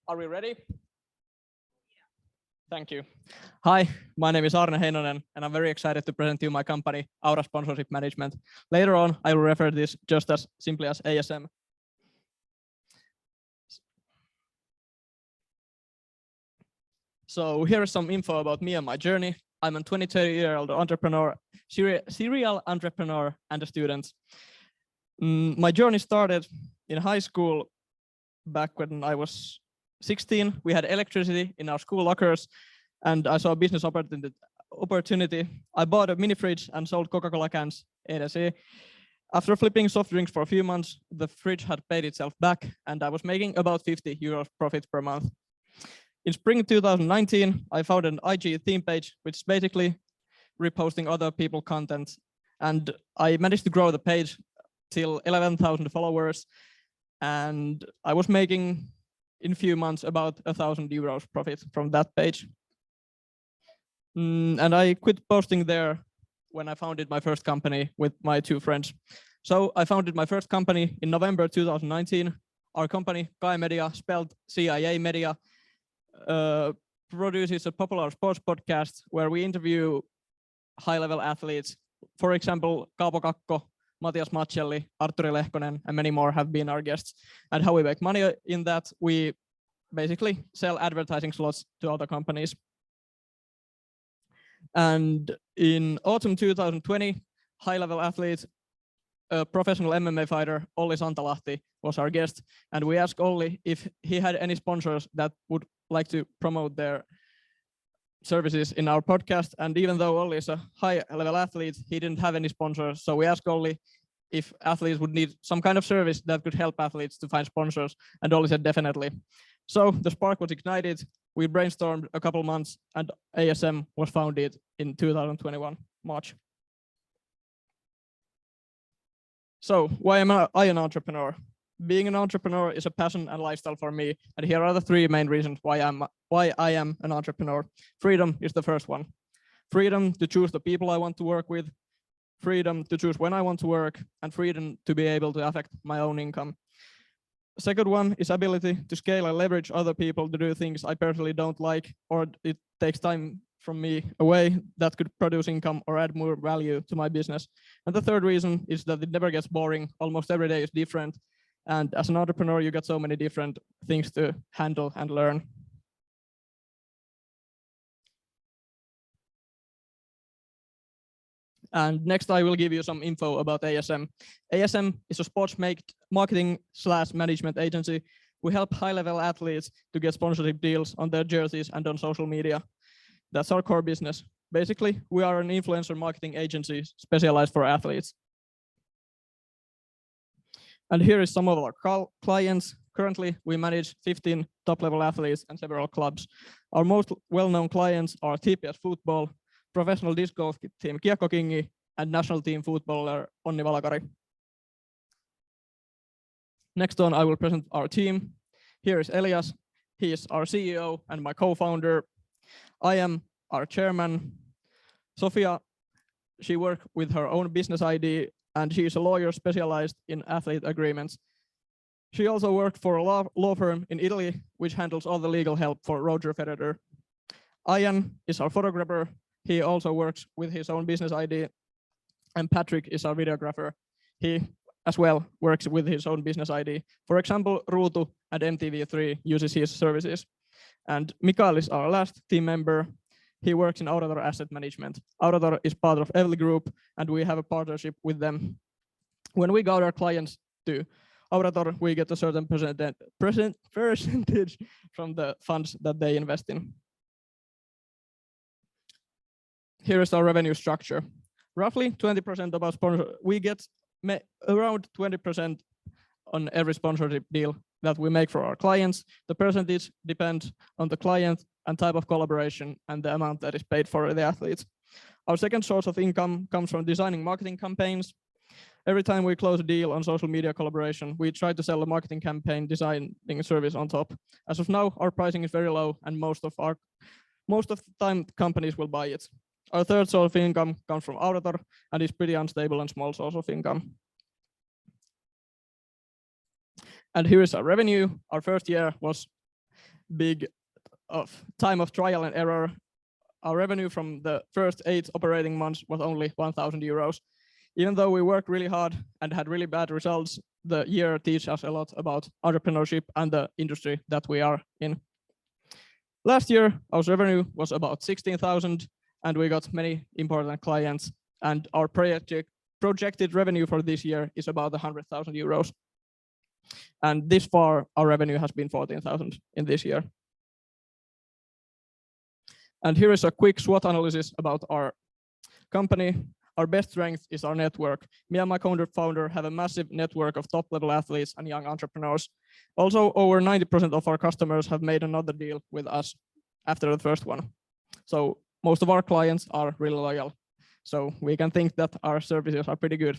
Are we ready? Thank you. Hi, my name is Arne Heinonen, and I'm very excited to present you my company, Aura Sponsorship Management. Later on, I will refer to this just as simply as ASM. So here is some info about me and my journey. I'm a 22-year-old entrepreneur, serial entrepreneur, and a student. My journey started in high school back when I was 16. We had electricity in our school lockers, and I saw a business opportunity. I bought a mini fridge and sold Coca-Cola cans, etc. After flipping soft drinks for a few months, the fridge had paid itself back, and I was making about 50 euros profit per month. In spring 2019, I found an IG theme page, which is basically reposting other people's content. And I managed to grow the page till 11,000 followers. And I was making, in a few months, about 1,000 euros profit from that page. And I quit posting there when I founded my first company with my two friends. So I founded my first company in November 2019. Our company, Kai Media, spelled CIA Media, produces a popular sports podcast where we interview high-level athletes. For example, Kaapo Kakko, Matias Matseli, Arturi Lehkonen, and many more have been our guests. And how we make money in that, we basically sell advertising slots to other companies. And in autumn 2020, high-level athlete, a professional MMA fighter, Olli Santalahti, was our guest. And we asked Olli if he had any sponsors that would like to promote their services in our podcast. And even though Olli is a high-level athlete, he didn't have any sponsors. So we asked Olli if athletes would need some kind of service that could help athletes to find sponsors. And Olli said definitely. So the spark was ignited. We brainstormed a couple months, and ASM was founded in 2021, March. So why am I an entrepreneur? Being an entrepreneur is a passion and lifestyle for me. And here are the three main reasons why I am an entrepreneur. Freedom is the first one. Freedom to choose the people I want to work with, freedom to choose when I want to work, and freedom to be able to affect my own income. Second one is ability to scale and leverage other people to do things I personally don't like, or it takes time from me away that could produce income or add more value to my business. And the third reason is that it never gets boring. Almost every day is different. And as an entrepreneur, you get so many different things to handle and learn. And next, I will give you some info about ASM. ASM is a sports marketing/management agency. We help high-level athletes to get sponsorship deals on their jerseys and on social media. That's our core business. Basically, we are an influencer marketing agency specialized for athletes. And here is some of our clients. Currently, we manage 15 top-level athletes and several clubs. Our most well-known clients are TPS Football, professional disc golf team Kiekko Kingi, and national team footballer Onni Valakari. Next on, I will present our team. Here is Elias. He is our CEO and my co-founder. I am our chairman. Sofia, she works with her own business ID, and she is a lawyer specialized in athlete agreements. She also worked for a law firm in Italy, which handles all the legal help for Roger Federer. Ian is our photographer. He also works with his own business ID. And Patrick is our videographer. He as well works with his own business ID. For example, Ruutu and MTV3 uses his services. And Mikael is our last team member. He works in Aurator Asset Management. Aurator is part of Evely Group, and we have a partnership with them. When we got our clients to Aurator, we get a certain percentage from the funds that they invest in. Here is our revenue structure. roughly 20% of our sponsor. We get around 20% on every sponsorship deal that we make for our clients. The percentage depends on the client and type of collaboration and the amount that is paid for the athletes. Our second source of income comes from designing marketing campaigns. Every time we close a deal on social media collaboration, we try to sell a marketing campaign designing service on top. As of now, our pricing is very low, and most of the time companies will buy it. Our third source of income comes from Auditor and is pretty unstable and small source of income. And here is our revenue. Our first year was big of time of trial and error. Our revenue from the first 8 operating months was only 1,000 euros. Even though we worked really hard and had really bad results, the year teaches us a lot about entrepreneurship and the industry that we are in. Last year, our revenue was about 16,000, and we got many important clients, and our projected revenue for this year is about 100,000 euros. And this far, our revenue has been 14,000 in this year. And here is a quick SWOT analysis about our company. Our best strength is our network. Me and my co-founder have a massive network of top-level athletes and young entrepreneurs. Also, over 90% of our customers have made another deal with us after the first one. So most of our clients are really loyal. So we can think that our services are pretty good.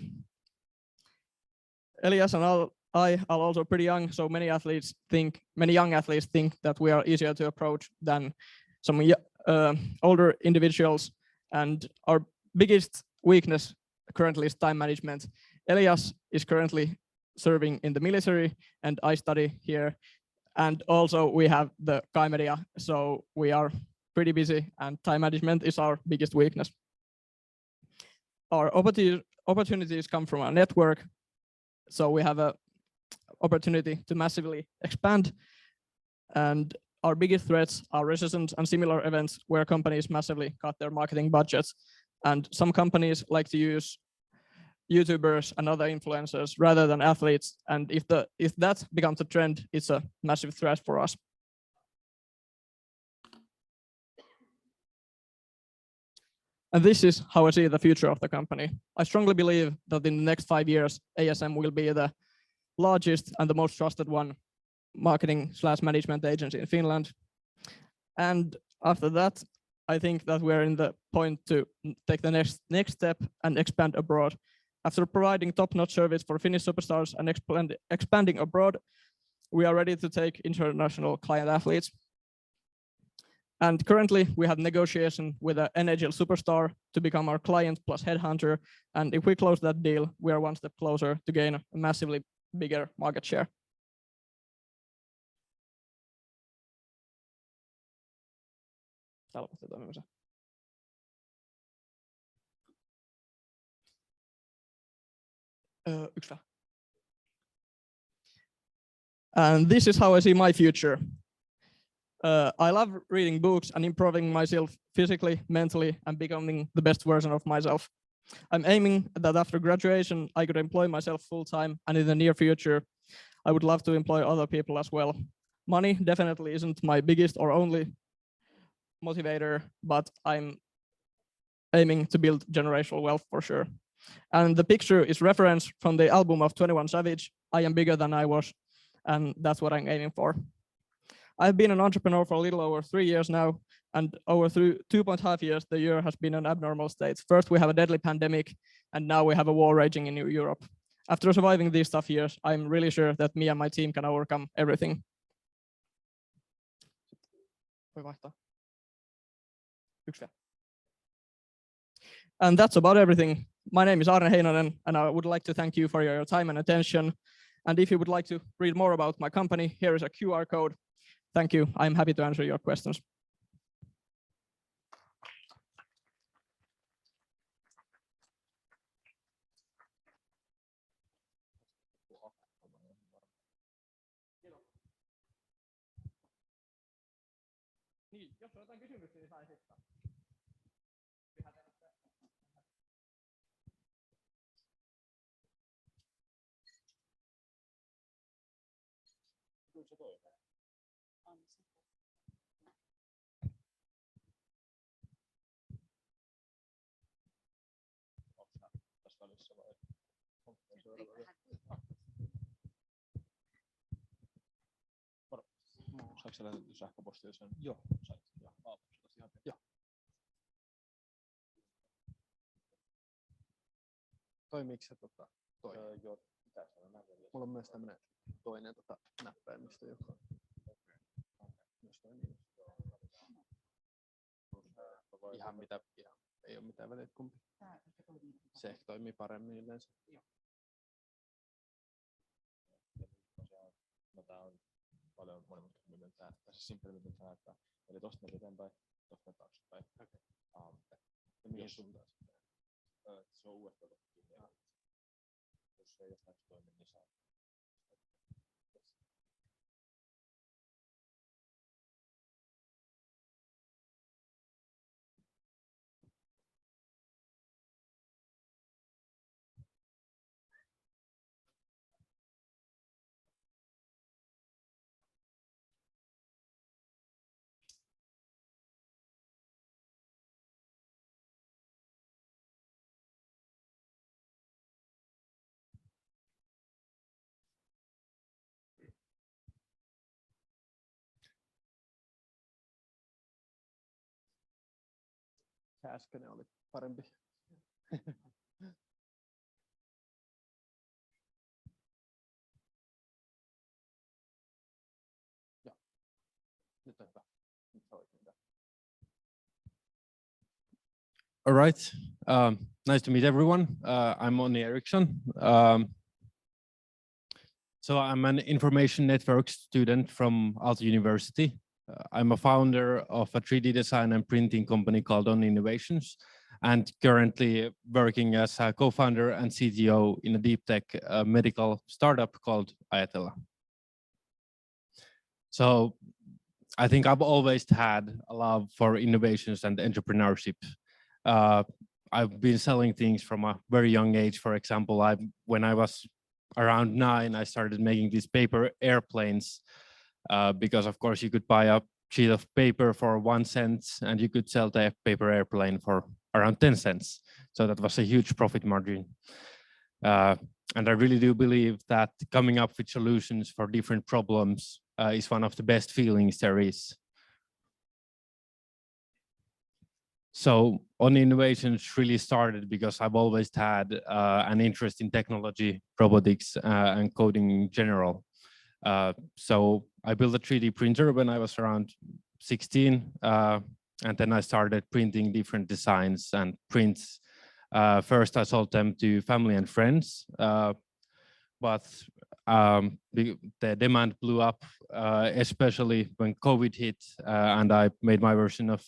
Elias and I are also pretty young, so many young athletes think that we are easier to approach than some older individuals. And our biggest weakness currently is time management. Elias is currently serving in the military, and I study here. And also we have the Kaimedia, so we are pretty busy, and time management is our biggest weakness. Our opportunities come from our network, so we have an opportunity to massively expand. And our biggest threats are recessions and similar events where companies massively cut their marketing budgets. And some companies like to use YouTubers and other influencers rather than athletes. And if that becomes a trend, it's a massive threat for us. And this is how I see the future of the company. I strongly believe that in the next 5 years, ASM will be the largest and the most trusted marketing/management agency in Finland. And after that, I think that we're in the point to take the next step and expand abroad. After providing top-notch service for Finnish superstars and expanding abroad, we are ready to take international client athletes. And currently, we have negotiation with an NHL superstar to become our client plus headhunter. And if we close that deal, we are one step closer to gain a massively bigger market share. And this is how I see my future. I love reading books and improving myself physically, mentally, and becoming the best version of myself. I'm aiming that after graduation, I could employ myself full-time, and in the near future, I would love to employ other people as well. Money definitely isn't my biggest or only motivator, but I'm aiming to build generational wealth for sure. And the picture is reference from the album of 21 Savage, I Am Bigger Than I Was, and that's what I'm aiming for. I've been an entrepreneur for a little over 3 years now, and over 2.5 years, the year has been an abnormal state. First, we have a deadly pandemic, and now we have a war raging in Europe. After surviving these tough years, I'm really sure that me and my team can overcome everything. And that's about everything. My name is Arne Heinonen, and I would like to thank you for your time and attention. And if you would like to read more about my company, here is a QR code. Thank you. I'm happy to answer your questions. Jos on jotain kysymyksiä, niin saa esittää. Saanko sä lähetetty sähköpostia sen? Joo. Joo. Toimiiko se toi? Joo. Mulla on myös tämmönen toinen näppäimistö, joka ihan mitä, ei ole mitään väliä, kumpi. Se ehkä toimii paremmin yleensä. No tää on paljon monimutkaisemmin simppelimmin näyttää. Eli tosta eteenpäin, tosta taaksepäin. Ja mihin suuntaan sitten? Se on uudestaan kiinni. Jos se ei jostain toimi, niin saa. Se äskeinen oli parempi. Joo. Nyt on hyvä. Nyt on oikein hyvä. All right. Nice to meet everyone. I'm Onni Eriksson. So I'm an information network student from Aalto University. I'm a founder of a 3D design and printing company called Onni Innovations, and currently working as a co-founder and CTO in a deep tech medical startup called Ajatella. So I think I've always had a love for innovations and entrepreneurship. I've been selling things from a very young age. For example, when I was around 9, I started making these paper airplanes because, of course, you could buy a sheet of paper for 1 cent and you could sell the paper airplane for around 10 cents. So that was a huge profit margin. And I really do believe that coming up with solutions for different problems is one of the best feelings there is. So Onni Innovations really started because I've always had an interest in technology, robotics, and coding in general. So I built a 3D printer when I was around 16, and then I started printing different designs and prints. First, I sold them to family and friends, but the demand blew up, especially when COVID hit, and I made my version of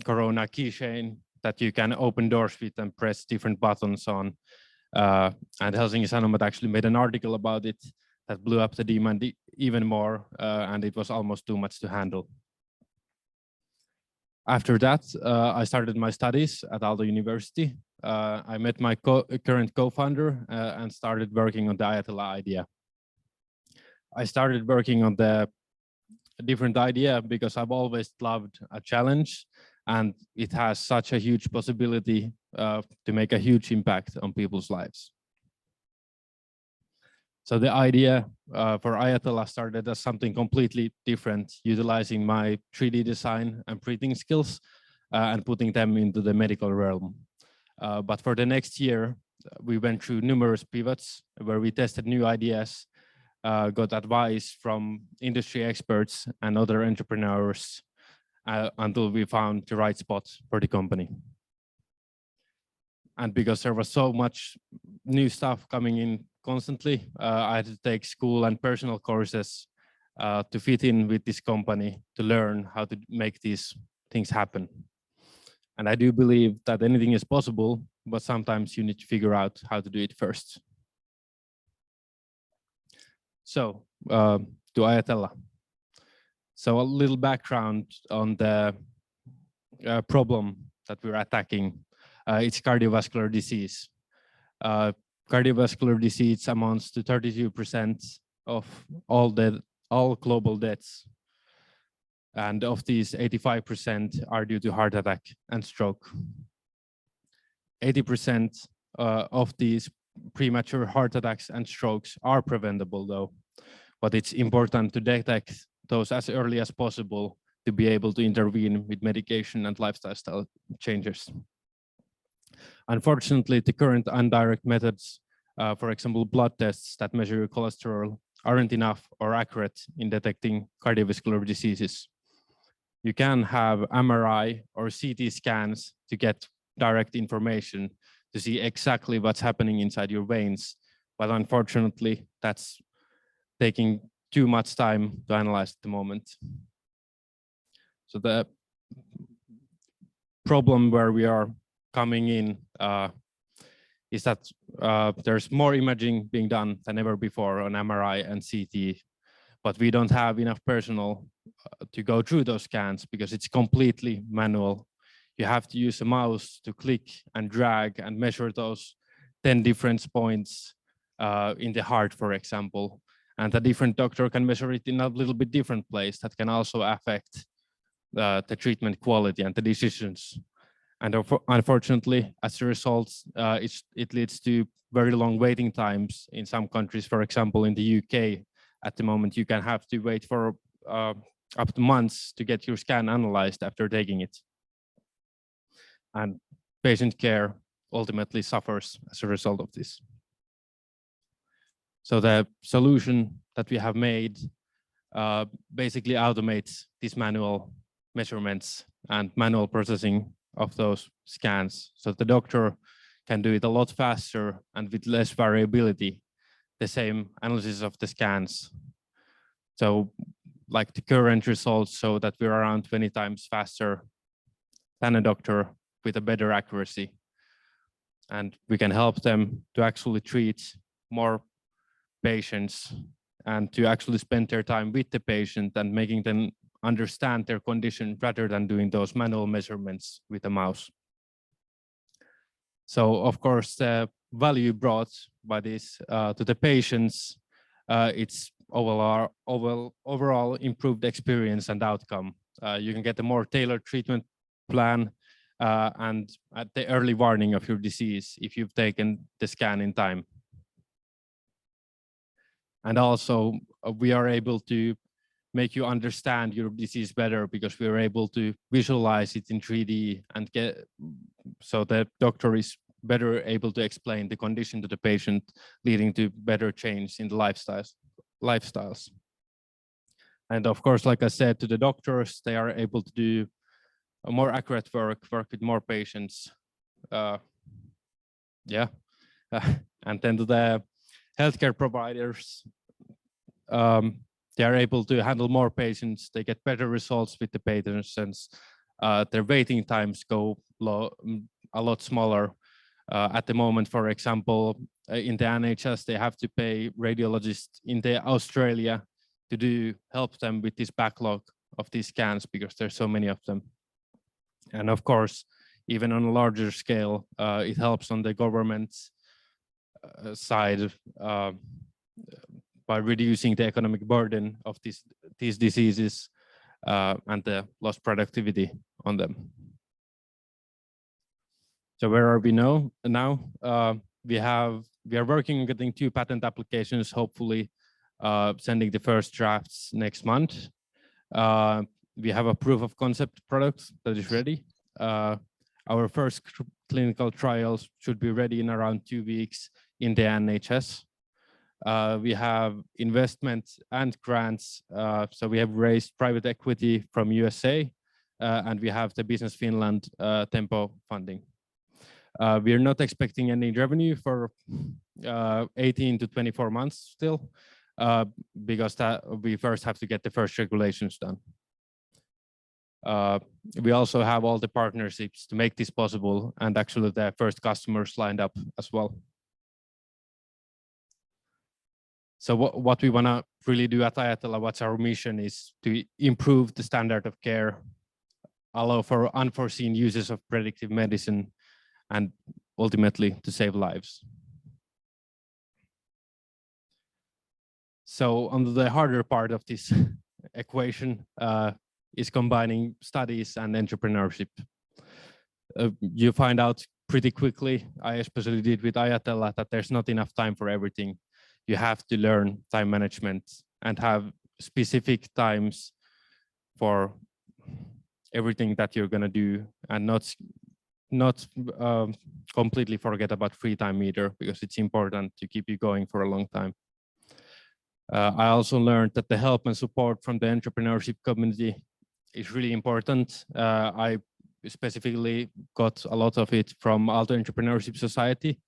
Corona keychain that you can open doors with and press different buttons on. And Helsingin Sanomat actually made an article about it that blew up the demand even more, and it was almost too much to handle. After that, I started my studies at Aalto University. I met my current co-founder and started working on the Ajatella idea. I started working on the different idea because I've always loved a challenge, and it has such a huge possibility to make a huge impact on people's lives. So the idea for Ajatella started as something completely different, utilizing my 3D design and printing skills and putting them into the medical realm. But for the next year, we went through numerous pivots where we tested new ideas, got advice from industry experts and other entrepreneurs until we found the right spot for the company. And because there was so much new stuff coming in constantly, I had to take school and personal courses to fit in with this company, to learn how to make these things happen. And I do believe that anything is possible, but sometimes you need to figure out how to do it first. So, to Ajatella. So a little background on the problem that we're attacking. It's cardiovascular disease. Cardiovascular disease amounts to 32% of all global deaths. And of these, 85% are due to heart attack and stroke. 80% of these premature heart attacks and strokes are preventable though, but it's important to detect those as early as possible to be able to intervene with medication and lifestyle changes. Unfortunately, the current indirect methods, for example, blood tests that measure your cholesterol, aren't enough or accurate in detecting cardiovascular diseases. You can have MRI or CT scans to get direct information to see exactly what's happening inside your veins, but unfortunately, that's taking too much time to analyze at the moment. So the problem where we are coming in is that there's more imaging being done than ever before on MRI and CT, but we don't have enough personnel to go through those scans because it's completely manual. You have to use a mouse to click and drag and measure those 10 different points in the heart, for example. And a different doctor can measure it in a little bit different place that can also affect the treatment quality and the decisions. And unfortunately, as a result, it leads to very long waiting times in some countries. For example, in the UK, at the moment, you can have to wait for up to months to get your scan analyzed after taking it. And patient care ultimately suffers as a result of this. So the solution that we have made basically automates these manual measurements and manual processing of those scans. So the doctor can do it a lot faster and with less variability, the same analysis of the scans. So like the current results show that we're around 20 times faster than a doctor with a better accuracy. And we can help them to actually treat more patients and to actually spend their time with the patient and making them understand their condition rather than doing those manual measurements with a mouse. So of course, the value brought by this to the patients, it's overall improved experience and outcome. You can get a more tailored treatment plan and at the early warning of your disease if you've taken the scan in time. And also we are able to make you understand your disease better because we are able to visualize it in 3D and get so the doctor is better able to explain the condition to the patient, leading to better change in the lifestyles. And of course, like I said, to the doctors, they are able to do a more accurate work with more patients. And then to the healthcare providers, they are able to handle more patients. They get better results with the patients. Their waiting times go a lot smaller. At the moment, for example, in the NHS, they have to pay radiologists in Australia to help them with this backlog of these scans because there's so many of them. And of course, even on a larger scale, it helps on the government side by reducing the economic burden of these diseases and the lost productivity on them. So where are we now? We are working on getting 2 patent applications, hopefully sending the first drafts next month. We have a proof of concept product that is ready. Our first clinical trials should be ready in around 2 weeks in the NHS. We have investment and grants. So we have raised private equity from USA and we have the Business Finland Tempo funding. We are not expecting any revenue for 18 to 24 months still, because we first have to get the first regulations done. We also have all the partnerships to make this possible and actually the first customers lined up as well. So what we want to really do at Ajatella, what's our mission is to improve the standard of care, allow for unforeseen uses of predictive medicine, and ultimately to save lives. So on the harder part of this equation is combining studies and entrepreneurship. You find out pretty quickly. I especially did with Ajatella that there's not enough time for everything. You have to learn time management and have specific times for everything that you're going to do, and not completely forget about free time either, because it's important to keep you going for a long time. I also learned that the help and support from the entrepreneurship community is really important. I specifically got a lot of it from Aalto Entrepreneurship Society,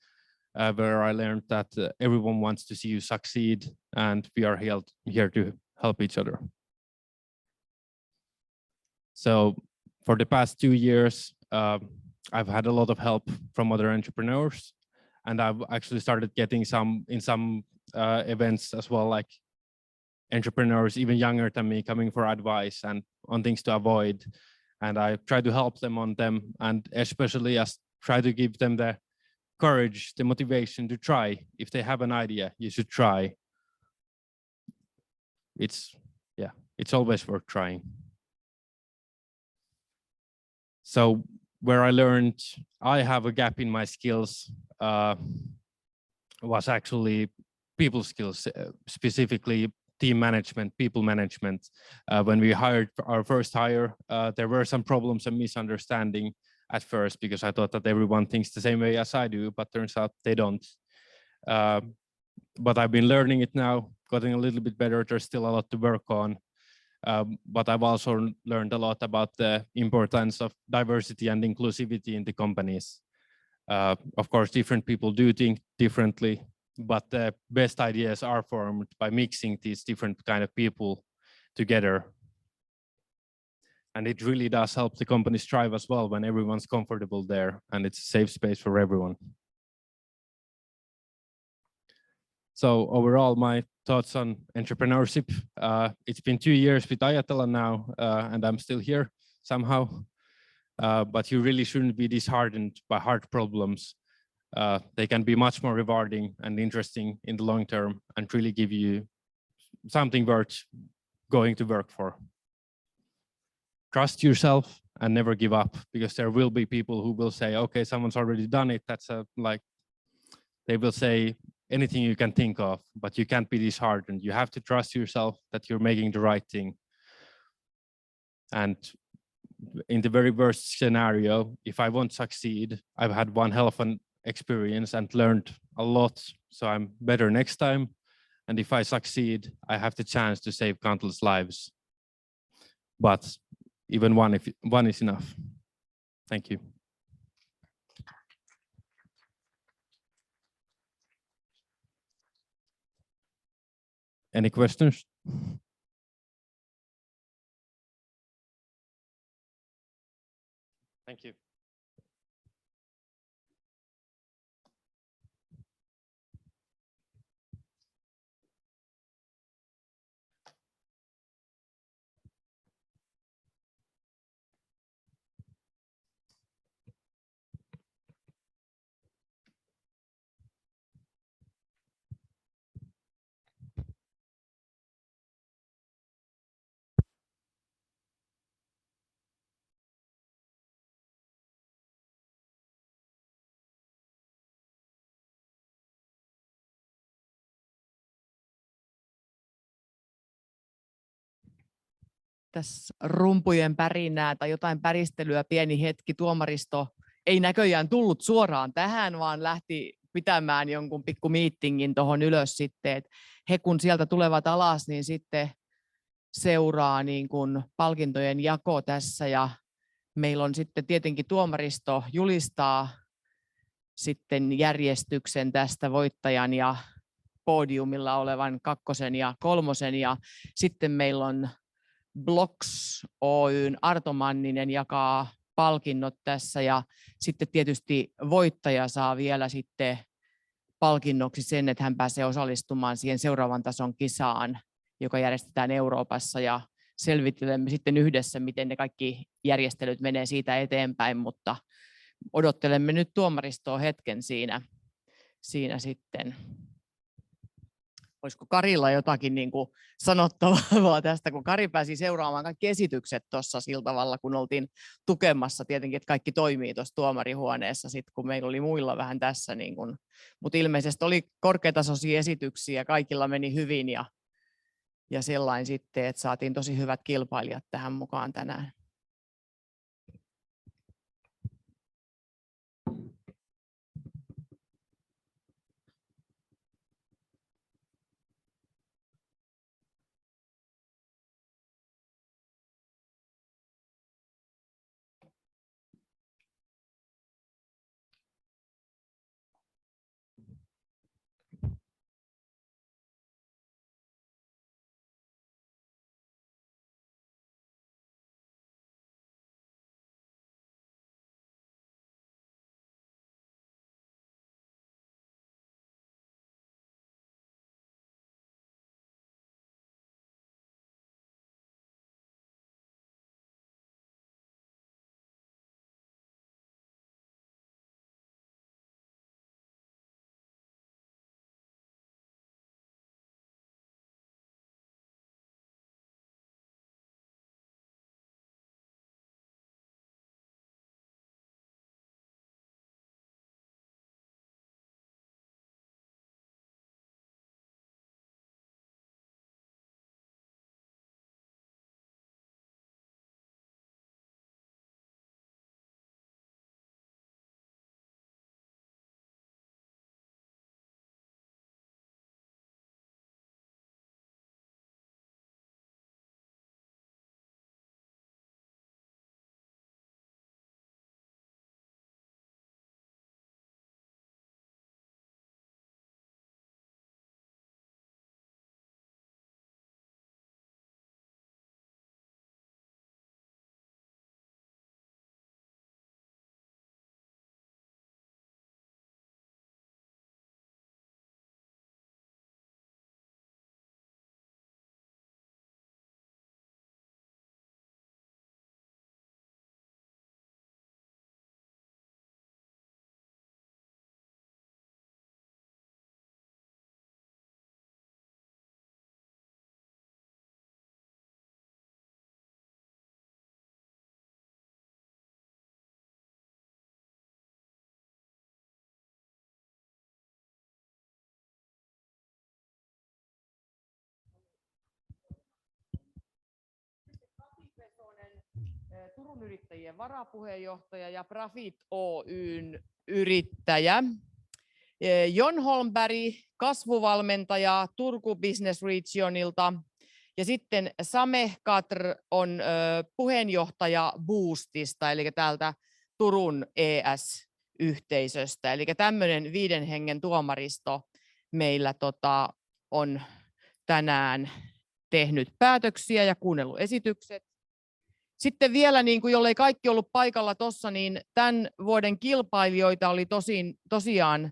where I learned that everyone wants to see you succeed, and we are here to help each other. So for the past 2 years, I've had a lot of help from other entrepreneurs, and I've actually started getting some events as well, like entrepreneurs even younger than me coming for advice and on things to avoid, and I try to help them on them, and especially try to give them the courage, the motivation to try. If they have an idea, you should try. It's always worth trying. So where I learned I have a gap in my skills was actually people skills, specifically team management, people management. When we hired our first hire, there were some problems and misunderstanding at first, because I thought that everyone thinks the same way as I do, but turns out they don't. But I've been learning it now, getting a little bit better. There's still a lot to work on. But I've also learned a lot about the importance of diversity and inclusivity in the companies. Of course, different people do think differently, but the best ideas are formed by mixing these different kind of people together. And it really does help the company strive as well when everyone's comfortable there and it's a safe space for everyone. So overall, my thoughts on entrepreneurship. It's been 2 years with Ajatella now, and I'm still here somehow. But you really shouldn't be disheartened by hard problems. They can be much more rewarding and interesting in the long term and really give you something worth going to work for. Trust yourself and never give up, because there will be people who will say, okay, someone's already done it. That's they will say anything you can think of, but you can't be disheartened. You have to trust yourself that you're making the right thing. And in the very worst scenario, if I won't succeed, I've had one hell of an experience and learned a lot, so I'm better next time. And if I succeed, I have the chance to save countless lives. But even one is enough. Thank you. Any questions? Thank you. Tässä rumpujen pärinää tai jotain päristelyä pieni hetki. Tuomaristo ei näköjään tullut suoraan tähän, vaan lähti pitämään jonkun pikku miittingin tuohon ylös sitten. Et he kun sieltä tulevat alas, niin sitten seuraa niin kuin palkintojen jako tässä. Ja meillä on sitten tietenkin tuomaristo julistaa sitten järjestyksen tästä voittajan ja podiumilla olevan 2. ja 3. Ja sitten meillä on Blocks Oyn Arto Manninen jakaa palkinnot tässä, ja sitten tietysti voittaja saa vielä sitten palkinnoksi sen, että hän pääsee osallistumaan siihen seuraavan tason kisaan, joka järjestetään Euroopassa, ja selvittelemme sitten yhdessä, miten ne kaikki järjestelyt menee siitä eteenpäin, mutta odottelemme nyt tuomaristoa hetken siinä sitten. olisiko Karilla jotakin niin kuin sanottavaa tästä, kun Kari pääsi seuraamaan kaikki esitykset tuossa sillä tavalla, kun oltiin tukemassa tietenkin, että kaikki toimii tuossa tuomarihuoneessa, sit, kun meillä oli muilla vähän tässä. Niin kuin, mutta ilmeisesti oli korkeatasoisia esityksiä, kaikilla meni hyvin ja sellainen sitten, että saatiin tosi hyvät kilpailijat tähän mukaan tänään. Turun yrittäjien varapuheenjohtaja ja Profit Oyn yrittäjä. Jon Holmberg, kasvuvalmentaja Turku Business Regionilta. Ja sitten Same Katr on puheenjohtaja Boostista, eli täältä Turun ES-yhteisöstä. Eli tämmöinen 5 hengen tuomaristo meillä on tänään tehnyt päätöksiä ja kuunnellut esitykset. Sitten vielä, niin kuin jollei kaikki ollut paikalla tuossa, niin tämän vuoden kilpailijoita oli tosiaan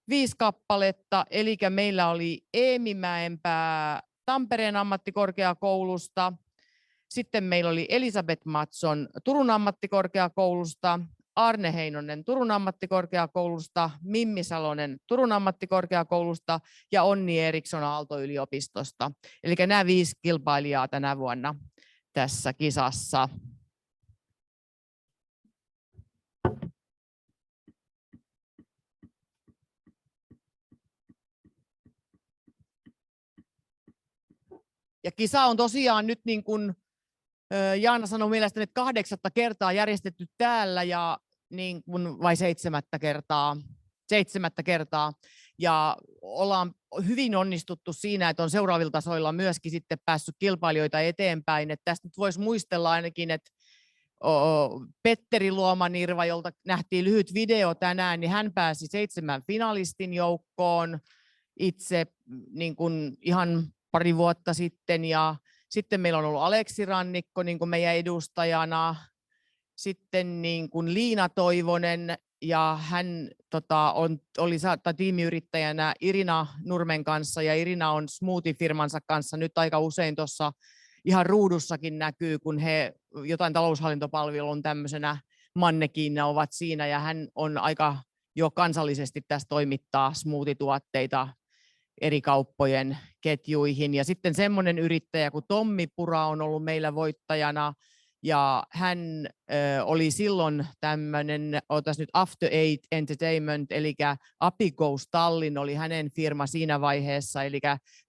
5 kappaletta, eli meillä oli Eemi Mäenpää Tampereen ammattikorkeakoulusta, sitten meillä oli Elisabeth Matson Turun ammattikorkeakoulusta, Arne Heinonen Turun ammattikorkeakoulusta, Mimmi Salonen Turun ammattikorkeakoulusta ja Onni Eriksson Aalto-yliopistosta. Eli nämä 5 kilpailijaa tänä vuonna tässä kisassa. Ja kisa on tosiaan nyt, niin kuin Jaana sanoi mielestäni, että 8. kertaa järjestetty täällä ja niin kuin, vai 7. kertaa. 7. kertaa. Ja ollaan hyvin onnistuttu siinä, että on seuraavilla tasoilla myöskin sitten päässyt kilpailijoita eteenpäin. Että tästä nyt voisi muistella ainakin, että Petteri Luomanirva, jolta nähtiin lyhyt video tänään, niin hän pääsi 7 finalistin joukkoon itse niin kuin ihan pari vuotta sitten. Ja sitten meillä on ollut Aleksi Rannikko niin kuin meidän edustajana, sitten niin kuin Liina Toivonen, ja hän oli tiimiyrittäjänä Irina Nurmen kanssa, ja Irina on smoothie-firmansa kanssa nyt aika usein tuossa ihan ruudussakin näkyy, kun he jotain taloushallintopalvelun tämmöisenä mannekiinna ovat siinä, ja hän on aika jo kansallisesti tässä toimittaa smoothie-tuotteita eri kauppojen ketjuihin. Ja sitten semmoinen yrittäjä kuin Tommi Pura on ollut meillä voittajana, ja hän oli silloin tämmöinen, otas nyt After Eight Entertainment, eli Apigous Tallinn oli hänen firma siinä vaiheessa, eli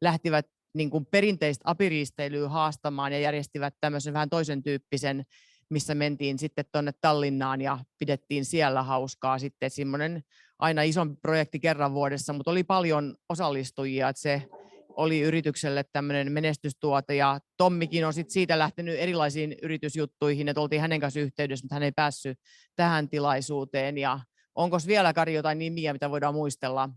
lähtivät niin kuin perinteistä apiriisteilyä haastamaan ja järjestivät tämmöisen vähän toisen tyyppisen, missä mentiin sitten tuonne Tallinnaan ja pidettiin siellä hauskaa sitten, semmoinen aina isompi projekti kerran vuodessa, mutta oli paljon osallistujia, että se oli yritykselle tämmöinen menestystuote, ja Tommikin on sitten siitä lähtenyt erilaisiin yritysjuttuihin, että oltiin hänen kanssa yhteydessä, mutta hän ei päässyt tähän tilaisuuteen. Ja onko vielä, Kari, jotain nimiä, mitä voidaan muistella?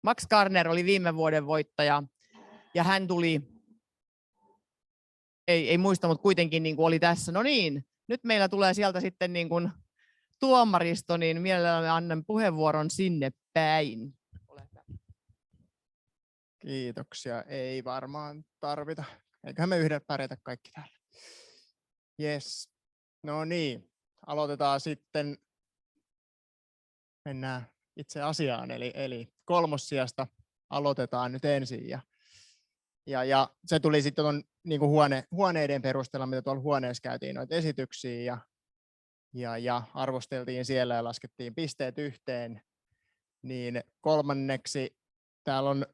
Max Karner oli viime vuoden voittaja, ja hän tuli, ei muista, mutta kuitenkin niin kuin oli tässä. No niin, nyt meillä tulee sieltä sitten niin kuin tuomaristo, niin mielelläni annan puheenvuoron sinne päin. Kiitoksia, ei varmaan tarvita. Eiköhän me yhdessä pärjätä kaikki täällä. Yes. No niin, aloitetaan sitten. Mennään itse asiaan, eli kolmossijasta aloitetaan nyt ensin. Ja se tuli sitten tuon niin kuin huoneiden perusteella, mitä tuolla huoneessa käytiin noita esityksiä ja arvosteltiin siellä ja laskettiin pisteet yhteen. Niin kolmanneksi täällä on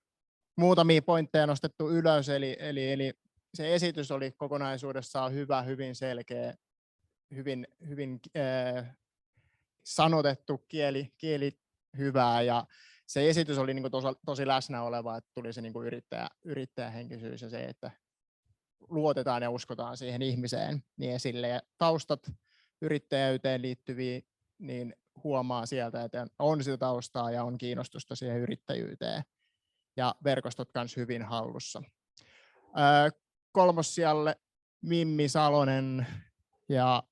muutamia pointteja nostettu ylös, eli se esitys oli kokonaisuudessaan hyvä, hyvin selkeä, hyvin sanotettu, kieli hyvää, ja se esitys oli niin kuin tosi läsnä oleva, että tuli se niin kuin yrittäjähenkisyys ja se, että luotetaan ja uskotaan siihen ihmiseen niin esille. Ja taustat yrittäjyyteen liittyviä, niin huomaa sieltä, että on sitä taustaa ja on kiinnostusta siihen yrittäjyyteen. Ja verkostot kanssa hyvin hallussa. Kolmossijalle Mimmi Salonen ja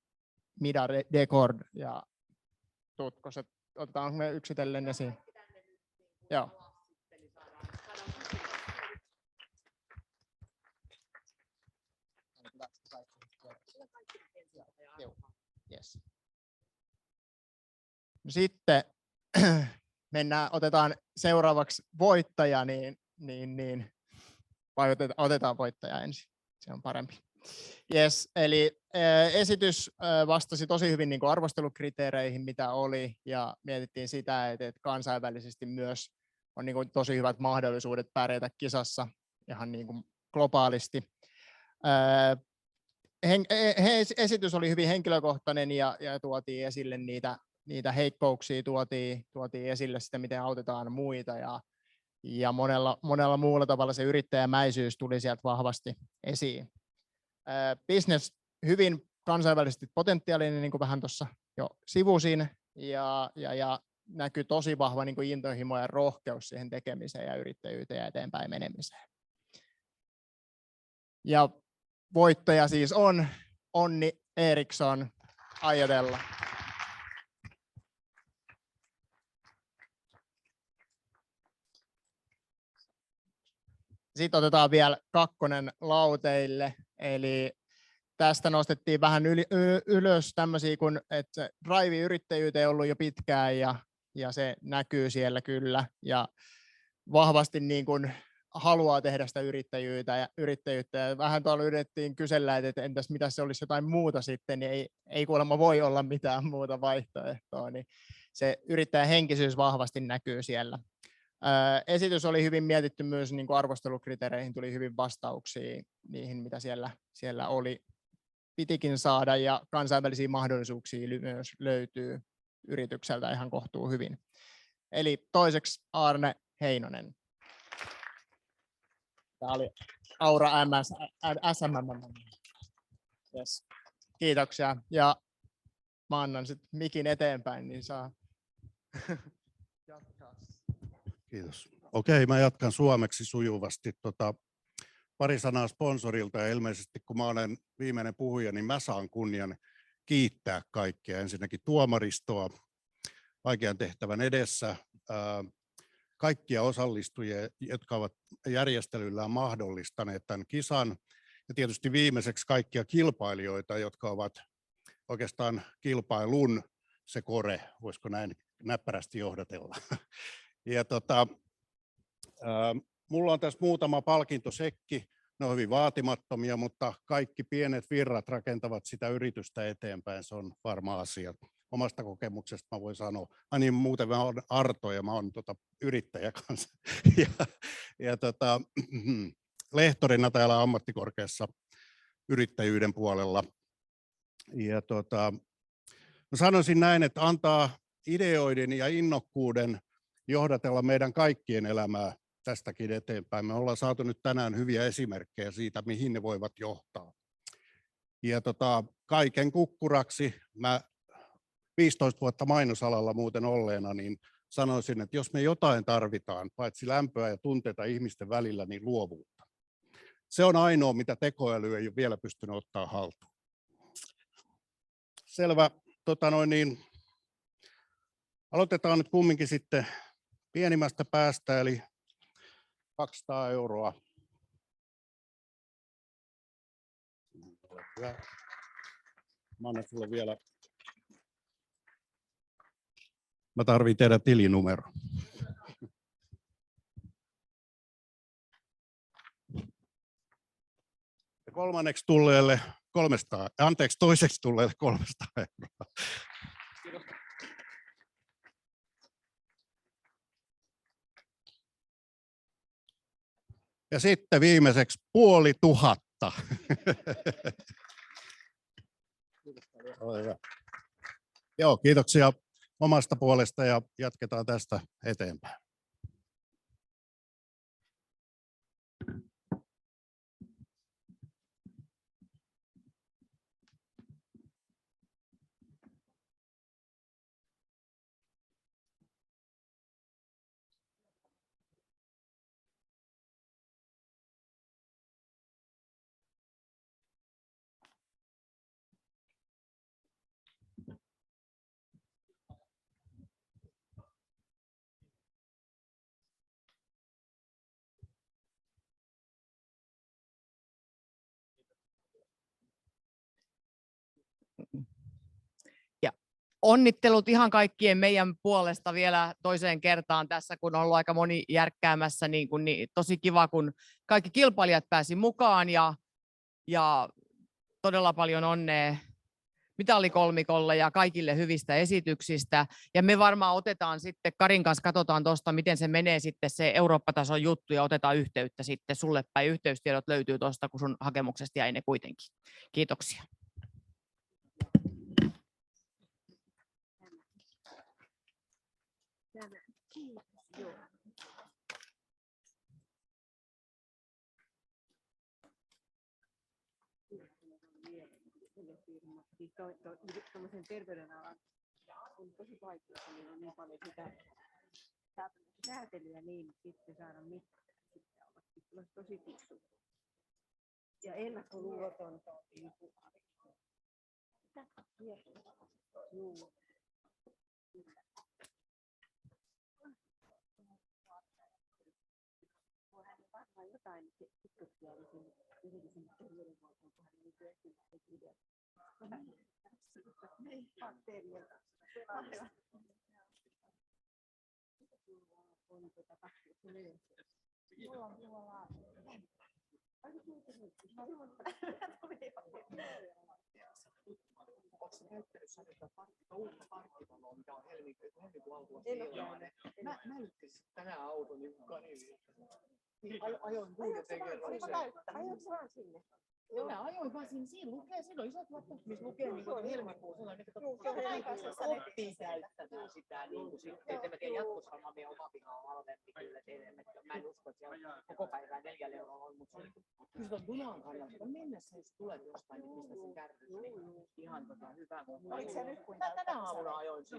Mida Dekord ja Tutkoset. Otetaanko me yksitellen esiin? Joo. Yes. Sitten otetaan seuraavaksi voittaja, vai otetaan voittaja ensin, se on parempi. Yes, eli esitys vastasi tosi hyvin niin kuin arvostelukriteereihin, mitä oli, ja mietittiin sitä, että kansainvälisesti myös on niin kuin tosi hyvät mahdollisuudet pärjätä kisassa ihan niin kuin globaalisti. Esitys oli hyvin henkilökohtainen ja tuotiin esille niitä heikkouksia, tuotiin esille sitä, miten autetaan muita, ja monella muulla tavalla se yrittäjämäisyys tuli sieltä vahvasti esiin. Business hyvin kansainvälisesti potentiaalinen, niin kuin vähän tuossa jo sivusin, ja näkyy tosi vahva niin kuin intohimo ja rohkeus siihen tekemiseen ja yrittäjyyteen ja eteenpäin menemiseen. Ja voittaja siis on Onni Eriksson. Ajatella. Sitten otetaan vielä kakkonen lauteille, eli tästä nostettiin vähän ylös tämmöisiä, kun että drive yrittäjyyteen on ollut jo pitkään ja se näkyy siellä kyllä, ja vahvasti niin kuin haluaa tehdä sitä yrittäjyyttä, ja vähän tuolla yritettiin kysellä, että entäs mitä se olisi jotain muuta sitten, niin ei kuulemma voi olla mitään muuta vaihtoehtoa, niin se yrittäjähenkisyys vahvasti näkyy siellä. Esitys oli hyvin mietitty myös, niin kuin arvostelukriteereihin tuli hyvin vastauksia niihin, mitä siellä oli, pitikin saada, ja kansainvälisiä mahdollisuuksia myös löytyy yritykseltä ihan kohtuu hyvin. Eli toiseksi Arne Heinonen. Tämä oli Aura SMM. Yes. Kiitoksia. Ja mä annan sitten mikin eteenpäin, niin saa jatkaa. Kiitos. Okei, mä jatkan suomeksi sujuvasti. Pari sanaa sponsorilta, ja ilmeisesti kun mä olen viimeinen puhuja, niin mä saan kunnian kiittää kaikkia. Ensinnäkin tuomaristoa vaikean tehtävän edessä, kaikkia osallistujia, jotka ovat järjestelyllään mahdollistaneet tämän kisan, ja tietysti viimeiseksi kaikkia kilpailijoita, jotka ovat oikeastaan kilpailun se kore, voisiko näin näppärästi johdatella. Ja mulla on tässä muutama palkintosekki, ne on hyvin vaatimattomia, mutta kaikki pienet virrat rakentavat sitä yritystä eteenpäin, se on varma asia. Omasta kokemuksesta mä voin sanoa, niin muuten mä olen Arto ja mä olen yrittäjä kanssa. Lehtorina täällä ammattikorkeassa yrittäjyyden puolella. Ja mä sanoisin näin, että antaa ideoiden ja innokkuuden johdatella meidän kaikkien elämää tästäkin eteenpäin. Me ollaan saatu nyt tänään hyviä esimerkkejä siitä, mihin ne voivat johtaa. Ja kaiken kukkuraksi mä 15 vuotta mainosalalla muuten olleena, niin sanoisin, että jos me jotain tarvitaan, paitsi lämpöä ja tunteita ihmisten välillä, niin luovuutta. Se on ainoa, mitä tekoäly ei ole vielä pystynyt ottaa haltuun. Selvä. Aloitetaan nyt kumminkin sitten pienimmästä päästä, eli 200 €. Mä annan sulle vielä. Mä tarvitsen tehdä tilinumero. Ja kolmanneksi tulleelle 300, toiseksi tulleelle 300 €. Kiitos. Ja sitten viimeiseksi 500. Joo, kiitoksia omasta puolesta ja jatketaan tästä eteenpäin. Ja onnittelut ihan kaikkien meidän puolesta vielä toiseen kertaan tässä, kun on ollut aika moni järkkäämässä. Niin tosi kiva, kun kaikki kilpailijat pääsi mukaan ja todella paljon onnea mitalikolmikolle ja kaikille hyvistä esityksistä. Ja me varmaan otetaan sitten, Karin kanssa katsotaan tuosta, miten se menee sitten se Eurooppa-tason juttu ja otetaan yhteyttä sitten sulle päin. Yhteystiedot löytyy tuosta, kun sun hakemuksesta jäi ne kuitenkin. Kiitoksia. Tuollaisen terveydenalan on tosi vaikeaa, niin on niin paljon sitä säätelyä, niin sitten saada mitään. Sitten olla tosi fiksu. Ja ennakkoluulotonta. Voihan varmaan jotain tutkittua yritin terveydenhuoltoon, kunhan liittyy esimerkiksi videossa. Bakteerioita. Onko käyttänyt uutta parkkitaloa, mikä on helmikuun alussa ilmainen? Mä yritin tänään auton, niin ajoin kuitenkin kerran. Ajatko vaan sinne? Minä ajoin vaan sinne. Siinä on isot laput, missä lukee helmikuussa. Oppii käyttämään sitä. En mä tiedä, jatkossa varmaan meidän oma piha on halvempi kyllä. Mä en usko, että siellä koko päivää 4 € on, mutta kyllä sitä junaan kannalta mennessä, jos tulet jostain, niin mistä se kärryy. Ihan hyvä. Tänä aamuna ajoin sinne.